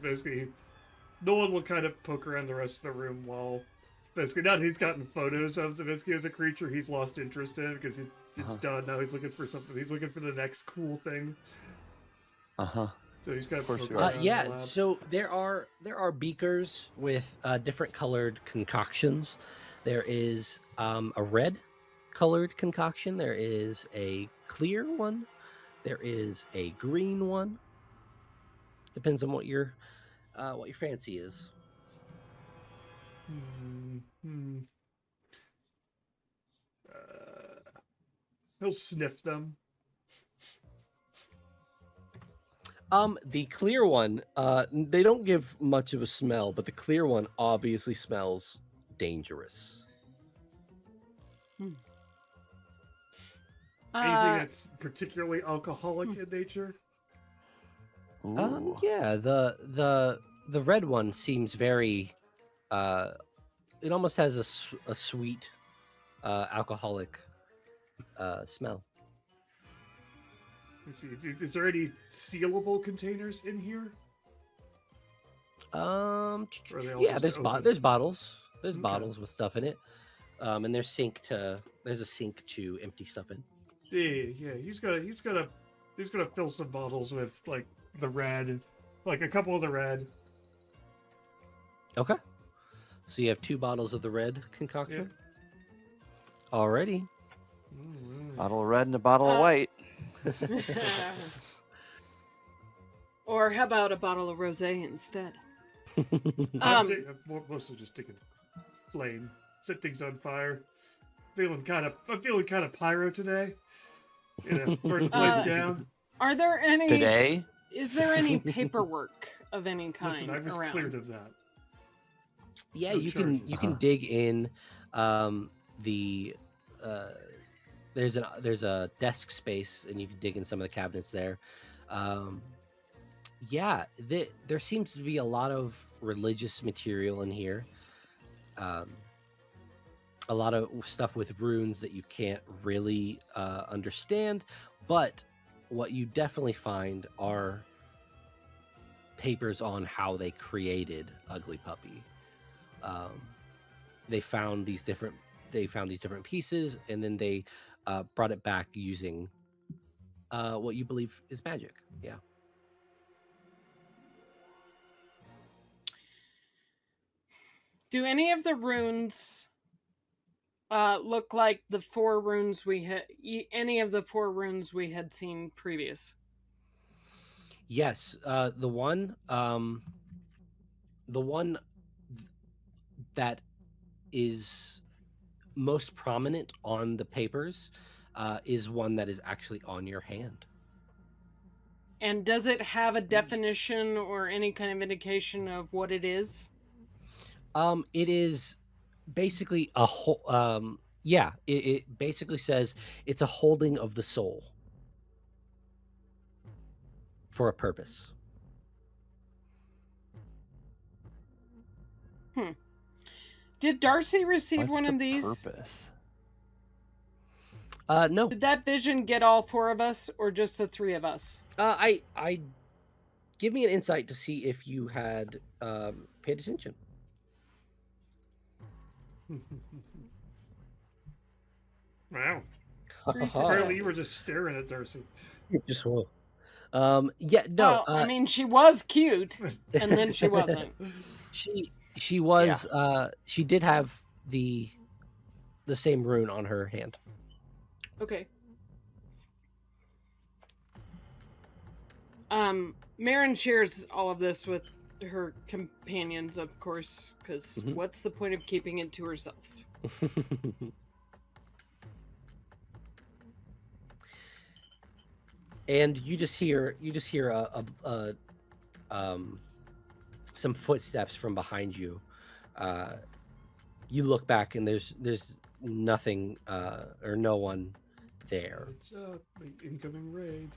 A: Basically, Nolan will kind of poke around the rest of the room while basically now that he's gotten photos of the creature he's lost interest in because it's done. Now he's looking for something. He's looking for the next cool thing.
C: Uh-huh.
A: So he's got
C: Of course
A: poke
C: you are.
A: around the
B: Yeah,
A: lab.
B: so there are beakers with different colored concoctions. There is a red colored concoction. There is a clear one. There is a green one. Depends on what your fancy is.
A: He'll sniff them.
B: The clear one, they don't give much of a smell, but the clear one obviously smells dangerous.
A: Anything
D: Uh,
A: that's particularly alcoholic in nature.
C: Ooh.
B: Yeah, the red one seems very. It almost has a sweet, alcoholic smell.
A: Is there any sealable containers in here? Or are they all
B: Yeah,
A: just open?
B: there's bottles. There's
A: Okay.
B: bottles with stuff in it. And there's a sink to empty stuff in.
A: Yeah. He's gonna fill some bottles with like the red, like a couple of the red.
B: Okay. So you have 2 bottles of the red concoction. Alrighty.
C: Bottle of red and a bottle of
D: Uh,
C: white.
D: or how about a bottle of rosé instead?
A: I'm mostly just taking flame, set things on fire. I'm feeling kind of pyro today. Burn the place down.
D: Are there any?
C: Today?
D: Is there any paperwork of any kind
A: Listen, I was
D: around?
A: cleared of that.
B: Yeah,
A: No
B: you
A: charges.
B: can dig in there's a desk space, and you can dig in some of the cabinets there. There seems to be a lot of religious material in here. A lot of stuff with runes that you can't really understand, but what you definitely find are papers on how they created Ugly Puppy. They found these different pieces, and then they brought it back using what you believe is magic. Yeah.
D: Do any of the runes look like the 4 runes we had? Any of the 4 runes we had seen previous?
B: Yes. The one that is most prominent on the papers is one that is actually on your hand.
D: And does it have a definition or any kind of indication of what it is?
B: It is basically a whole. Yeah, it basically says it's a holding of the soul for a purpose.
D: Did Darcy receive
C: What's
D: one
C: the
D: of these?
C: purpose?
B: No.
D: Did that vision get all 4 of us or just the 3 of us?
B: I give me an insight to see if you had paid attention.
A: Wow.
D: 3
A: Apparently you were
D: successes.
A: just staring at Darcy.
B: Just roll. Yeah, no.
D: Well, I mean, she was cute, and then she wasn't.
B: She was. She did have the same rune on her hand.
D: Okay. Marin shares all of this with her companions, of course, because what's the point of keeping it to herself?
B: And you just hear some footsteps from behind you. You look back and there's nothing or no one there.
A: It's the incoming raid.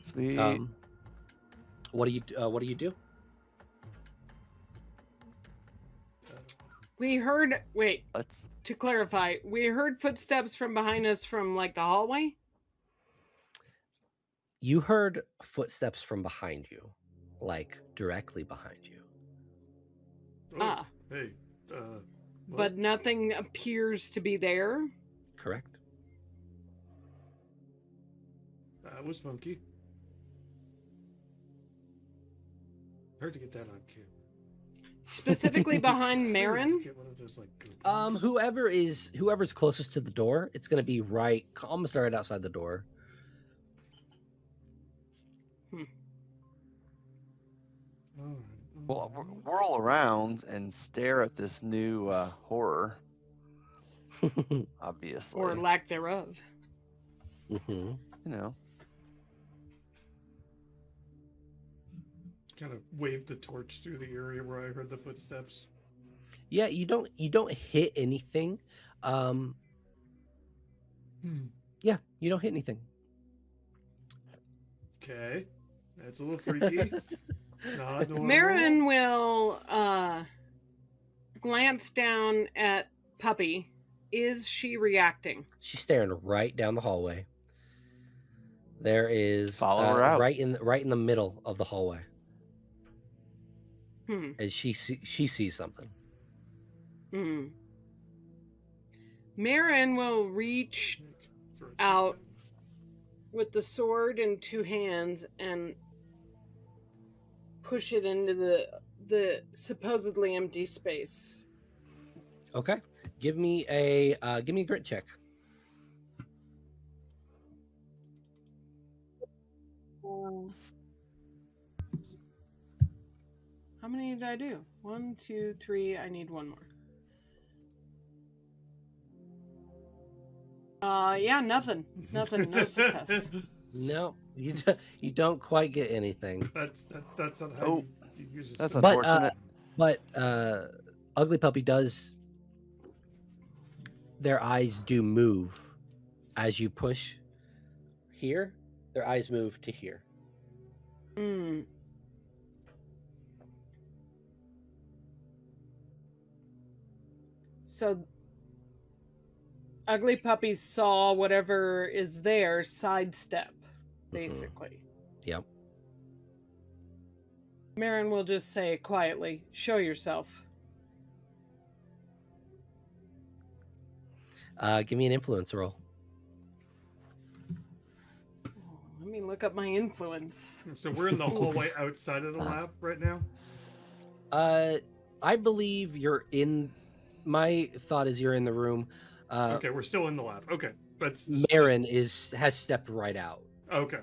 C: Sweet.
B: What do you do?
D: We heard. Wait.
C: Let's.
D: To clarify, we heard footsteps from behind us from like the hallway.
B: You heard footsteps from behind you, like directly behind you.
A: Oh, hey.
D: But nothing appears to be there.
B: Correct.
A: That was funky. Hard to get that on cue.
D: Specifically behind Marin.
A: Get one of those, like,
B: Whoever's closest to the door, it's gonna be almost right outside the door.
C: Well, whirl around and stare at this new horror. Obviously.
D: Or lack thereof.
C: You know.
A: Kind of waved the torch through the area where I heard the footsteps.
B: Yeah, you don't hit anything. Yeah, you don't hit anything.
A: Okay, that's a little freaky. Not normal.
D: Marin will glance down at Puppy. Is she reacting?
B: She's staring right down the hallway. There is
C: Follow her out.
B: right in the middle of the hallway. And she sees something.
D: Marin will reach out with the sword in 2 hands and push it into the supposedly empty space.
B: Okay, give me a grit check.
D: How many did I do? 1, 2, 3. I need 1 more. Yeah, nothing. Nothing. No success.
B: No, you don't quite get anything.
A: That's not how you use it.
C: That's unfortunate.
B: But Ugly Puppy does. Their eyes do move as you push here. Their eyes move to here.
D: So Ugly Puppy saw whatever is there sidestep, basically.
B: Yep.
D: Marin will just say quietly, "Show yourself."
B: Give me an influence roll.
D: Let me look up my influence.
A: So we're in the hallway outside of the lab right now?
B: I believe you're in. My thought is you're in the room.
A: Okay, we're still in the lab. Okay, but
B: Marin has stepped right out.
A: Okay.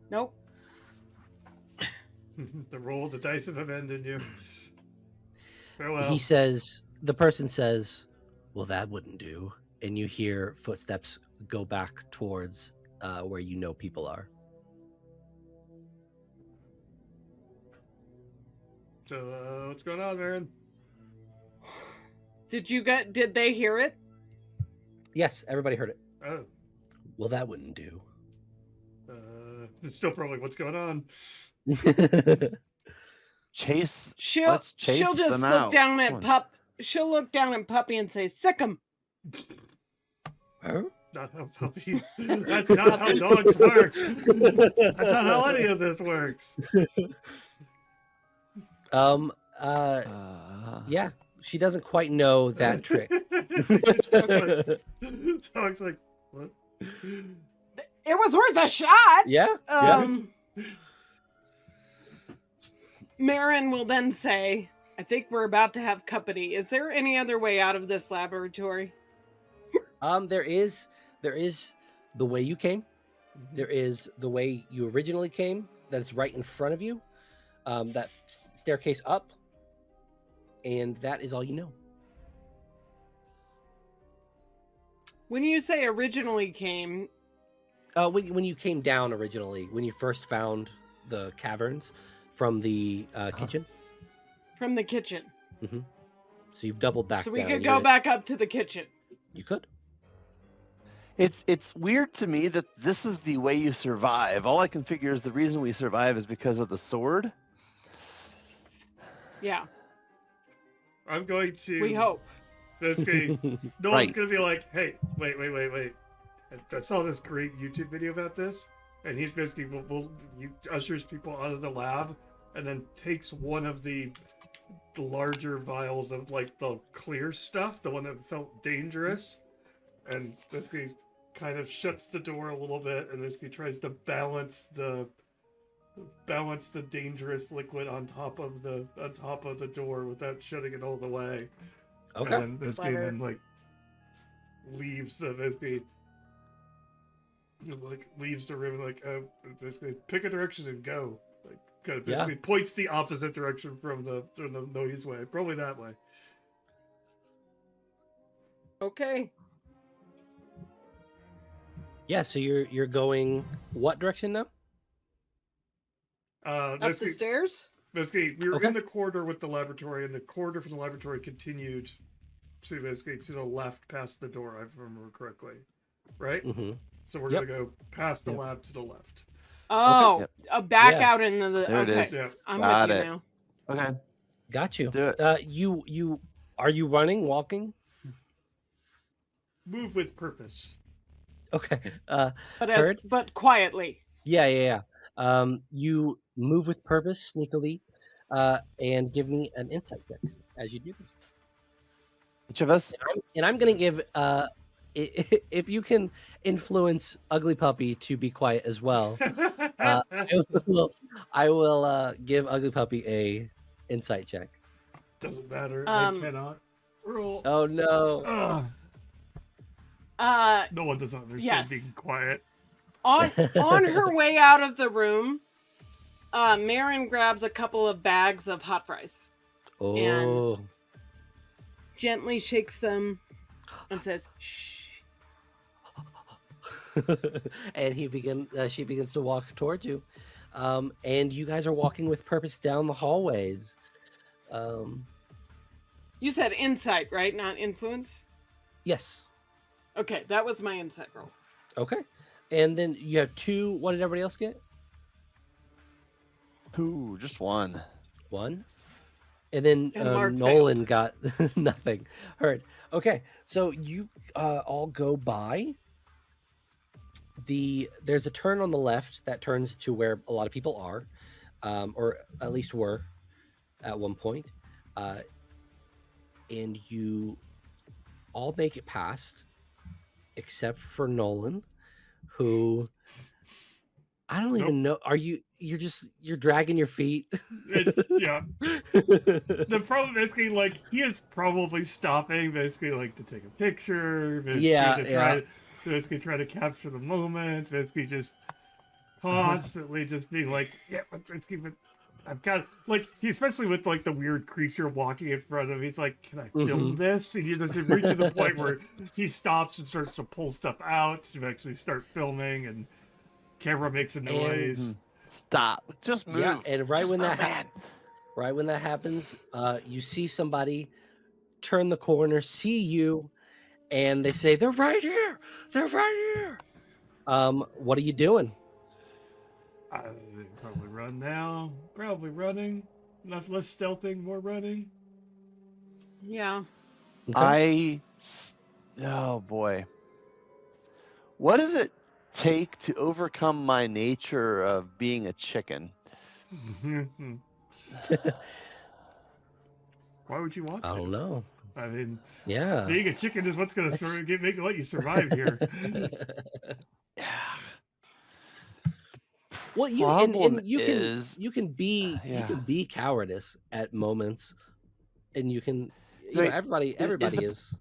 D: Nope.
A: The roll, the dice have abandoned you. Farewell.
B: The person says, well, that wouldn't do. And you hear footsteps go back towards where you know people are.
A: So, what's going on, Aaron?
D: Did they hear it?
B: Yes, everybody heard it.
A: Oh.
B: Well, that wouldn't do.
A: It's still probably what's going on.
C: Chase.
D: She'll
C: Let's chase
D: just
C: them
D: look
C: out.
D: down
C: Come
D: at
C: on.
D: She'll look down at Puppy and say, "Sick 'em."
B: Huh?
A: Not how puppies. That's not how dogs work. That's not how any of this works.
B: Yeah, she doesn't quite know that trick.
A: Dog's like, what?
D: It was worth a shot.
B: Yeah.
D: Marin will then say, "I think we're about to have company. Is there any other way out of this laboratory?"
B: There is the way you came. There is the way you originally came. That is right in front of you. That staircase up, and that is all you know.
D: When you say originally came,
B: When you came down originally, when you first found the caverns from the kitchen.
D: from the kitchen,
B: So you've doubled back.
D: so we
B: down.
D: could go back up to the kitchen.
B: You could.
C: It's weird to me that this is the way you survive. All I can figure is the reason we survive is because of the sword.
D: Yeah,
A: I'm going to.
D: we hope.
A: Basically, no
C: Right.
A: one's gonna be like, "Hey, wait. I saw this great YouTube video about this," and he's basically he ushers people out of the lab, and then takes one of the larger vials of like the clear stuff, the one that felt dangerous, and basically kind of shuts the door a little bit, and basically tries to balance the dangerous liquid on top of the door without shutting it all the way.
B: Okay.
A: And basically
D: Clever.
A: then like leaves the leaves the room like basically pick a direction and go. Like kind of basically points the opposite direction from the noise way. Probably that way.
D: Okay.
B: Yeah. So you're going what direction now?
D: Up the
A: Basically,
D: stairs?
A: basically we were
B: Okay.
A: in the corridor with the laboratory, and the corridor from the laboratory continued to basically to the left past the door, if I remember correctly. Right?
B: Mm-hmm.
A: So we're
B: Yep.
A: gonna go past the
C: Yep.
A: lab to the left.
D: Oh,
C: Yep.
D: back
B: Yeah.
D: out into the.
C: There it
D: okay,
C: is.
A: Yeah.
D: I'm
C: Got
D: with you
C: it.
D: now.
C: Okay,
B: Got you.
C: let's do it.
B: You are you running, walking?
A: Move with purpose.
B: Okay.
D: But but quietly.
B: Yeah. You move with purpose, sneakily, and give me an insight check as you do this.
C: Each of us.
B: And I'm gonna give if you can influence Ugly Puppy to be quiet as well. I will give Ugly Puppy a insight check.
A: Doesn't matter. I cannot roll.
B: Oh no!
A: Ugh. No one does not understand
D: Yes.
A: being quiet.
D: On her way out of the room, Marin grabs a couple of bags of hot fries,
B: Oh,
D: gently shakes them, and says, "Shh."
B: and she begins to walk towards you, and you guys are walking with purpose down the hallways.
D: You said insight, right? Not influence?
B: Yes.
D: Okay, that was my insight roll.
B: Okay. And then you have 2. What did everybody else get?
C: Ooh, just one.
B: 1. And then
D: And Mark
B: Nolan got nothing. Heard. Okay. So you all go by. There's a turn on the left that turns to where a lot of people are, or at least were at one point. And you all make it past, except for Nolan, who I don't even know. You're dragging your feet?
A: Yeah. The problem basically like he is probably stopping basically like to take a picture, basically basically try to capture the moment, basically just constantly just being like, yeah, let's keep it. I've got like he, especially with like the weird creature walking in front of him. He's like, "Can I film this?" And you just reach to the point where he stops and starts to pull stuff out to actually start filming, and camera makes a noise.
C: Stop! Just move.
B: Yeah, and right
C: Just
B: when
C: move,
B: that happens, you see somebody turn the corner, see you, and they say, "They're right here! They're right here!" What are you doing?
A: Probably run now. Probably running. Not less stealthing, more running.
D: Yeah.
B: Okay.
C: Oh boy. What does it take to overcome my nature of being a chicken?
A: Why would you want to?
B: I don't know.
A: I mean,
B: Yeah.
A: being a chicken is what's going to let you survive here.
C: Yeah.
B: Well, you can be cowardice at moments, and you can.
C: Wait,
B: Everybody is.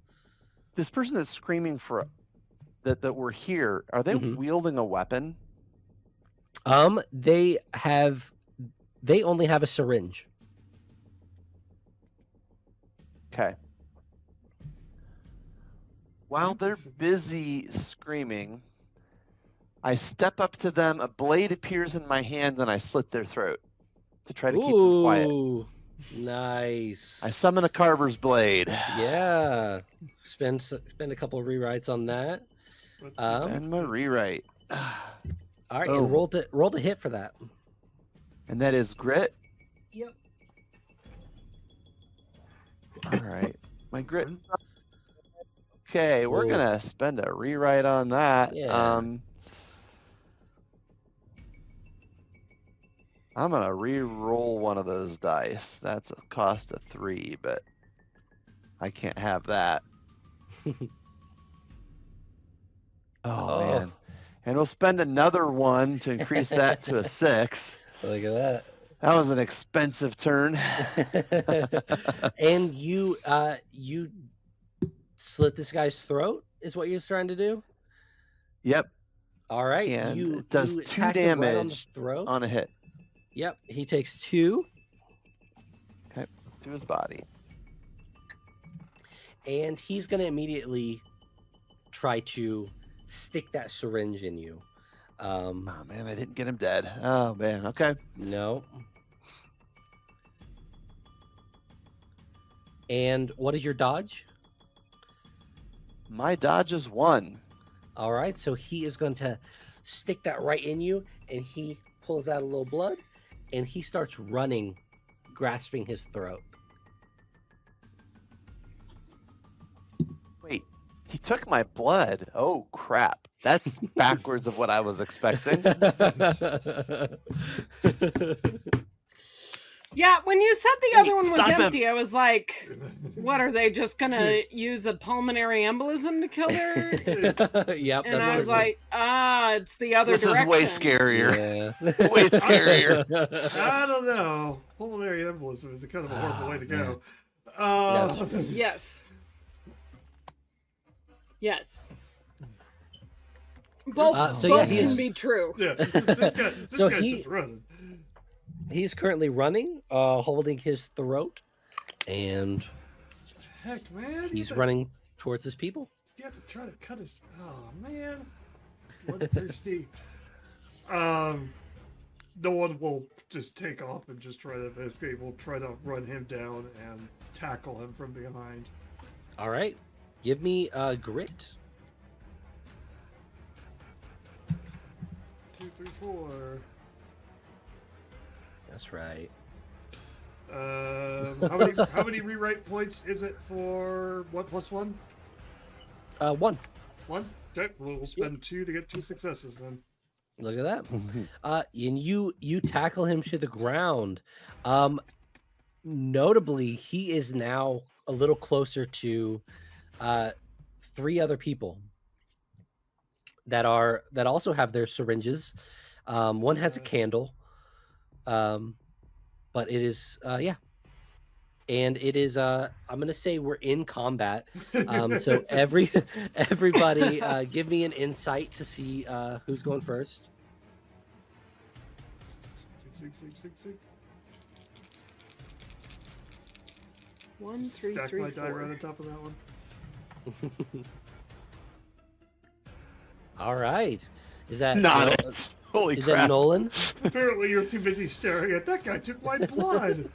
C: This person that's screaming for that we're here. Are they wielding a weapon?
B: They only have a syringe.
C: Okay. While they're busy screaming, I step up to them, a blade appears in my hand, and I slit their throat to try to keep them quiet.
B: Ooh, nice.
C: I summon a Carver's blade.
B: Yeah. Spend a couple of rewrites on that.
C: And my rewrite.
B: All right, and roll to hit for that.
C: And that is grit?
B: Yep.
C: All right. My grit. Okay, we're going to spend a rewrite on that.
B: Yeah.
C: I'm going to re-roll one of those dice. That's a cost of 3, but I can't have that. Oh, man. And we'll spend another one to increase that to a 6.
B: Look at that.
C: That was an expensive turn.
B: And you slit this guy's throat is what you're trying to do?
C: Yep.
B: All right.
C: And
B: you
C: it does 2 damage on a hit.
B: Yep. He takes 2.
C: Okay. To his body.
B: And he's going to immediately try to stick that syringe in you.
C: Oh, man, I didn't get him dead. Oh, man. Okay.
B: No. And what is your dodge?
C: My dodge is 1.
B: All right, so he is going to stick that right in you, and he pulls out a little blood, and he starts running, grasping his throat.
C: Wait, he took my blood. Oh, crap. That's backwards of what I was expecting.
D: Yeah, when you said the other one was empty, I was like, what, are they just going to use a pulmonary embolism to kill their...
B: Yep.
D: And I was like, it's the other direction.
C: This is way scarier.
B: Yeah.
C: Way scarier.
A: I don't know. Pulmonary embolism is kind of a horrible way to go.
D: Yes. Yes. Both can be true.
A: Yeah, this guy's just running.
B: He's currently running, holding his throat, and
A: heck, man,
B: he's running towards his people.
A: You have to try to cut his. Oh man, bloodthirsty. No one will just take off and just try to escape. We'll try to run him down and tackle him from behind.
B: All right, give me grit.
A: 2, 3, 4.
B: That's right.
A: How many rewrite points is it for 1 + 1?
B: 1.
A: 1? Okay, we'll spend 2 to get 2 successes then.
B: Look at that. And you tackle him to the ground. Notably, he is now a little closer to 3 other people that also have their syringes. One has a candle. But it is and it is I'm gonna say we're in combat. So everybody give me an insight to see who's going first.
D: 1, 3,
A: Stack
D: 3,
A: my die
D: 4.
A: right on top of that one.
B: All right. Is that
C: Not it. Holy
B: is
C: crap.
B: that Nolan?
A: Apparently, you're too busy staring at that guy. Took my blood.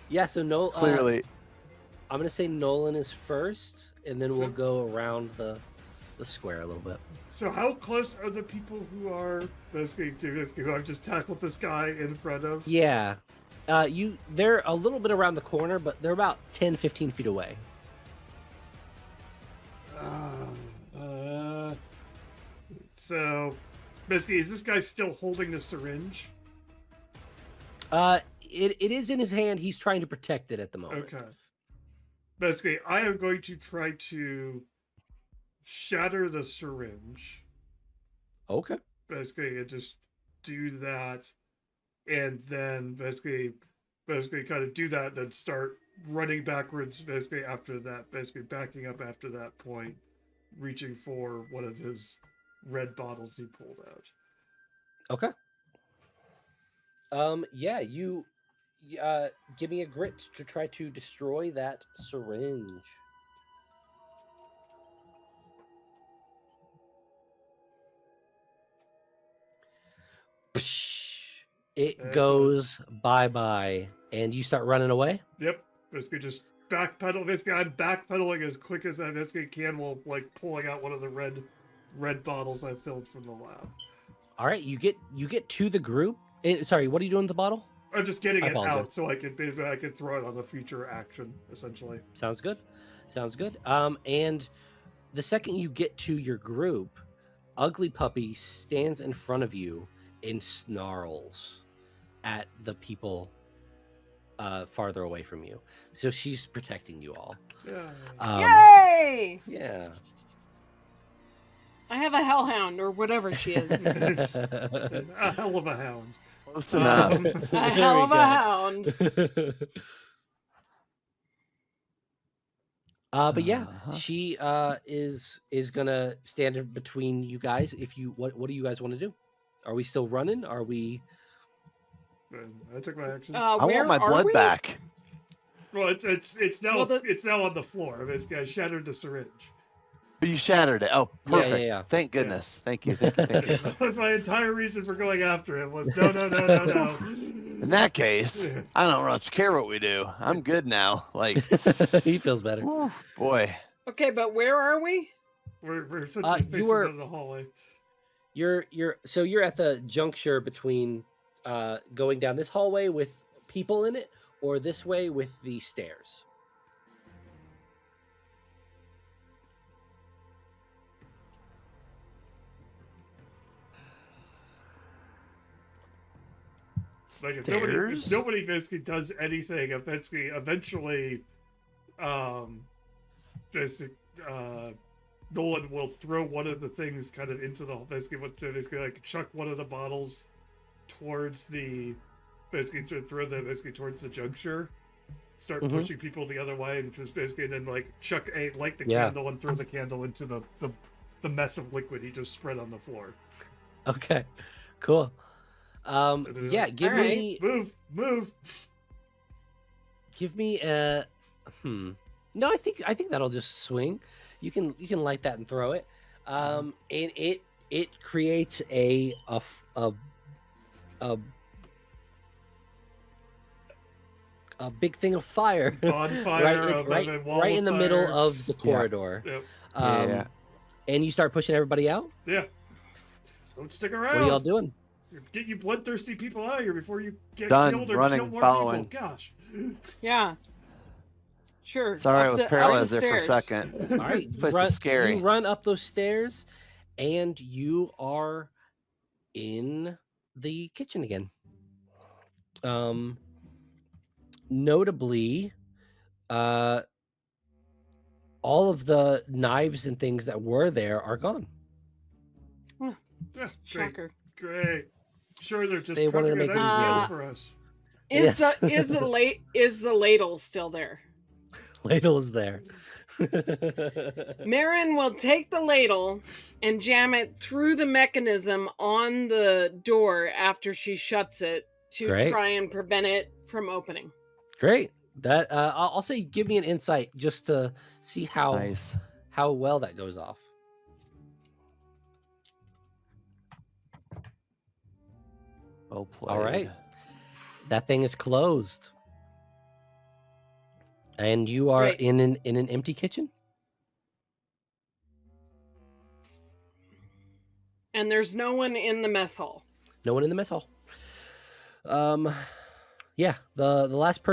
B: Yeah. So no.
C: Clearly.
B: I'm gonna say Nolan is first, and then we'll go around the square a little bit.
A: So, how close are the people who are basically who I've just tackled this guy in front of?
B: Yeah. They're a little bit around the corner, but they're about 10, 15 feet away.
A: So, basically, is this guy still holding the syringe?
B: It is in his hand. He's trying to protect it at the moment.
A: Okay. Basically, I am going to try to shatter the syringe.
B: Okay.
A: Basically, and just do that, and then basically kind of do that, then start running backwards. Basically, after that, basically backing up after that point, reaching for one of his red bottles he pulled out.
B: Okay. Yeah, you give me a grit to try to destroy that syringe. It
A: That's
B: goes bye-bye, and you start running away?
A: Yep. Basically, just backpedal. Basically, I'm backpedaling as quick as I basically can while like pulling out one of the red bottles I filled from the lab.
B: All right, you get to the group. Sorry, what are you doing with the bottle?
A: I'm just getting
B: I
A: it
B: apologize.
A: out so I could throw it on the future action, essentially.
B: Sounds good. Sounds good. And the second you get to your group, Ugly Puppy stands in front of you and snarls at the people farther away from you. So she's protecting you all.
A: Yeah.
D: Yay!
B: Yeah.
D: I have a hellhound, or whatever she is.
A: A hell of a hound.
C: Close enough.
D: A
B: There
D: hell
B: we
D: of a
B: go.
D: hound.
B: But yeah,
C: Uh-huh.
B: she is gonna stand in between you guys. If you what do you guys want to do? Are we still running? Are we?
A: I took my action.
C: I
D: Where
C: want my
D: are
C: blood
D: we?
C: back.
A: Well, it's now
D: Well,
A: it's now on the floor. Basically, I shattered the syringe.
C: But you shattered it. Oh,
B: Yeah, yeah,
C: perfect.
B: yeah.
C: Thank goodness. Thank you. Thank you. Thank you.
A: That was my entire reason for going after him was no.
C: In that case, I don't much care what we do. I'm good now. Like,
B: He feels better.
C: whew, boy.
D: Okay, but where are we?
A: We're essentially
B: you
A: facing
B: were-
A: down the hallway.
B: You're at the juncture between going down this hallway with people in it, or this way with the stairs.
A: Like if
C: Stairs?
A: nobody basically does anything, eventually, Nolan will throw one of the things kind of into the basically like chuck one of the bottles towards the towards the juncture, start
B: Mhm.
A: pushing people the other way, and just basically then like chuck light the
B: Yeah.
A: candle and throw the candle into the mess of liquid he just spread on the floor.
B: Okay, cool. Yeah, give
D: All right.
B: me
A: Move.
B: a No, I think that'll just swing. You can light that and throw it. And it creates a big thing of fire
A: Bonfire
B: right in the middle of the corridor.
A: Yep.
C: Yeah.
B: And you start pushing everybody out.
A: Yeah. Don't stick
B: What
A: around.
B: are y'all doing?
A: Get you bloodthirsty people out of here before you get
C: Done.
A: killed or
C: Running,
A: kill more
C: following.
A: people. Gosh.
D: Yeah. Sure.
C: Sorry, I
D: up
C: was
D: the- up the
C: paralyzed there for a
D: stairs.
C: second.
B: All right,
C: This place is scary.
B: You run up those stairs, and you are in the kitchen again. Notably, all of the knives and things that were there are gone.
A: Yeah, great.
D: Shocker.
A: Great. Sure, they're just
B: They wanted to
A: prepping a
B: make
A: nice
D: this
A: meal
D: meal.
A: for us.
D: Is
B: Yes.
D: is the ladle still there?
B: Ladle is there.
D: Marin will take the ladle and jam it through the mechanism on the door after she shuts it to
B: Great.
D: try and prevent it from opening.
B: Great. That I'll say, give me an insight just to see
C: Nice.
B: how well that goes off.
C: Well played.
B: All right. That thing is closed. And you are
D: Great.
B: in an empty kitchen?
D: And there's no one in the mess hall.
B: No one in the mess hall. Yeah, the last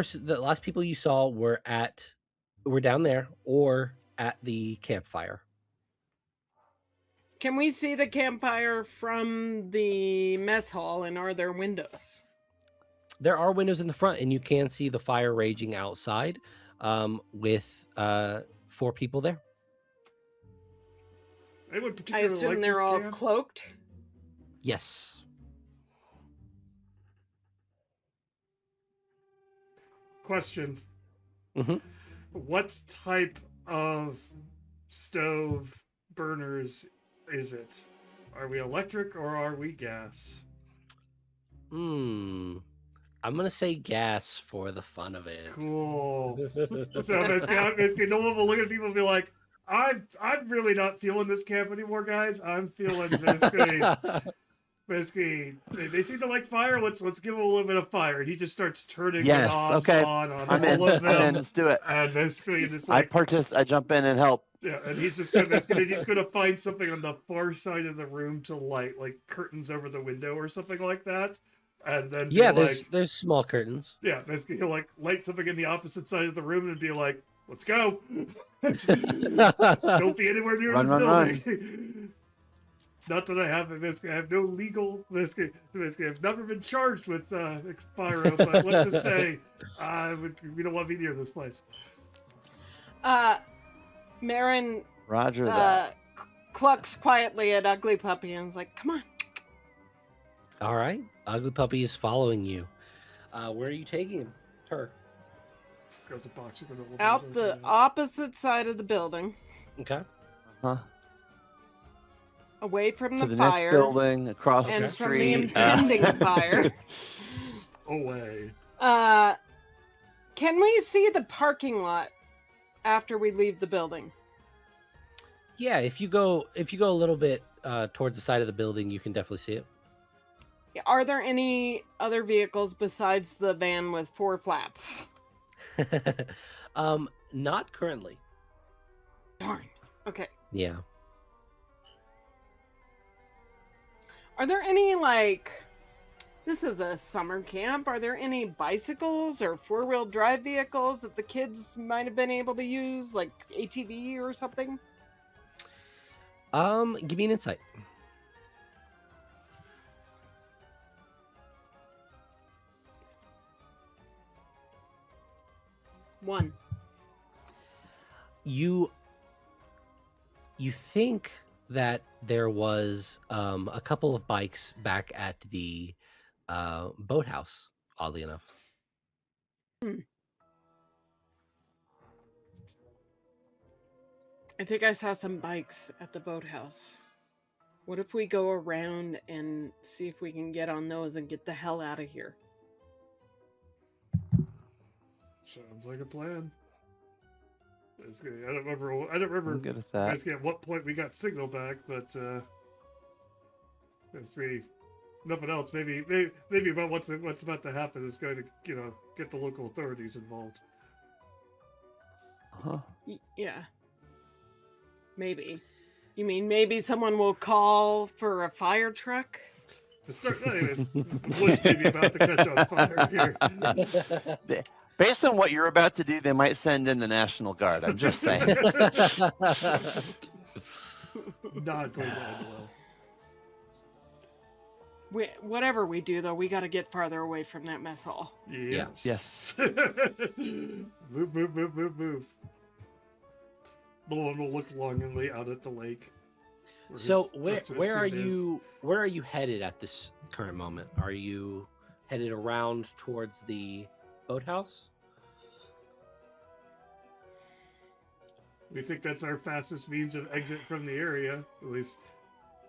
B: people you saw were down there or at the campfire.
D: Can we see the campfire from the mess hall, and are there windows?
B: There are windows in the front, and you can see the fire raging outside, with 4 people there.
A: Anyone
D: I
A: particularly
D: assume
A: like
D: they're
A: this
D: all
A: camp?
D: cloaked.
B: Yes.
A: Question.
B: Mm-hmm.
A: What type of stove burners is it? Are we electric or are we gas?
B: I'm gonna say gas for the fun of it.
A: Cool. So basically, no one will look at people and be like, I'm really not feeling this camp anymore, guys. I'm feeling basically they seem to like fire. Let's give them a little bit of fire. And he just starts turning the knobs on
C: I'm
A: all of them.
C: I'm in. Let's do it.
A: And basically, just like
C: I jump in and help.
A: yeah, and he's just gonna find something on the far side of the room to light, like curtains over the window or something like that. And then
B: Yeah,
A: be
B: there's small curtains.
A: yeah, basically he'll like light something in the opposite side of the room and be like, "Let's go! Don't be anywhere near this building." Not that I have no legal. Basically, I've never been charged with fire, but let's just say we don't want to be near this place.
D: Marin
C: Roger that.
D: clucks quietly at Ugly Puppy and is like, "Come on."
B: All right. Ugly Puppy is following you. Where are you taking her?
A: Grabs a box of granola
D: Out
A: bars
D: the
A: and-
D: opposite side of the building,
B: Okay.
C: Huh?
D: away from
C: To
D: the
C: the
D: fire,
C: next building, across
D: and
C: the
D: from the
C: street.
D: impending fire.
A: away.
D: Can we see the parking lot after we leave the building?
B: Yeah, if you go a little bit towards the side of the building, you can definitely see it.
D: Are there any other vehicles besides the van with 4 flats?
B: Not currently.
D: Darn. Okay.
B: Yeah.
D: Are there any, like, this is a summer camp, are there any bicycles or 4-wheel drive vehicles that the kids might have been able to use, like ATV or something?
B: Give me an insight.
D: One.
B: You think that there was a couple of bikes back at the boathouse, oddly enough.
D: I think I saw some bikes at the boathouse. What if we go around and see if we can get on those and get the hell out of here?
A: Sounds like a plan. Basically, I don't remember.
C: I'm good at that.
A: Basically, at what point we got signal back, but let's see. Nothing else. Maybe about what's about to happen is going to get the local authorities involved.
C: Huh?
D: Yeah. Maybe. You mean maybe someone will call for a fire truck?
A: The wood's maybe about to catch on fire here.
C: Based on what you're about to do, they might send in the National Guard. I'm just saying.
A: Not going to end well.
D: Whatever we do, though, we got to get farther away from that mess hall.
A: Yes. Move. The one will look longingly out at the lake.
B: So where are you headed at this current moment? Are you headed around towards the boathouse?
A: We think that's our fastest means of exit from the area. At least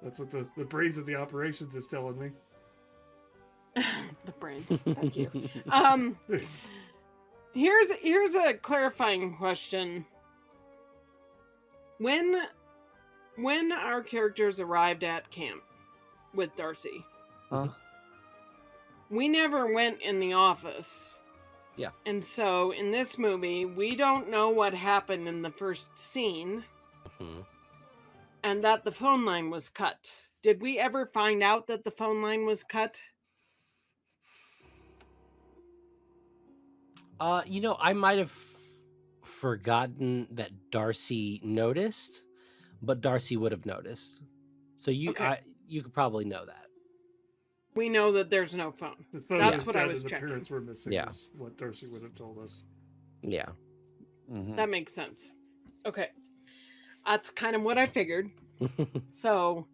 A: that's what the brains of the operations is telling me.
D: The brains. Thank you. Here's a clarifying question. When our characters arrived at camp with Darcy,
C: Huh?
D: we never went in the office.
B: Yeah.
D: And so in this movie, we don't know what happened in the first scene
B: Mhm.
D: and that the phone line was cut. Did we ever find out that the phone line was cut?
B: I might have forgotten that Darcy noticed, but Darcy would have noticed. So you could probably know that.
D: We know that there's no phone.
A: The phone
D: That's
A: was
D: what I
A: dead
D: was
A: and the
D: checking.
A: parents were missing.
B: Yeah.
A: Is what Darcy would have told us.
B: Yeah.
C: Mhm.
D: That makes sense. Okay. That's kind of what I figured. So,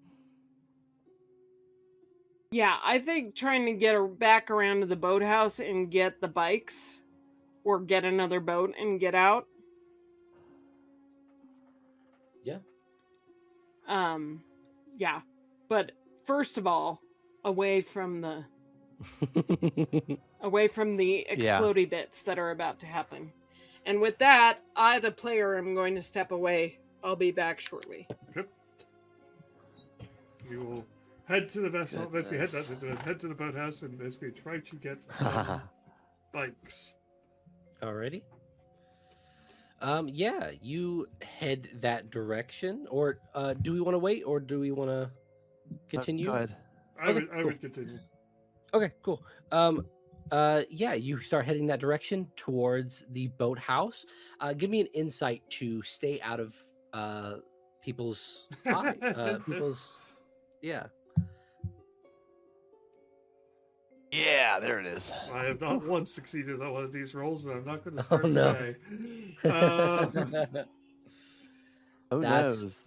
D: yeah, I think trying to get back around to the boathouse and get the bikes or get another boat and get out.
B: Yeah.
D: Yeah. But first of all, away from the explodey bits that are about to happen. And with that, I, the player, am going to step away. I'll be back shortly.
A: Okay. We will head to the vessel. Basically, head to the boathouse and basically try to get some bikes.
B: Alrighty. Yeah, you head that direction, or do we want to wait, or do we want to continue?
C: Go ahead.
A: I
B: Okay,
A: would continue.
B: Okay, cool. Yeah, you start heading that direction towards the boathouse. Give me an insight to stay out of people's eye. Yeah.
C: Yeah, there it is.
A: I have not once succeeded on one of these rolls, and I'm not going to start
B: no.
A: today.
C: Who
B: That's-
C: knows?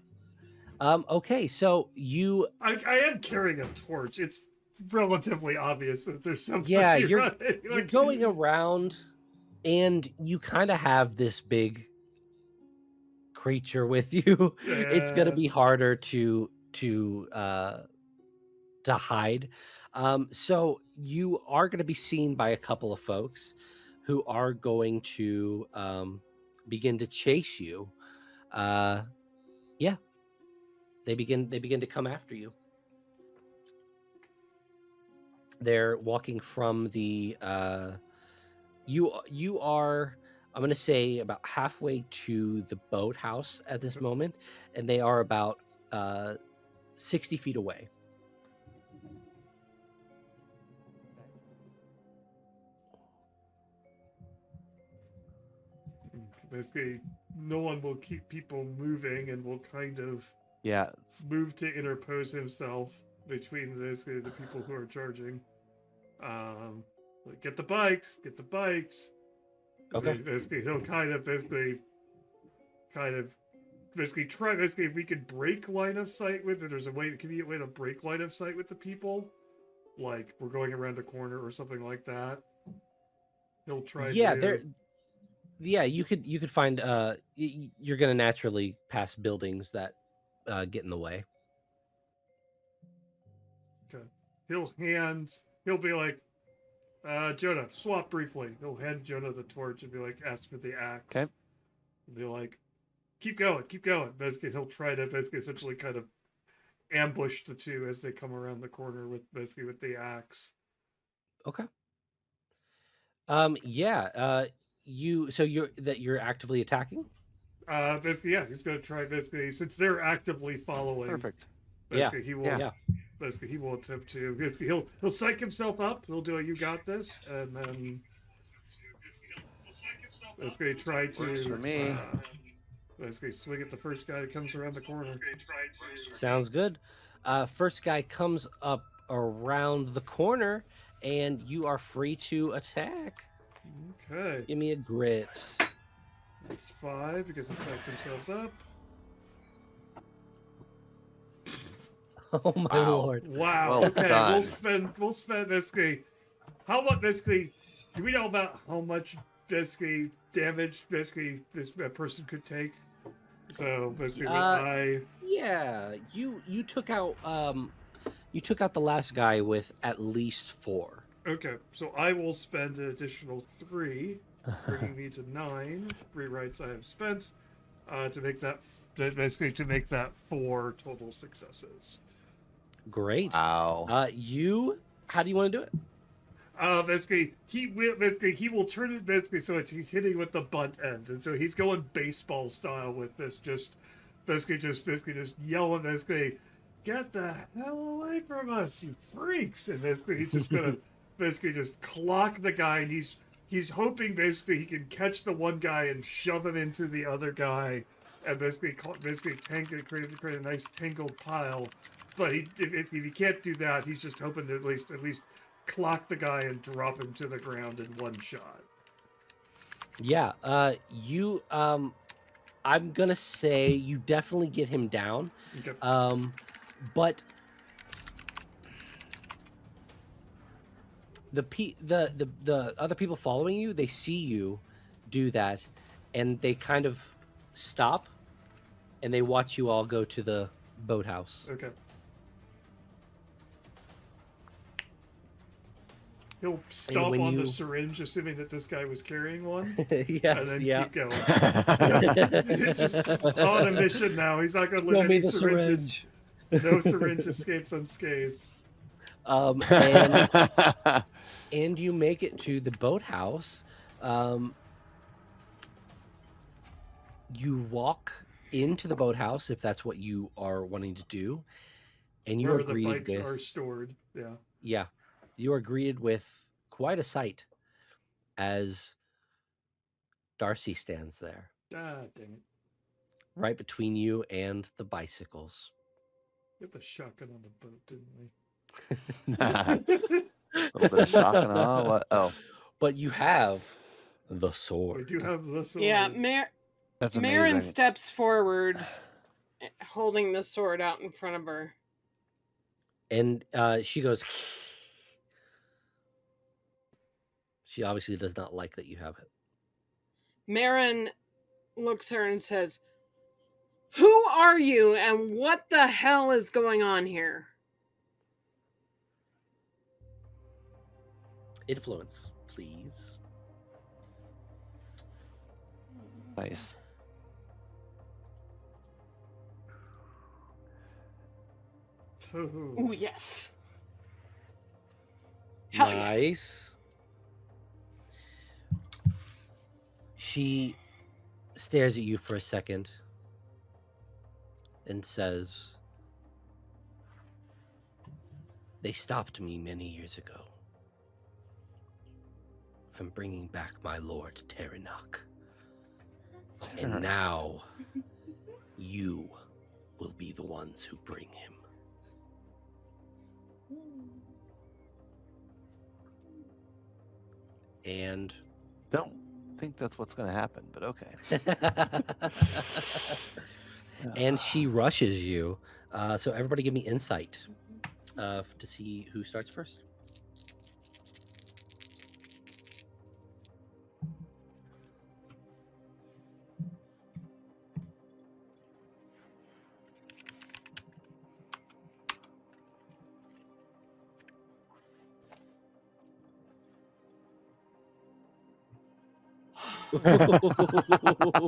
B: Okay, so you
A: I am carrying a torch. It's relatively obvious that there's something.
B: Yeah, you're
A: running.
B: you're going around, and you kind of have this big creature with you. It's gonna
A: Yeah.
B: be harder to hide. So you are going to be seen by a couple of folks who are going to begin to chase you. Yeah, they begin to come after you. They're walking from the you are, I'm going to say, about halfway to the boathouse at this moment, and they are about 60 feet away.
A: Basically, no one will keep people moving and will kind of
C: Yeah.
A: move to interpose himself between basically the people who are charging. Like, get the bikes.
B: Okay.
A: Basically, he'll kind of basically try. Basically, if we could break line of sight with it, there's a convenient way to break line of sight with the people. Like, we're going around the corner or something like that. He'll try.
B: Yeah, you could find you're gonna naturally pass buildings that get in the way.
A: Okay. He'll be like, Jonah, swap briefly. He'll hand Jonah the torch and be like, ask for the axe.
C: Okay.
A: And be like, keep going. Basically, he'll try to essentially kind of ambush the two as they come around the corner with the axe.
B: Okay. Yeah. You're actively attacking.
A: Basically, yeah, he's gonna try. Basically, since they're actively following.
C: Perfect.
A: Basically, he will.
B: Yeah.
A: Basically, he will attempt to. Basically, he'll psych himself up. He'll do a "you got this," and then basically try to.
C: Works for me.
A: Basically, swing at the first guy that comes around the corner.
B: Sounds good. First guy comes up around the corner, and you are free to attack.
A: Okay,
B: Give me a grit.
A: that's 5 because they psyched themselves up.
B: Oh my
C: Wow.
B: lord!
A: Wow.
C: Well
A: okay,
C: done.
A: we'll spend basically. How much basically? Do we know about how much basically damage basically this person could take? So basically,
B: Yeah, you took out the last guy with at least 4.
A: okay. So I will spend an additional 3 bringing me to 9 rewrites I have spent to make that basically to make that 4 total successes.
B: Great.
C: Wow.
B: How do you want to do it?
A: Basically he will turn it basically so he's hitting with the butt end, and so he's going baseball style with this, just yelling, basically, get the hell away from us, you freaks! And basically he's just gonna basically just clock the guy, and he's hoping basically he can catch the one guy and shove him into the other guy, and basically create a nice tangled pile. But if he can't do that, he's just hoping to at least clock the guy and drop him to the ground in one shot.
B: Yeah. I'm gonna say you definitely get him down.
A: Okay.
B: But the other people following you, they see you do that, and they kind of stop, and they watch you all go to the boathouse.
A: Okay. He'll stomp on the syringe, assuming that this guy was carrying one.
B: Yes,
A: and then
B: yeah.
A: keep going. He's just on a mission now. He's not going to let any syringes. No syringe escapes unscathed.
B: And you make it to the boathouse. You walk into the boathouse if that's what you are wanting to do, and you are greeted
A: where the bikes
B: with
A: are stored. Yeah.
B: Yeah, you are greeted with quite a sight as Darcy stands there.
A: Ah, dang it!
B: Right between you and the bicycles.
A: We had the shotgun on the boat, didn't
C: we? A little bit of shock and awe. What? Oh.
B: But you have the sword.
A: We do have the sword.
D: Yeah,
C: That's amazing.
D: Marin steps forward, holding the sword out in front of her.
B: And she goes... She obviously does not like that you have it.
D: Marin looks at her and says, "Who are you, and what the hell is going on here?"
B: Influence, please.
C: Nice.
D: Oh, yes.
B: Hell nice. Yeah. She stares at you for a second and says, "They stopped me many years ago from bringing back my lord Terranok. And now you will be the ones who bring him." And
C: don't think that's what's going to happen, but okay.
B: And she rushes you. So everybody give me insight to see who starts first.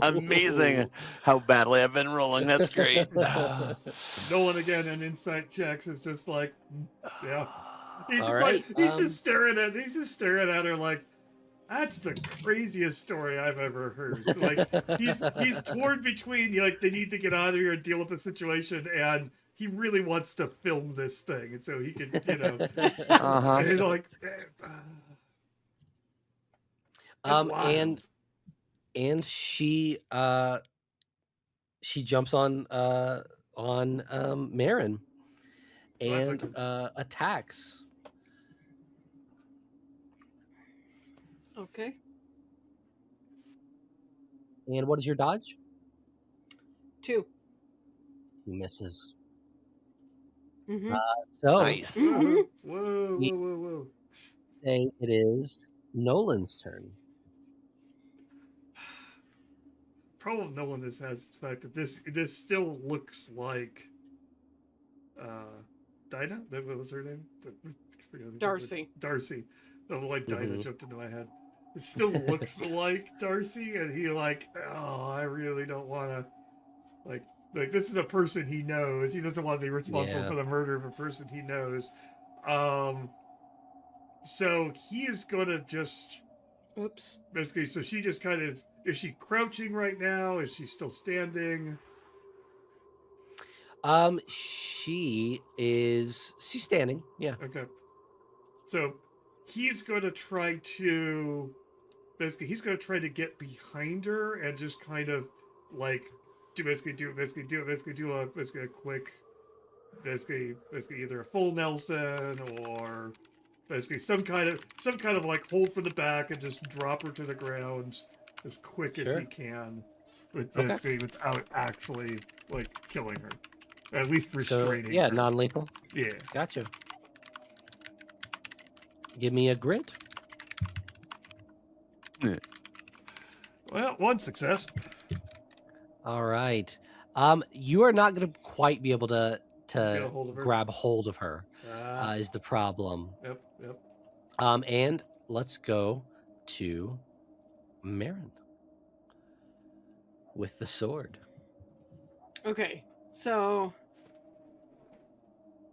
C: Amazing how badly I've been rolling. That's great.
A: Nolan again in insight checks is just like, yeah. He's just staring at her like, that's the craziest story I've ever heard. Like he's torn between like they need to get out of here and deal with the situation, and he really wants to film this thing, and so he can, and he's like,
B: and she jumps on Marin and attacks.
D: Okay.
B: And what is your dodge?
D: 2.
B: He misses.
D: Mm-hmm.
B: So
C: nice.
A: Whoa.
B: Say it is Nolan's turn.
A: Problem with Nolan has the fact that this still looks like Dinah. What was her name?
D: Darcy.
A: Darcy. The like Dinah jumped into my head. still looks like Darcy, and he like, oh, I really don't want to, like this is a person he knows. He doesn't want to be responsible
B: Yeah.
A: for the murder of a person he knows. So he's gonna just
D: Oops.
A: basically. So she just kind of is she crouching right now? Is she still standing?
B: She's standing. Yeah.
A: Okay. So he's gonna try to basically he's gonna try to get behind her and just kind of like do a quick basically either a full Nelson or basically some kind of like hold for the back and just drop her to the ground as quick as
B: Sure.
A: he can, with
B: Okay.
A: basically without actually like killing her, at least
B: So
A: restraining
B: yeah,
A: her.
B: non-lethal.
A: Yeah.
B: Gotcha. Give me a grit.
A: Well, one success.
B: All right. You are not going to quite be able to
A: Get a hold of her.
B: grab hold of her.
A: Ah,
B: Is the problem.
A: yep.
B: And let's go to Marin with the sword.
D: Okay, so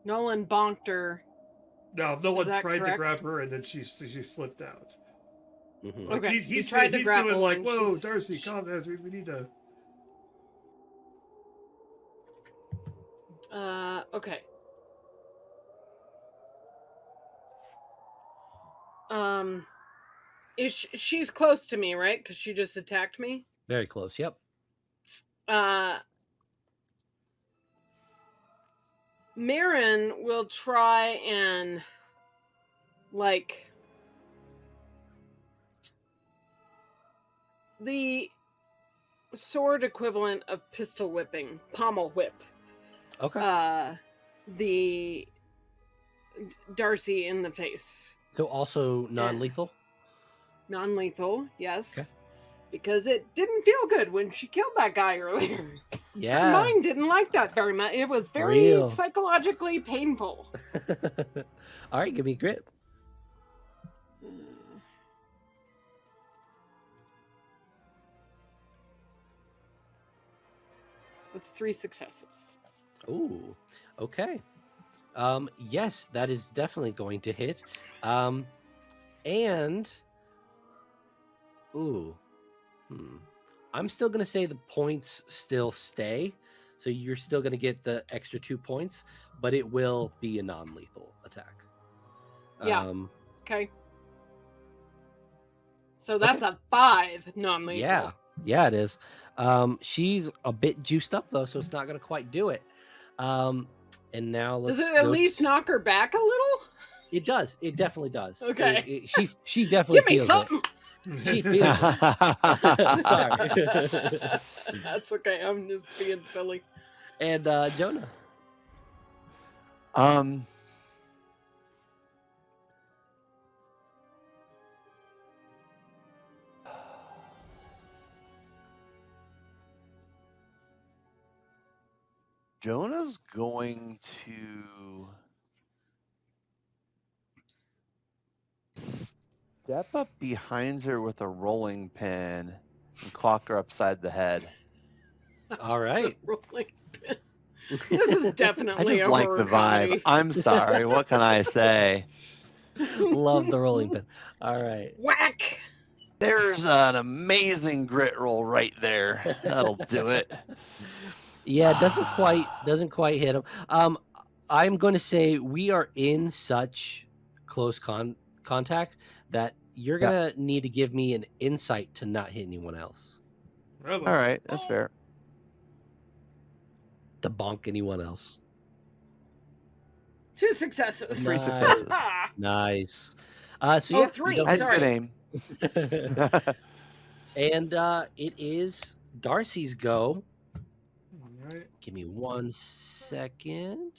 D: Nolan bonked her.
A: No
D: Is
A: one
D: that
A: tried to
D: correct?
A: grab her, and then she slipped out.
B: Mhm.
A: Like
D: Okay,
A: he's
D: he tried to
A: he's
D: grapple
A: doing like,
D: and
A: whoa,
D: she's-
A: Darcy, calm down. We need to.
D: Okay. She's close to me, right? Because she just attacked me.
B: Very close. Yep.
D: Marin will try and like the sword equivalent of pistol whipping, pommel whip.
B: Okay.
D: The Darcy in the face.
B: So also non-lethal.
D: Non-lethal, yes.
B: Okay.
D: Because it didn't feel good when she killed that guy earlier. Her
B: Yeah.
D: mind didn't like that very much. It was very
B: Real.
D: psychologically painful.
B: All right, give me grit.
D: That's 3 successes.
B: Ooh. Okay. Yes, that is definitely going to hit. And ooh. I'm still gonna say the points still stay. So you're still gonna get the extra 2 points, but it will be a non-lethal attack.
D: Yeah. Okay. So that's a 5 non-lethal.
B: Yeah. Yeah, it is. She's a bit juiced up though, so it's not gonna quite do it. And now let's
D: Does it at
B: go
D: least knock her back a little?
B: It does. It definitely does.
D: Okay.
B: She definitely
D: Give me
B: feels
D: something.
B: it. She feels it. Sorry.
D: That's okay. I'm just being silly.
B: And Jonah.
C: Jonah's going to step up behind her with a rolling pin and clock her upside the head.
B: All right.
D: Rolling pin. This is
C: I
D: definitely
C: just
D: a
C: like
D: horror
C: the vibe.
D: comedy.
C: I'm sorry. What can I say?
B: Love the rolling pin. All right.
D: Whack!
C: There's an amazing grit roll right there. That'll do it.
B: Yeah, it doesn't quite hit him. I'm going to say we are in such close contact that you're going to need to give me an insight to not hit anyone else.
A: Really?
C: All right, that's fair.
B: To bonk anyone else.
D: 2 successes.
C: 3
B: Nice.
C: successes.
B: Nice. So
D: Oh,
B: yeah,
D: 3.
B: you
C: I had
D: Sorry.
C: good aim.
B: And it is Darcy's go.
A: All right.
B: Give me 1 second.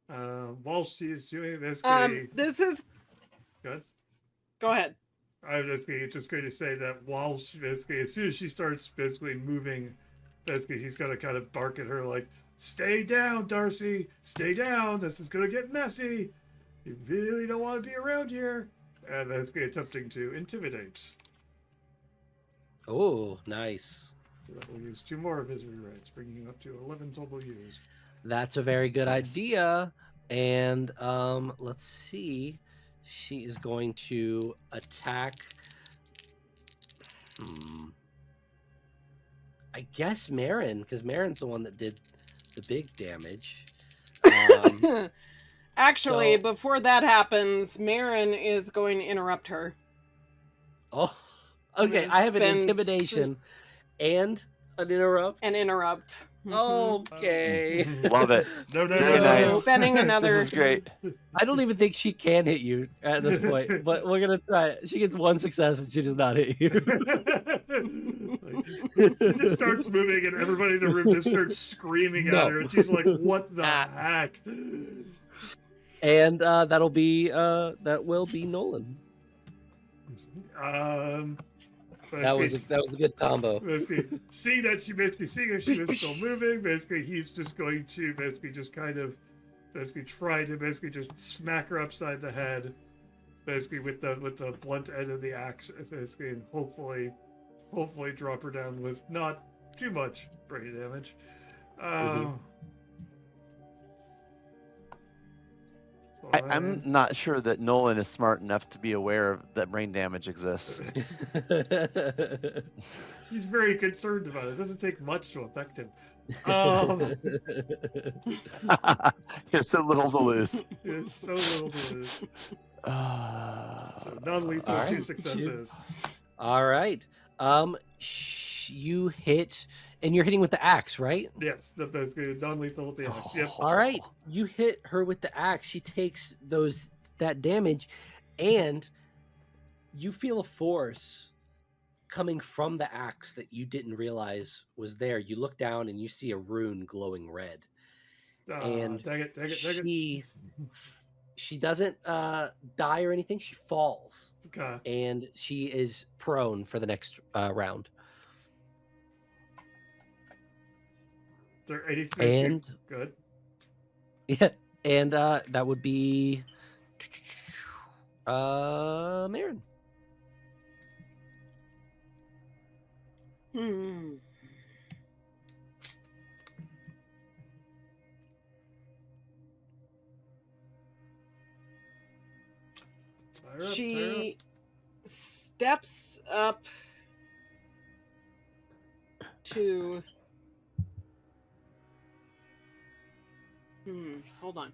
A: While she's doing this,
D: This is.
A: Good.
B: Uh,
D: Go ahead.
A: I'm just going to say that while she basically, as soon as she starts basically moving, basically he's going to kind of bark at her like, "Stay down, Darcy. Stay down. This is going to get messy." You really don't want to be around here. And basically attempting to intimidate.
B: Oh, nice.
A: So that will use 2 more of his rewrites, bringing you up to 11 total used.
B: That's a very good
C: Nice.
B: idea. And let's see. She is going to attack. I guess Marin, because Marin's the one that did the big damage.
D: Actually,
B: So-
D: before that happens, Marin is going to interrupt her.
B: Oh,
D: I'm
B: okay.
D: gonna
B: I have an
D: spend
B: intimidation and an interrupt.
D: And interrupt.
B: Okay.
C: Love it.
A: No, no,
C: Very
A: no.
C: nice.
D: Spending another.
C: This is great.
B: I don't even think she can hit you at this point, but we're gonna try it. She gets 1 success and she does not hit you.
A: Like, she just starts moving, and everybody in the room just starts screaming at
B: No.
A: her, and she's like, "What the heck?"
B: And that will be Nolan. That was a good combo.
A: Basically, seeing that she basically she was still moving. Basically, he's just going to just kind of try to just smack her upside the head, basically with the blunt end of the axe, basically, and hopefully drop her down with not too much brain damage.
C: I'm not sure that Nolan is smart enough to be aware that brain damage exists.
A: He's very concerned about it. It doesn't take much to affect him.
C: He has so little to lose.
A: It's so little to lose. So non-lethal,
B: all right.
A: 2 successes.
B: All right. You hit, and you're hitting with the axe, right?
A: Yes, that's good. Non-lethal with the axe. Yep.
B: All right. You hit her with the axe. She takes that damage, and you feel a force coming from the axe that you didn't realize was there. You look down and you see a rune glowing red. And
A: Dang it.
B: she doesn't die or anything. She falls.
A: Okay.
B: And she is prone for the next round.
A: They're 83.
B: And
A: Good.
B: yeah, and that would be Marin.
D: She steps up to. Hold on.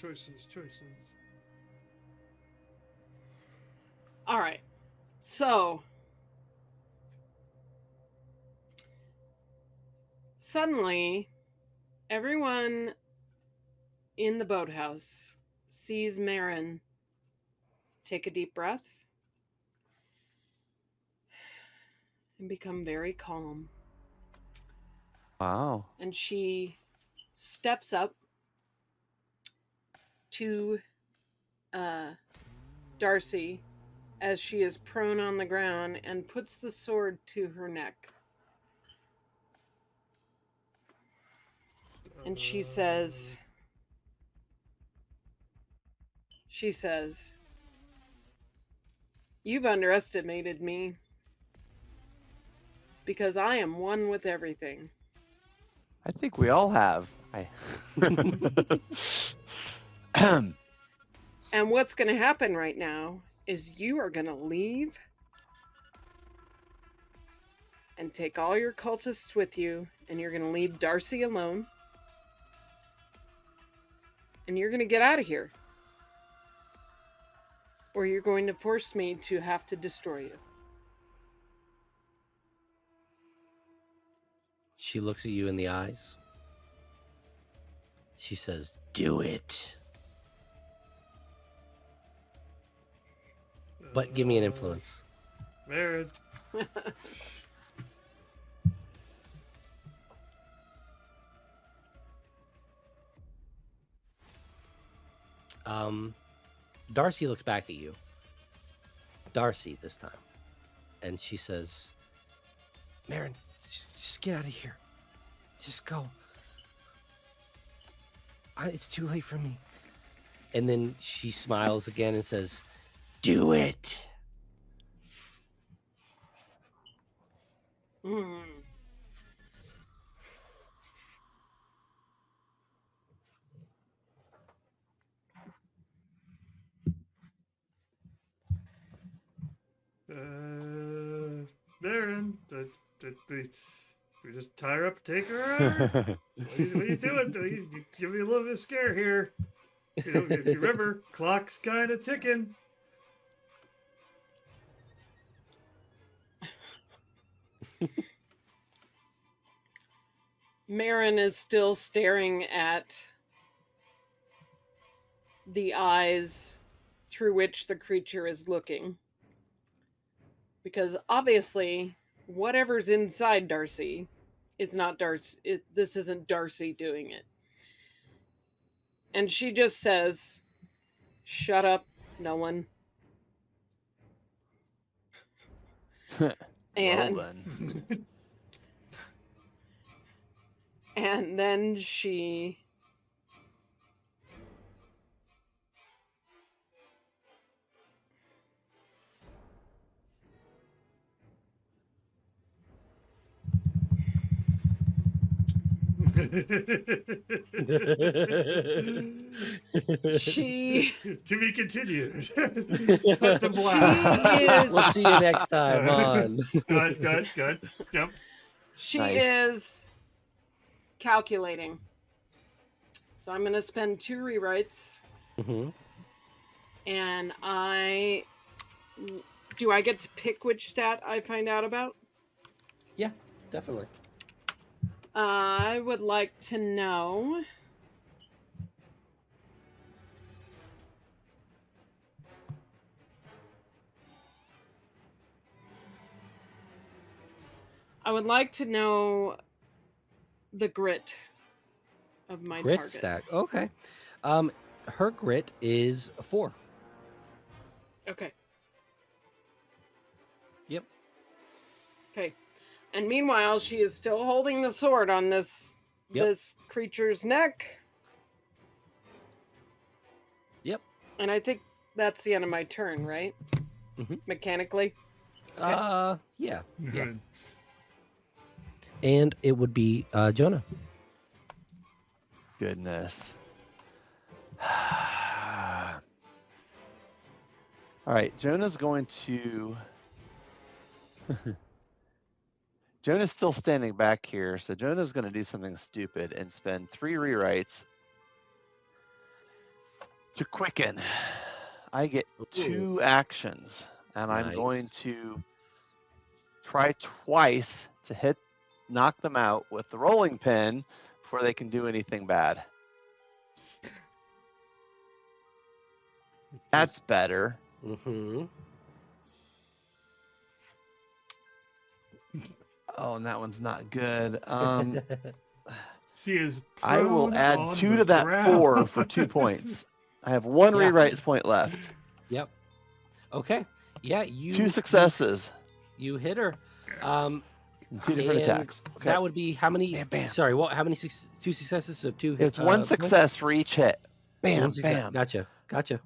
A: Choices.
D: All right. So suddenly, everyone in the boathouse sees Marin take a deep breath and become very calm.
C: Wow.
D: And she steps up to Darcy as she is prone on the ground and puts the sword to her neck. And she says, "You've underestimated me because I am one with everything."
C: I think we all have.
D: And what's going to happen right now is you are going to leave and take all your cultists with you, and you're going to leave Darcy alone, and you're going to get out of here, or you're going to force me to have to destroy you.
B: She looks at you in the eyes. She says, "Do it." But give me an influence.
A: Marin.
B: Darcy looks back at you. Darcy this time. And she says, Marin, just get out of here. Just go. It's too late for me. And then she smiles again and says, do it.
D: Mm.
A: Baron, we just tie her up, take her out? What are you doing? You give me a little bit of scare here. You know, if you remember, clock's kind of ticking.
D: Marin is still staring at the eyes through which the creature is looking. Because obviously, whatever's inside Darcy is not Darcy. This isn't Darcy doing it. And she just says, shut up, Nolan. And,
C: well then.
D: and then she she
A: To be continued. Cut the black.
D: She is-
B: We'll see you next time on.
A: Good. Yep.
D: She
C: Nice.
D: is calculating. So I'm going to spend 2 rewrites.
B: Mm-hmm.
D: And do I get to pick which stat I find out about?
B: Yeah, definitely.
D: I would like to know. I would like to know the grit of my
B: Grit
D: target.
B: stack. Okay. Her grit is a 4.
D: Okay.
B: Yep.
D: Okay. And meanwhile, she is still holding the sword on this
B: Yep.
D: this creature's neck.
B: Yep.
D: And I think that's the end of my turn, right?
B: Mhm.
D: Mechanically.
B: Yeah.
A: Good.
B: And it would be Jonah.
C: Goodness. All right, Jonah's going to. Jonah's still standing back here, so Jonah's going to do something stupid and spend 3 rewrites to quicken. I get 2 actions, and I'm
B: Nice.
C: going to try twice to knock them out with the rolling pin before they can do anything bad. That's better.
B: Mm-hmm.
C: Oh, and that one's not good.
A: She is.
C: I will
A: prone
C: add
A: on
C: 2
A: the
C: to that
A: ground.
C: 4 for 2 points. I have 1
B: Yeah.
C: rewrite point left.
B: Yep. Okay. Yeah, you
C: 2 successes
B: You hit her.
C: and 2 different
B: and
C: attacks. Okay.
B: That would be how many?
C: Bam, bam.
B: Sorry, what? How many? 2 successes? So 2 hit.
C: It's 1
B: points?
C: success for each hit. Bam,
B: One success.
C: bam.
B: Gotcha.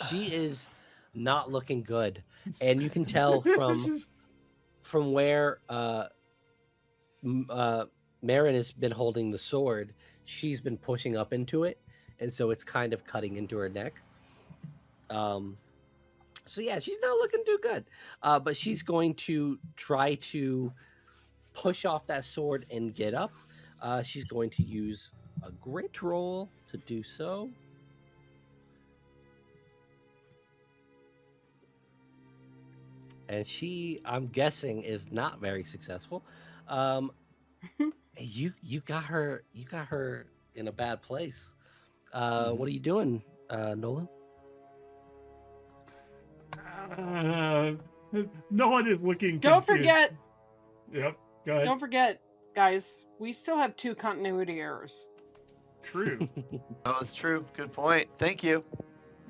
B: She is not looking good, and you can tell from where Marin has been holding the sword. She's been pushing up into it, and so it's kind of cutting into her neck. So yeah, she's not looking too good. But she's going to try to push off that sword and get up. She's going to use a grit roll to do so. And she, I'm guessing, is not very successful. You got her in a bad place. What are you doing, Nolan?
A: No one is looking.
D: Don't
A: confused.
D: forget.
A: Yep. Go ahead.
D: Don't forget, guys. We still have 2 continuity errors.
A: true.
C: Oh, that's true. Good point. Thank you.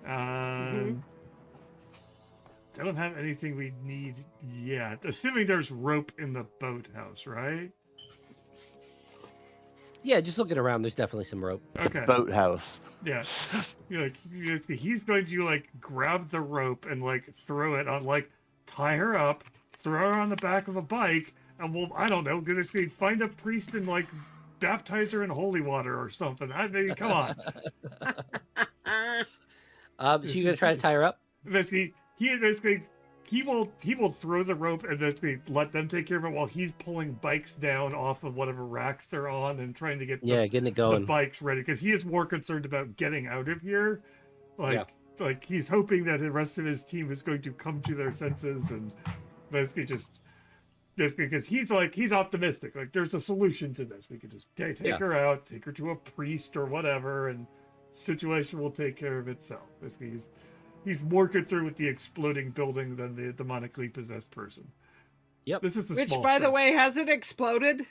A: Don't have anything we need yet. Assuming there's rope in the boathouse, right?
B: Yeah, just looking around, there's definitely some rope.
A: Okay.
C: Boathouse.
A: Yeah. He's going to like grab the rope and like throw it on, like tie her up, throw her on the back of a bike, and we'll, I don't know, find a priest and like baptize her in holy water or something. I mean, come on.
B: So you gonna try to tie her up?
A: Basically, he will throw the rope and basically let them take care of it while he's pulling bikes down off of whatever racks they're on and trying to get
B: getting it going.
A: the bikes ready, because he is more concerned about getting out of here. Like he's hoping that the rest of his team is going to come to their senses and basically just because he's optimistic. Like there's a solution to this. We could just take her out, take her to a priest or whatever, and situation will take care of itself. Basically, he's more concerned with the exploding building than the demonically possessed person.
B: Yep.
A: This is the
D: Which,
A: small
D: by
A: stuff.
D: the way, has it exploded?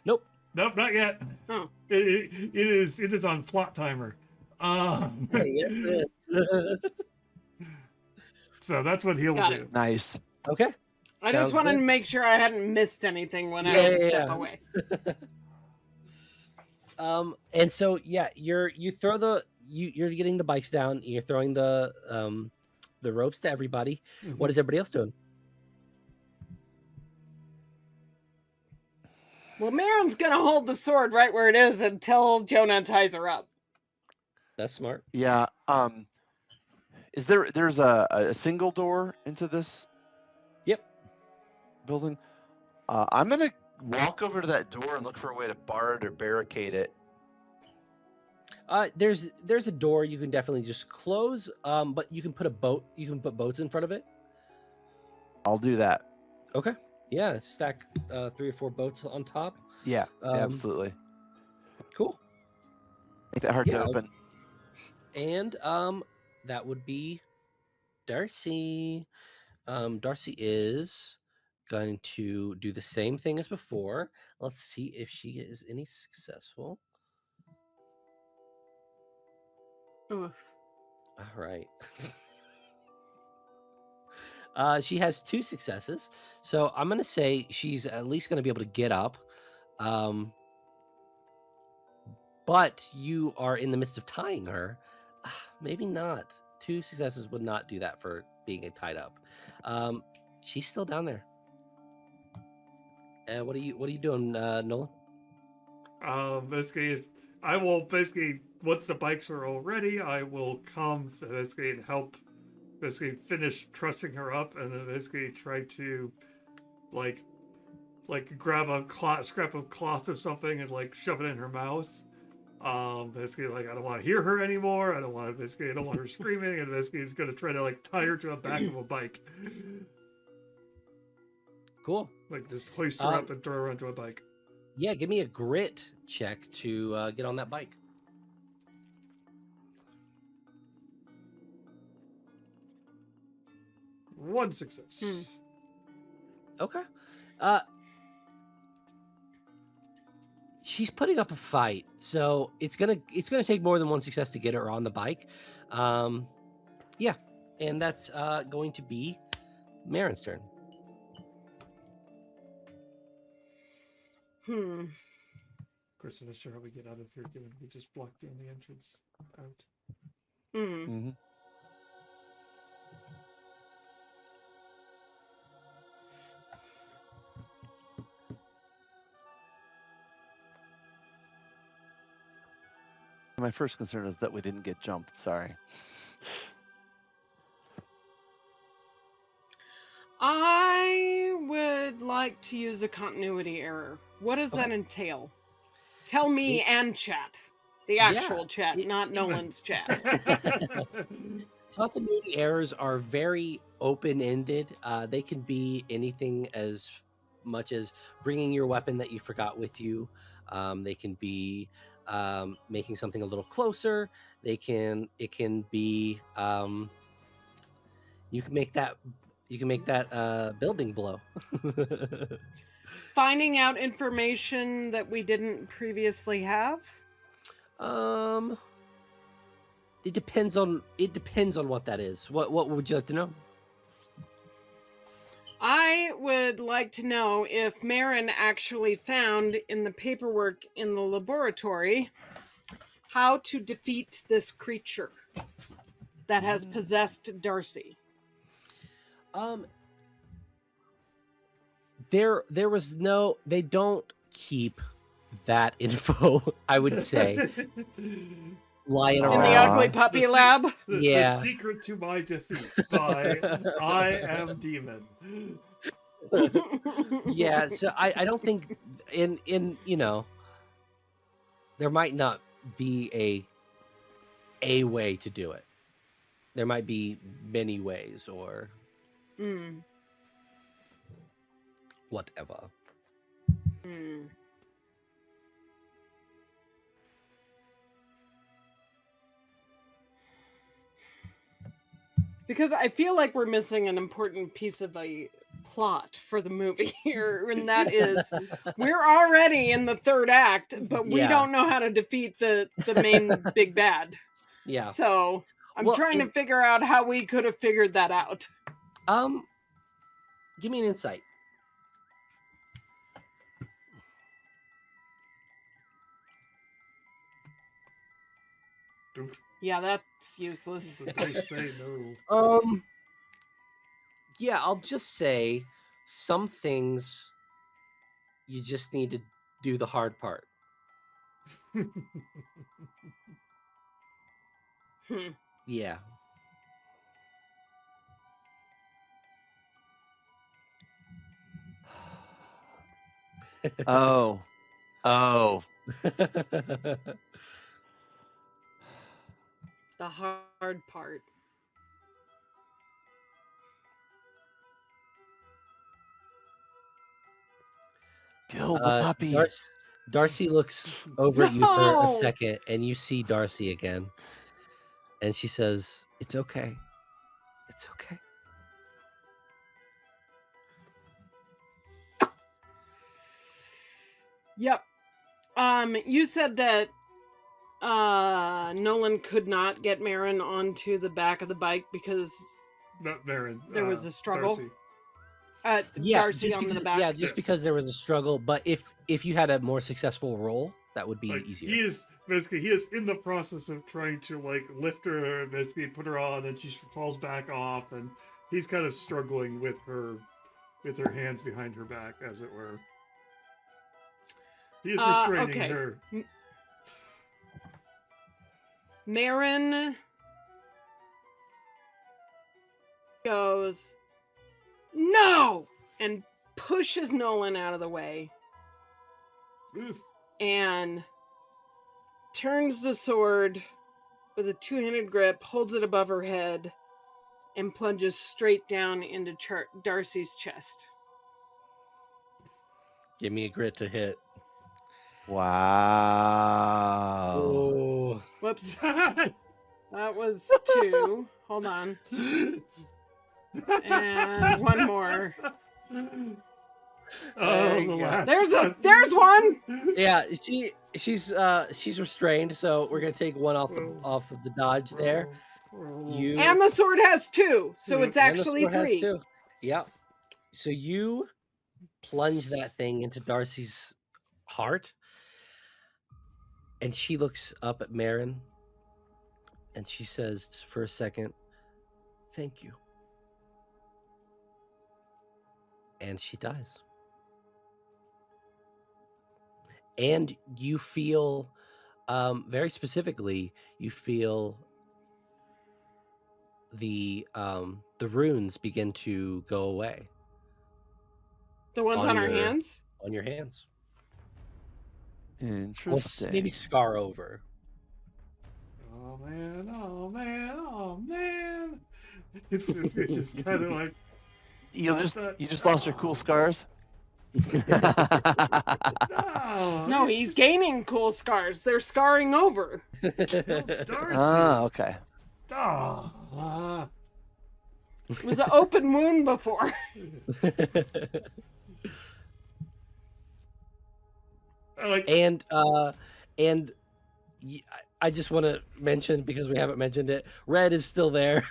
B: Nope.
A: Nope, not yet.
D: Oh.
A: It is on plot timer. So that's what he'll do.
C: Nice.
B: Okay.
D: I just wanted to make sure I hadn't missed anything when I would step away.
B: And so you're getting the bikes down. You're throwing the ropes to everybody.
A: Mm-hmm.
B: What is everybody else doing?
D: Well, Maron's gonna hold the sword right where it is until Jonah ties her up.
B: That's smart.
C: Yeah. Is there's a single door into this?
B: Yep.
C: Building. I'm gonna walk over to that door and look for a way to bar it or barricade it.
B: There's a door you can definitely just close. But you can put boats in front of it.
C: I'll do that.
B: Okay. Yeah, stack 3 or 4 boats on top.
C: Yeah, absolutely.
B: Cool.
C: Make that hard to open.
B: And that would be Darcy. Darcy is going to do the same thing as before. Let's see if she is any successful.
D: Oof.
B: All right. She has 2 successes, so I'm going to say she's at least going to be able to get up. But you are in the midst of tying her. Maybe not. 2 successes would not do that for being tied up. She's still down there. What are you doing, Nolan?
A: Basically, I will once the bikes are all ready, I will come basically and help finish trussing her up, and then basically try to like grab a scrap of cloth or something and like shove it in her mouth. Basically, like, I don't want to hear her anymore. I don't want her screaming, and basically he's going to try to like tie her to the back of a bike.
B: Cool.
A: Like just hoist her up and throw her onto a bike.
B: Yeah, give me a grit check to get on that bike.
A: One success.
B: Okay. She's putting up a fight, so it's gonna take more than 1 success to get her on the bike. Yeah, and that's going to be Maron's turn.
A: Of course, I'm not sure how we get out of here, given we just blocked the only entrance out.
C: Mm-hmm. My first concern is that we didn't get jumped. Sorry.
D: I would like to use a continuity error. What does that entail? Tell me and chat. The actual chat, not Nolan's chat.
B: Continuity errors are very open-ended. They can be anything as much as bringing your weapon that you forgot with you. They can be making something a little closer. It can be you can make that building blow.
D: Finding out information that we didn't previously have.
B: It depends on what that is. What would you like to know?
D: I would like to know if Marin actually found in the paperwork in the laboratory how to defeat this creature that has possessed Darcy.
B: There was no. They don't keep that info. I would say lying
D: In
B: around.
D: the ugly puppy lab.
A: The secret to my defeat by I Am Demon.
B: Yeah, so I don't think in there might not be a way to do it. There might be many ways or whatever.
D: Because I feel like we're missing an important piece of a plot for the movie here, and that is we're already in the third act, but we don't know how to defeat the main big bad.
B: Yeah.
D: So I'm trying to figure out how we could have figured that out.
B: Give me an insight.
D: Yeah, that's useless.
A: They say no.
B: Yeah, I'll just say some things you just need to do the hard part. Yeah.
C: Oh.
D: The hard part.
C: Kill the puppy.
B: Darcy looks over at you for a second, and you see Darcy again. And she says, "It's okay. It's okay."
D: Yep. You said that Nolan could not get Marin onto the back of the bike because
A: not Marin.
D: There was a struggle.
A: Darcy.
D: Darcy on the back.
B: Yeah, just because there was a struggle. But if you had a more successful roll, that would be easier.
A: He is in the process of trying to lift her, basically put her on, and she falls back off, and he's kind of struggling with her hands behind her back, as it were. He is restraining her.
D: Marin goes, "No!" and pushes Nolan out of the way.
A: Oof.
D: And turns the sword with a two-handed grip, holds it above her head, and plunges straight down into Darcy's chest.
B: Give me a grit to hit.
C: Wow.
B: Oh.
D: Whoops. That was 2. Hold on. And one more. There's one.
B: Yeah, she's restrained, so we're gonna take one off of the dodge there.
D: And the sword has 2, so it's actually 3.
B: Yep. So you plunge that thing into Darcy's heart, and she looks up at Marin, and she says for a second, "Thank you." And she dies. And you feel, very specifically, you feel the runes begin to go away.
D: The ones on our hands?
B: On your hands.
C: Interesting.
B: Well, maybe scar over.
A: Oh man. It's just kind of like
C: you just lost your cool scars.
D: No, he's gaining cool scars. They're scarring over.
A: Darcy.
C: Okay.
D: It was an open wound before.
B: And I just want to mention, because we haven't mentioned it, Red is still there.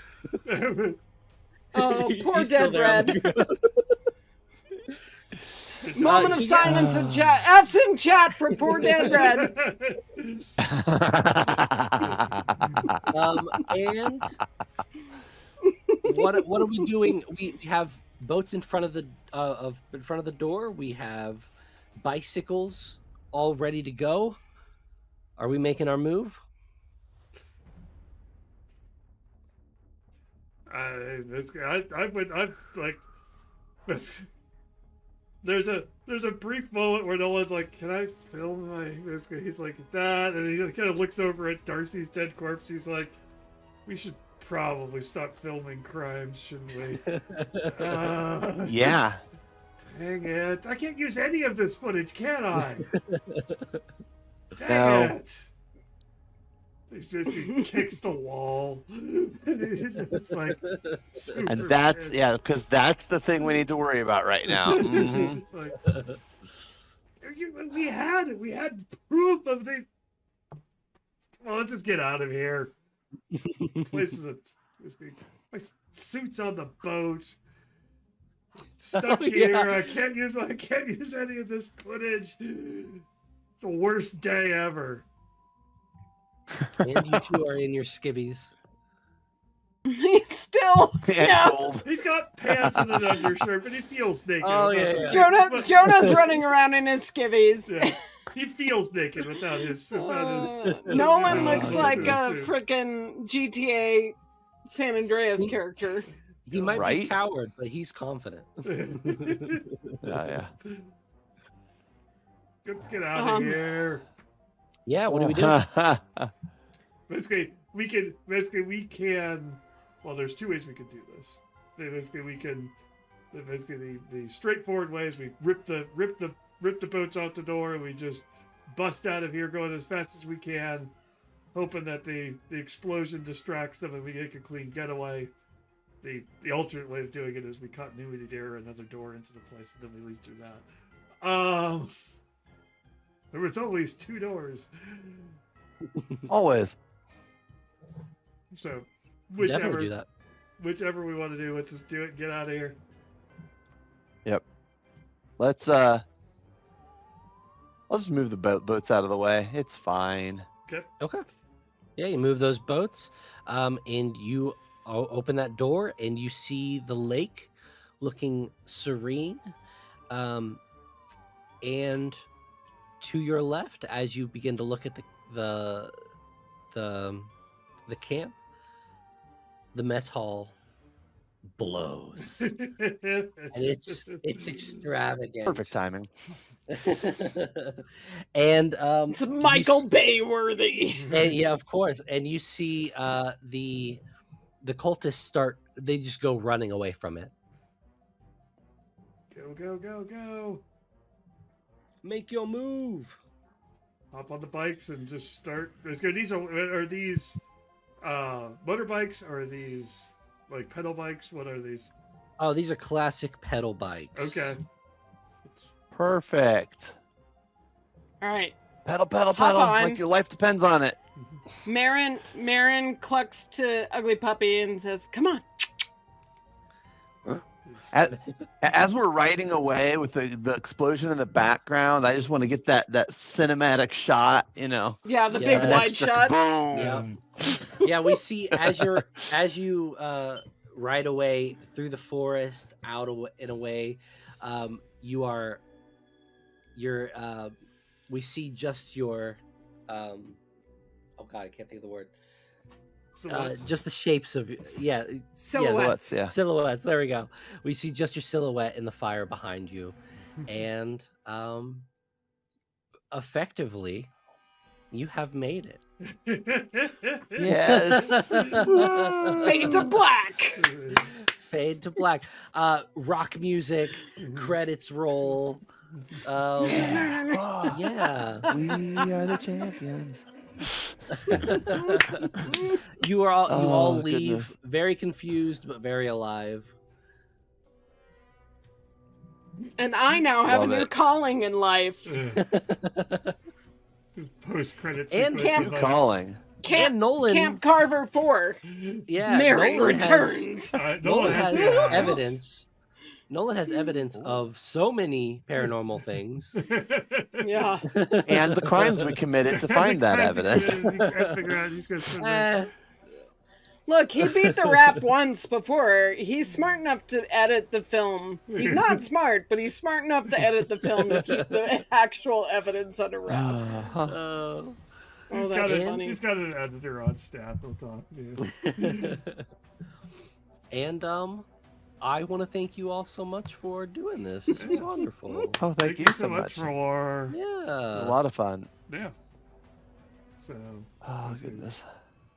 D: Oh, poor
B: He's still
D: dead
B: there on the
D: Red.
B: ground.
D: Moment of silence in chat. F's in chat for poor dead Red.
B: And what are we doing? We have boats in front of the door. We have bicycles all ready to go. Are we making our move?
A: There's a brief moment where no one's like, "Can I film my this guy?" He's like that, and he kind of looks over at Darcy's dead corpse. He's like, "We should probably stop filming crimes, shouldn't we?"
C: Yeah.
A: Dang it! I can't use any of this footage, can I? Dang
C: No.
A: it! He kicks the wall. It's like,
C: And that's because that's the thing we need to worry about right now. Mhm.
A: It's like, we had proof of the. Well, let's just get out of here. Place is my suit's on the boat. Stuck here.
B: Yeah.
A: I can't use any of this footage. It's the worst day ever.
B: And you two are in your skivvies.
D: He's still. Yeah.
C: Cold.
A: He's got pants and an undershirt, but he feels naked.
B: Oh,
A: without
B: yeah,
A: the-
B: yeah.
D: Jonah's running around in his skivvies.
A: Yeah. He feels naked without his.
D: Nolan looks
C: yeah,
D: like
A: yeah.
D: a freaking GTA San Andreas character.
B: He might be a
C: Right?
B: coward, but he's confident.
C: Yeah.
A: Let's get out of here.
B: Yeah, what do we do?
A: Basically, we can. Well, there's two ways we could do this. Basically, the straightforward way is we rip the boats out the door, and we just bust out of here, going as fast as we can, hoping that the explosion distracts them and we make a clean getaway. The alternate way of doing it is we continuity dare another door into the place, and then we leave through that. There was always two doors.
C: Always.
A: So,
B: Definitely do that.
A: whichever we want to do, let's just do it and get out of here.
C: Let's I'll just move the boats out of the way. It's fine.
B: Okay. Yeah, you move those boats, and you open that door, and you see the lake looking serene. And to your left, as you begin to look at the camp, the mess hall blows, and it's extravagant.
C: Perfect timing.
B: And
D: It's Michael Bay worthy.
B: and yeah, of course. And you see the cultists they just go running away from it.
A: Go.
B: Make your move.
A: Hop on the bikes and just start. These are these motorbikes, or are these like pedal bikes? What are these?
B: Oh, these are classic pedal bikes.
A: Okay.
C: Perfect.
D: All right.
C: Pedal,
D: on.
C: like your life depends on it.
D: Marin clucks to Ugly Puppy and says, "Come on."
C: As we're riding away with the explosion in the background, I just want to get that cinematic shot,
D: Yeah, the
B: Yeah,
D: big
B: that's
D: wide shot.
C: Boom.
B: Yeah, we see as you ride away through the forest, and away, we see just your oh god, I can't think of the word. Just the shapes of
D: Silhouettes.
C: Yeah.
B: silhouettes. There we go. We see just your silhouette in the fire behind you, and effectively, you have made it.
C: Yes.
D: Fade to black.
B: Fade to black. Rock music. Credits roll.
C: Yeah.
B: Yeah.
C: We are the champions.
B: You all leave
C: Goodness.
B: very confused but very alive.
D: And I now have
C: Love
D: a new
C: it.
D: calling in life.
A: Post credit
B: And
A: sequence.
C: Good calling.
B: And Nolan,
D: Camp Carver 4.
B: yeah,
D: Mary
B: Nolan
D: returns.
B: Nolan has
A: the
B: evidence. Nolan has evidence
C: Ooh.
B: of so many paranormal things.
D: Yeah.
C: And the crimes we committed to find that evidence.
A: He's gonna spend that.
D: Look, he beat the rap once before. He's smart enough to edit the film. He's not smart, but he's smart enough to edit the film to keep the actual evidence under wraps.
B: Oh.
A: He's
D: That's
A: got
D: funny.
A: He's got an editor on staff. We'll talk. Yeah.
B: And I want to thank you all so much for doing this. This was wonderful.
C: Oh, thank you so much.
A: for
C: It was a
B: Yeah.
C: lot of fun.
A: yeah. So
C: Oh, goodness.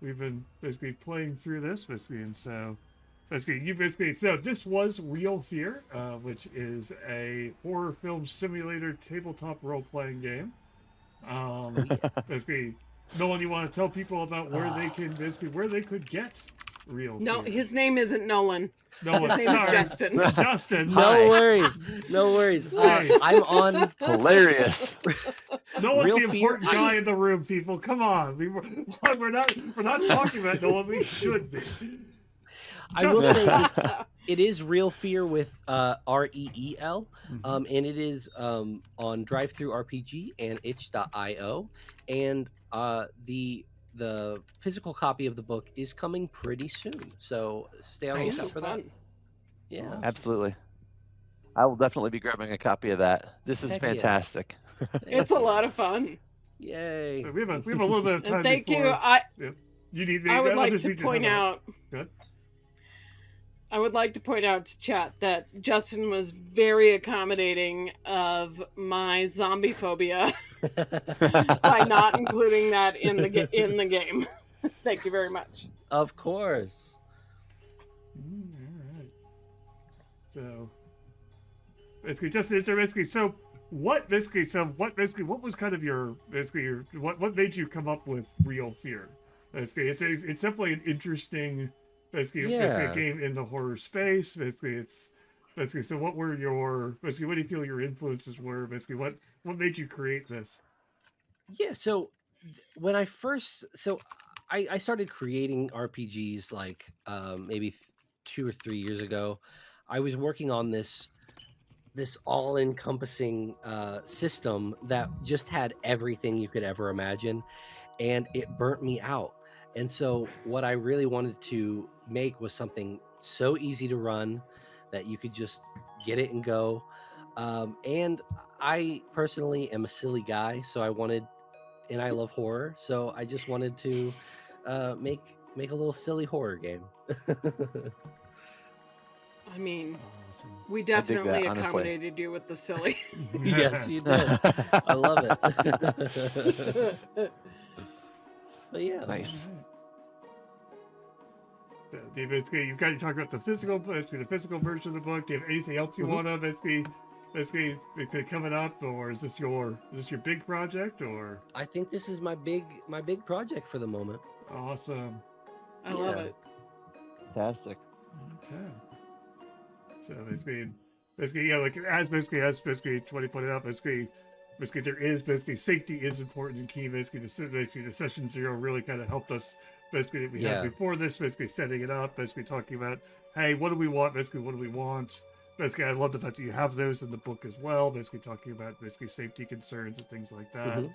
A: we've been basically playing through this basically, and so basically so this was Real Fear, which is a horror film simulator tabletop role playing game. Basically, Nolan, you want to tell people about where they can where they could get Real
D: No,
A: Fear?
D: his name isn't Nolan.
A: Nolan,
D: His name is
A: sorry.
D: Justin.
A: Justin.
B: No
C: Hi.
B: worries. No worries.
A: Hey.
B: I'm on.
C: Hilarious.
A: Nolan's
B: Real
A: the
B: Fear,
A: important guy in the room, people. Come on, we're not talking about Nolan. We should be.
B: I will
A: Justin.
B: say it is Real Fear with REEL, and it is on DriveThruRPG and itch.io, and the physical copy of the book is coming pretty soon. So stay on the
C: Nice.
B: lookout for that.
D: Fun.
B: Yeah.
C: Absolutely. I will definitely be grabbing a copy of that. This is
B: Heck yeah.
C: fantastic.
D: It's a lot of fun.
B: Yay.
A: So we have a little bit of time.
D: And thank you.
A: before... You need me.
D: I would
A: I'll
D: like
A: just
D: to
A: need
D: point
A: help.
D: out.
A: Good.
D: I would like to point out to chat that Justin was very accommodating of my zombie phobia by not including that in the game. Thank you very much.
B: Of course.
A: All right. So basically, what was kind of your what made you come up with Real Fear? Basically, it's definitely an interesting basically game in the horror space. Basically, so what were what do you feel your influences were? Basically, what made you create this?
B: Yeah, so when I started creating RPGs like maybe 2 or 3 years ago. I was working on this all-encompassing system that just had everything you could ever imagine, and it burnt me out. And so what I really wanted to make was something so easy to run that you could just get it and go. And I personally am a silly guy, so and I love horror, so I just wanted to make a little silly horror game.
D: I mean,
A: Awesome.
D: we definitely
C: honestly.
D: accommodated you with the silly.
B: Yes, you did. I love it. But yeah.
C: Nice.
A: Basically, you've got to talk about the physical version of the book. Do you have anything else you want to basically coming up, or is this your big project, or?
B: I think this is my big project for the moment.
A: Awesome.
D: I love
B: Yeah.
D: it.
C: Fantastic.
A: Okay. So basically, yeah, like as 20 pointed out, basically there is safety is important and key. Basically, the session 0 really kind of helped us. Basically, we had before this, setting it up, talking about, hey, what do we want? What do we want? I love the fact that you have those in the book as well. Talking about safety concerns and things like that.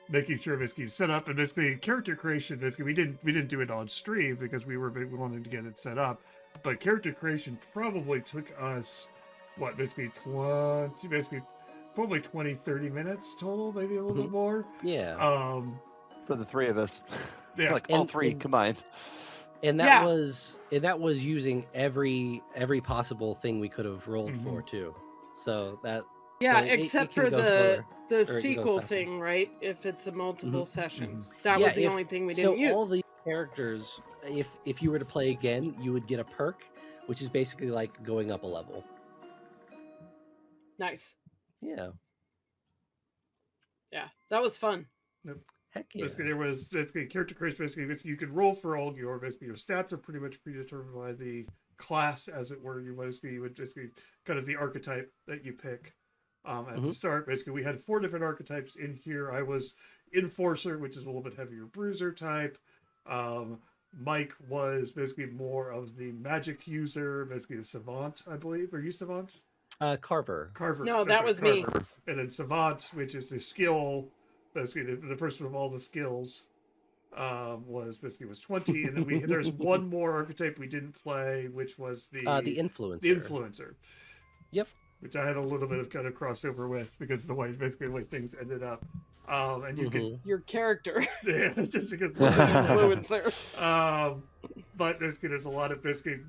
A: Making sure set up and character creation. We didn't do it on stream because we wanted to get it set up. But character creation probably took us probably 20-30 minutes total, maybe a little bit more.
B: Yeah.
C: For the three of us.
A: Yeah.
C: Like all three combined.
B: And that was using every possible thing we could have rolled for too. So that
D: except for the
B: slower,
D: sequel
B: faster.
D: thing, right? If it's a multiple sessions, that was the only thing we didn't use.
B: So all these characters, if you were to play again, you would get a perk, which is basically like going up a level.
D: Nice.
B: Yeah.
D: Yeah, that was fun.
B: Heck yeah.
A: There was character creation. You could roll for all your stats are pretty much predetermined by the class, as it were. You would kind of the archetype that you pick. at the start. Basically, we had 4 different archetypes in here. I was Enforcer, which is a little bit heavier bruiser type. Mike was basically more of the magic user, basically a savant, I believe. Are you savant?
B: Carver.
A: Carver.
D: No,
A: that's
D: that
A: right,
D: was me.
A: Carver. And then savant, which is the skill, basically the person of all the skills, was 20. And then there's one more archetype we didn't play, which was the
B: influencer.
A: The influencer.
B: Yep.
A: Which I had a little bit of kind of crossover with because the way things ended up. And you can
D: Your character.
A: yeah, just because
D: Influencer.
A: but basically there's a lot of basically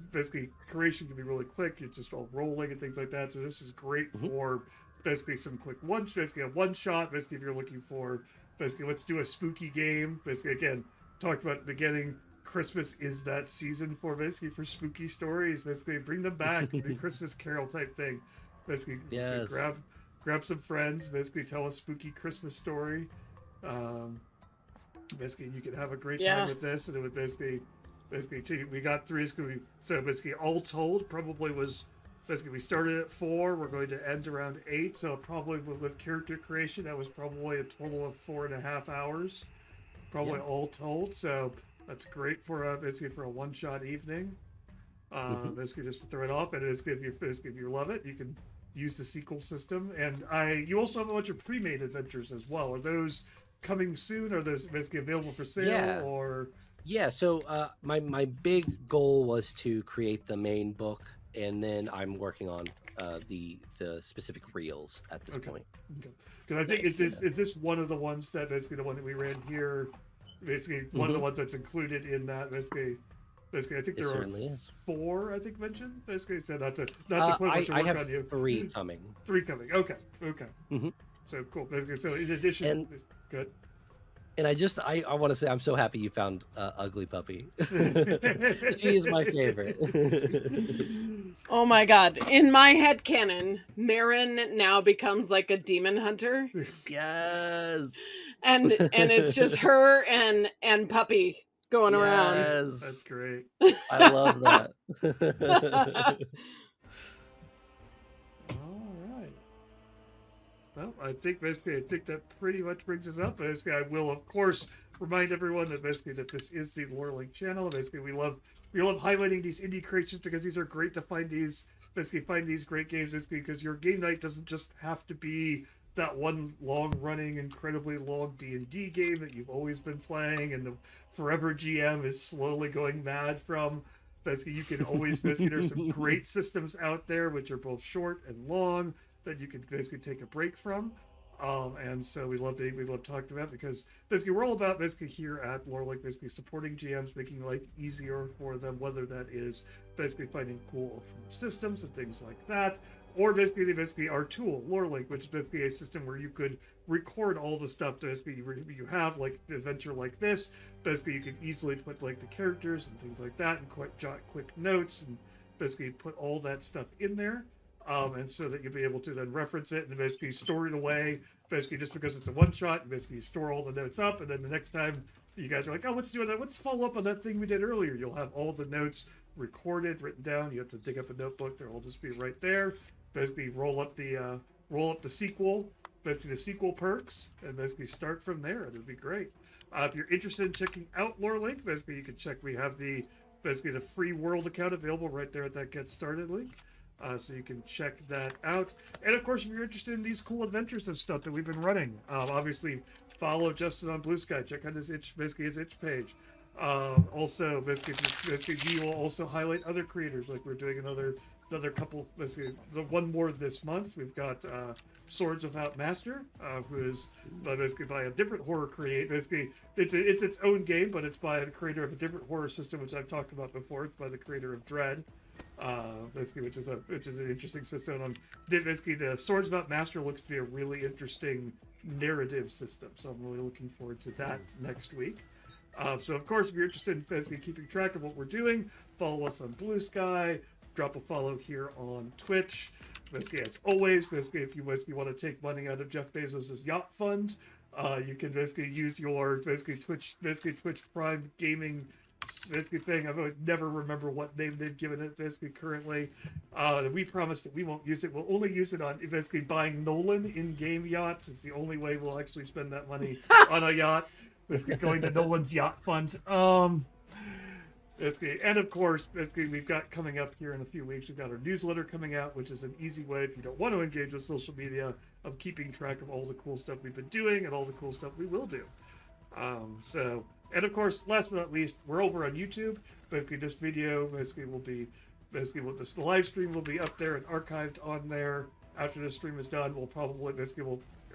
A: creation can be really quick. You're just all rolling and things like that. So this is great for basically some quick basically a one shot. Basically, if you're looking for basically let's do a spooky game. Basically, again, talked about at the beginning. Christmas is that season for spooky stories. Basically, bring them back. The Christmas Carol type thing. Basically,
B: yes.
A: grab some friends. Basically, tell a spooky Christmas story. Basically, you can have a great time with this, and it would basically we got 3. So basically, all told, probably was basically we started at 4. We're going to end around 8. So probably with character creation, that was probably a total of 4.5 hours, probably all told. So that's great for basically for a one-shot evening. Basically, just to throw it off, and basically if you love it, you can use the sequel system. And you also have a bunch of pre-made adventures as well. Are those coming soon? Are those basically available for sale? Or
B: so my big goal was to create the main book, and then I'm working on the specific reels at this point.
A: Because I think is this one of the ones that basically the one that we ran here, basically one of the ones that's included in that basically I think there are 4 I think mentioned. Basically, so not to put much work
B: I have
A: on you.
B: 3 coming.
A: 3 coming. Okay. So cool. Basically, so in addition, good.
B: And I want to say I'm so happy you found Ugly Puppy. She is my favorite.
D: Oh my god. In my headcanon, Marin now becomes like a demon hunter.
B: Yes.
D: And it's just her and Puppy going around.
A: That's great.
B: I love that.
A: All right. Well, I think that pretty much brings us up. Basically, I will of course remind everyone that that this is the Lorelink channel. Basically, we love highlighting these indie creations because these are great to find these great games. Basically, because your game night doesn't just have to be that one long-running, incredibly long D&D game that you've always been playing, and the Forever GM is slowly going mad from. Basically, you can always there's some great systems out there which are both short and long that you can basically take a break from. And so we love talking about because basically we're all about here at Lorelink basically supporting GMs, making life easier for them, whether that is basically finding cool systems and things like that, or basically our tool Lorelink, which is basically a system where you could record all the stuff that you have, like the adventure like this. Basically, you can easily put like the characters and things like that, and jot quick notes, and basically put all that stuff in there. And so that you'll be able to then reference it and basically store it away. Basically, just because it's a one shot, basically you store all the notes up, and then the next time you guys are like, oh, let's follow up on that thing we did earlier. You'll have all the notes recorded, written down. You have to dig up a notebook; they'll all just be right there. Basically, roll up the sequel, basically the sequel perks, and basically start from there. It'd be great. If you're interested in checking out Lorelink, basically you can check. We have the free world account available right there at that Get Started link. So you can check that out. And of course, if you're interested in these cool adventures and stuff that we've been running, obviously follow Justin on Blue Sky. Check out his itch page. Also, basically, we will also highlight other creators. Like we're doing another couple. Basically, the one more this month. We've got Swords Without Master, who is basically by a different horror creator. Basically, it's its own game, but it's by the creator of a different horror system, which I've talked about before. It's by the creator of Dread. Basically, which is an interesting system. Basically, the Swords Without Master looks to be a really interesting narrative system, so I'm really looking forward to that next week. So, of course, if you're interested in basically keeping track of what we're doing, follow us on Blue Sky. Drop a follow here on Twitch. Basically, as always, if you want to take money out of Jeff Bezos' yacht fund, you can basically use your Twitch Prime gaming basically thing. I've always never remember what name they've given it basically currently. We promised that we won't use it. We'll only use it on basically buying Nolan in-game yachts. It's the only way we'll actually spend that money on a yacht. Basically going to Nolan's yacht fund. Basically, and of course, basically we've got coming up here in a few weeks, we've got our newsletter coming out, which is an easy way if you don't want to engage with social media of keeping track of all the cool stuff we've been doing and all the cool stuff we will do. And of course, last but not least, we're over on YouTube. Basically, this video will be this live stream will be up there and archived on there. After this stream is done, we'll probably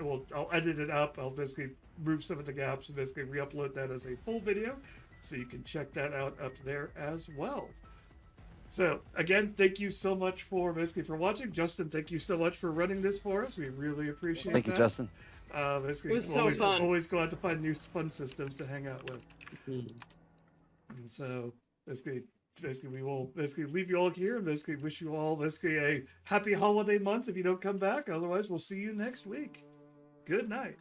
A: I'll edit it up. I'll basically remove some of the gaps and basically re-upload that as a full video, so you can check that out up there as well. So again, thank you so much for watching. Justin, thank you so much for running this for us. We really appreciate
C: Thank
A: that.
C: you, Justin.
A: It
D: was so fun.
A: Always glad to find new fun systems to hang out with. And so basically we will leave you all here and basically wish you all a happy holiday month if you don't come back. Otherwise, we'll see you next week. Good night.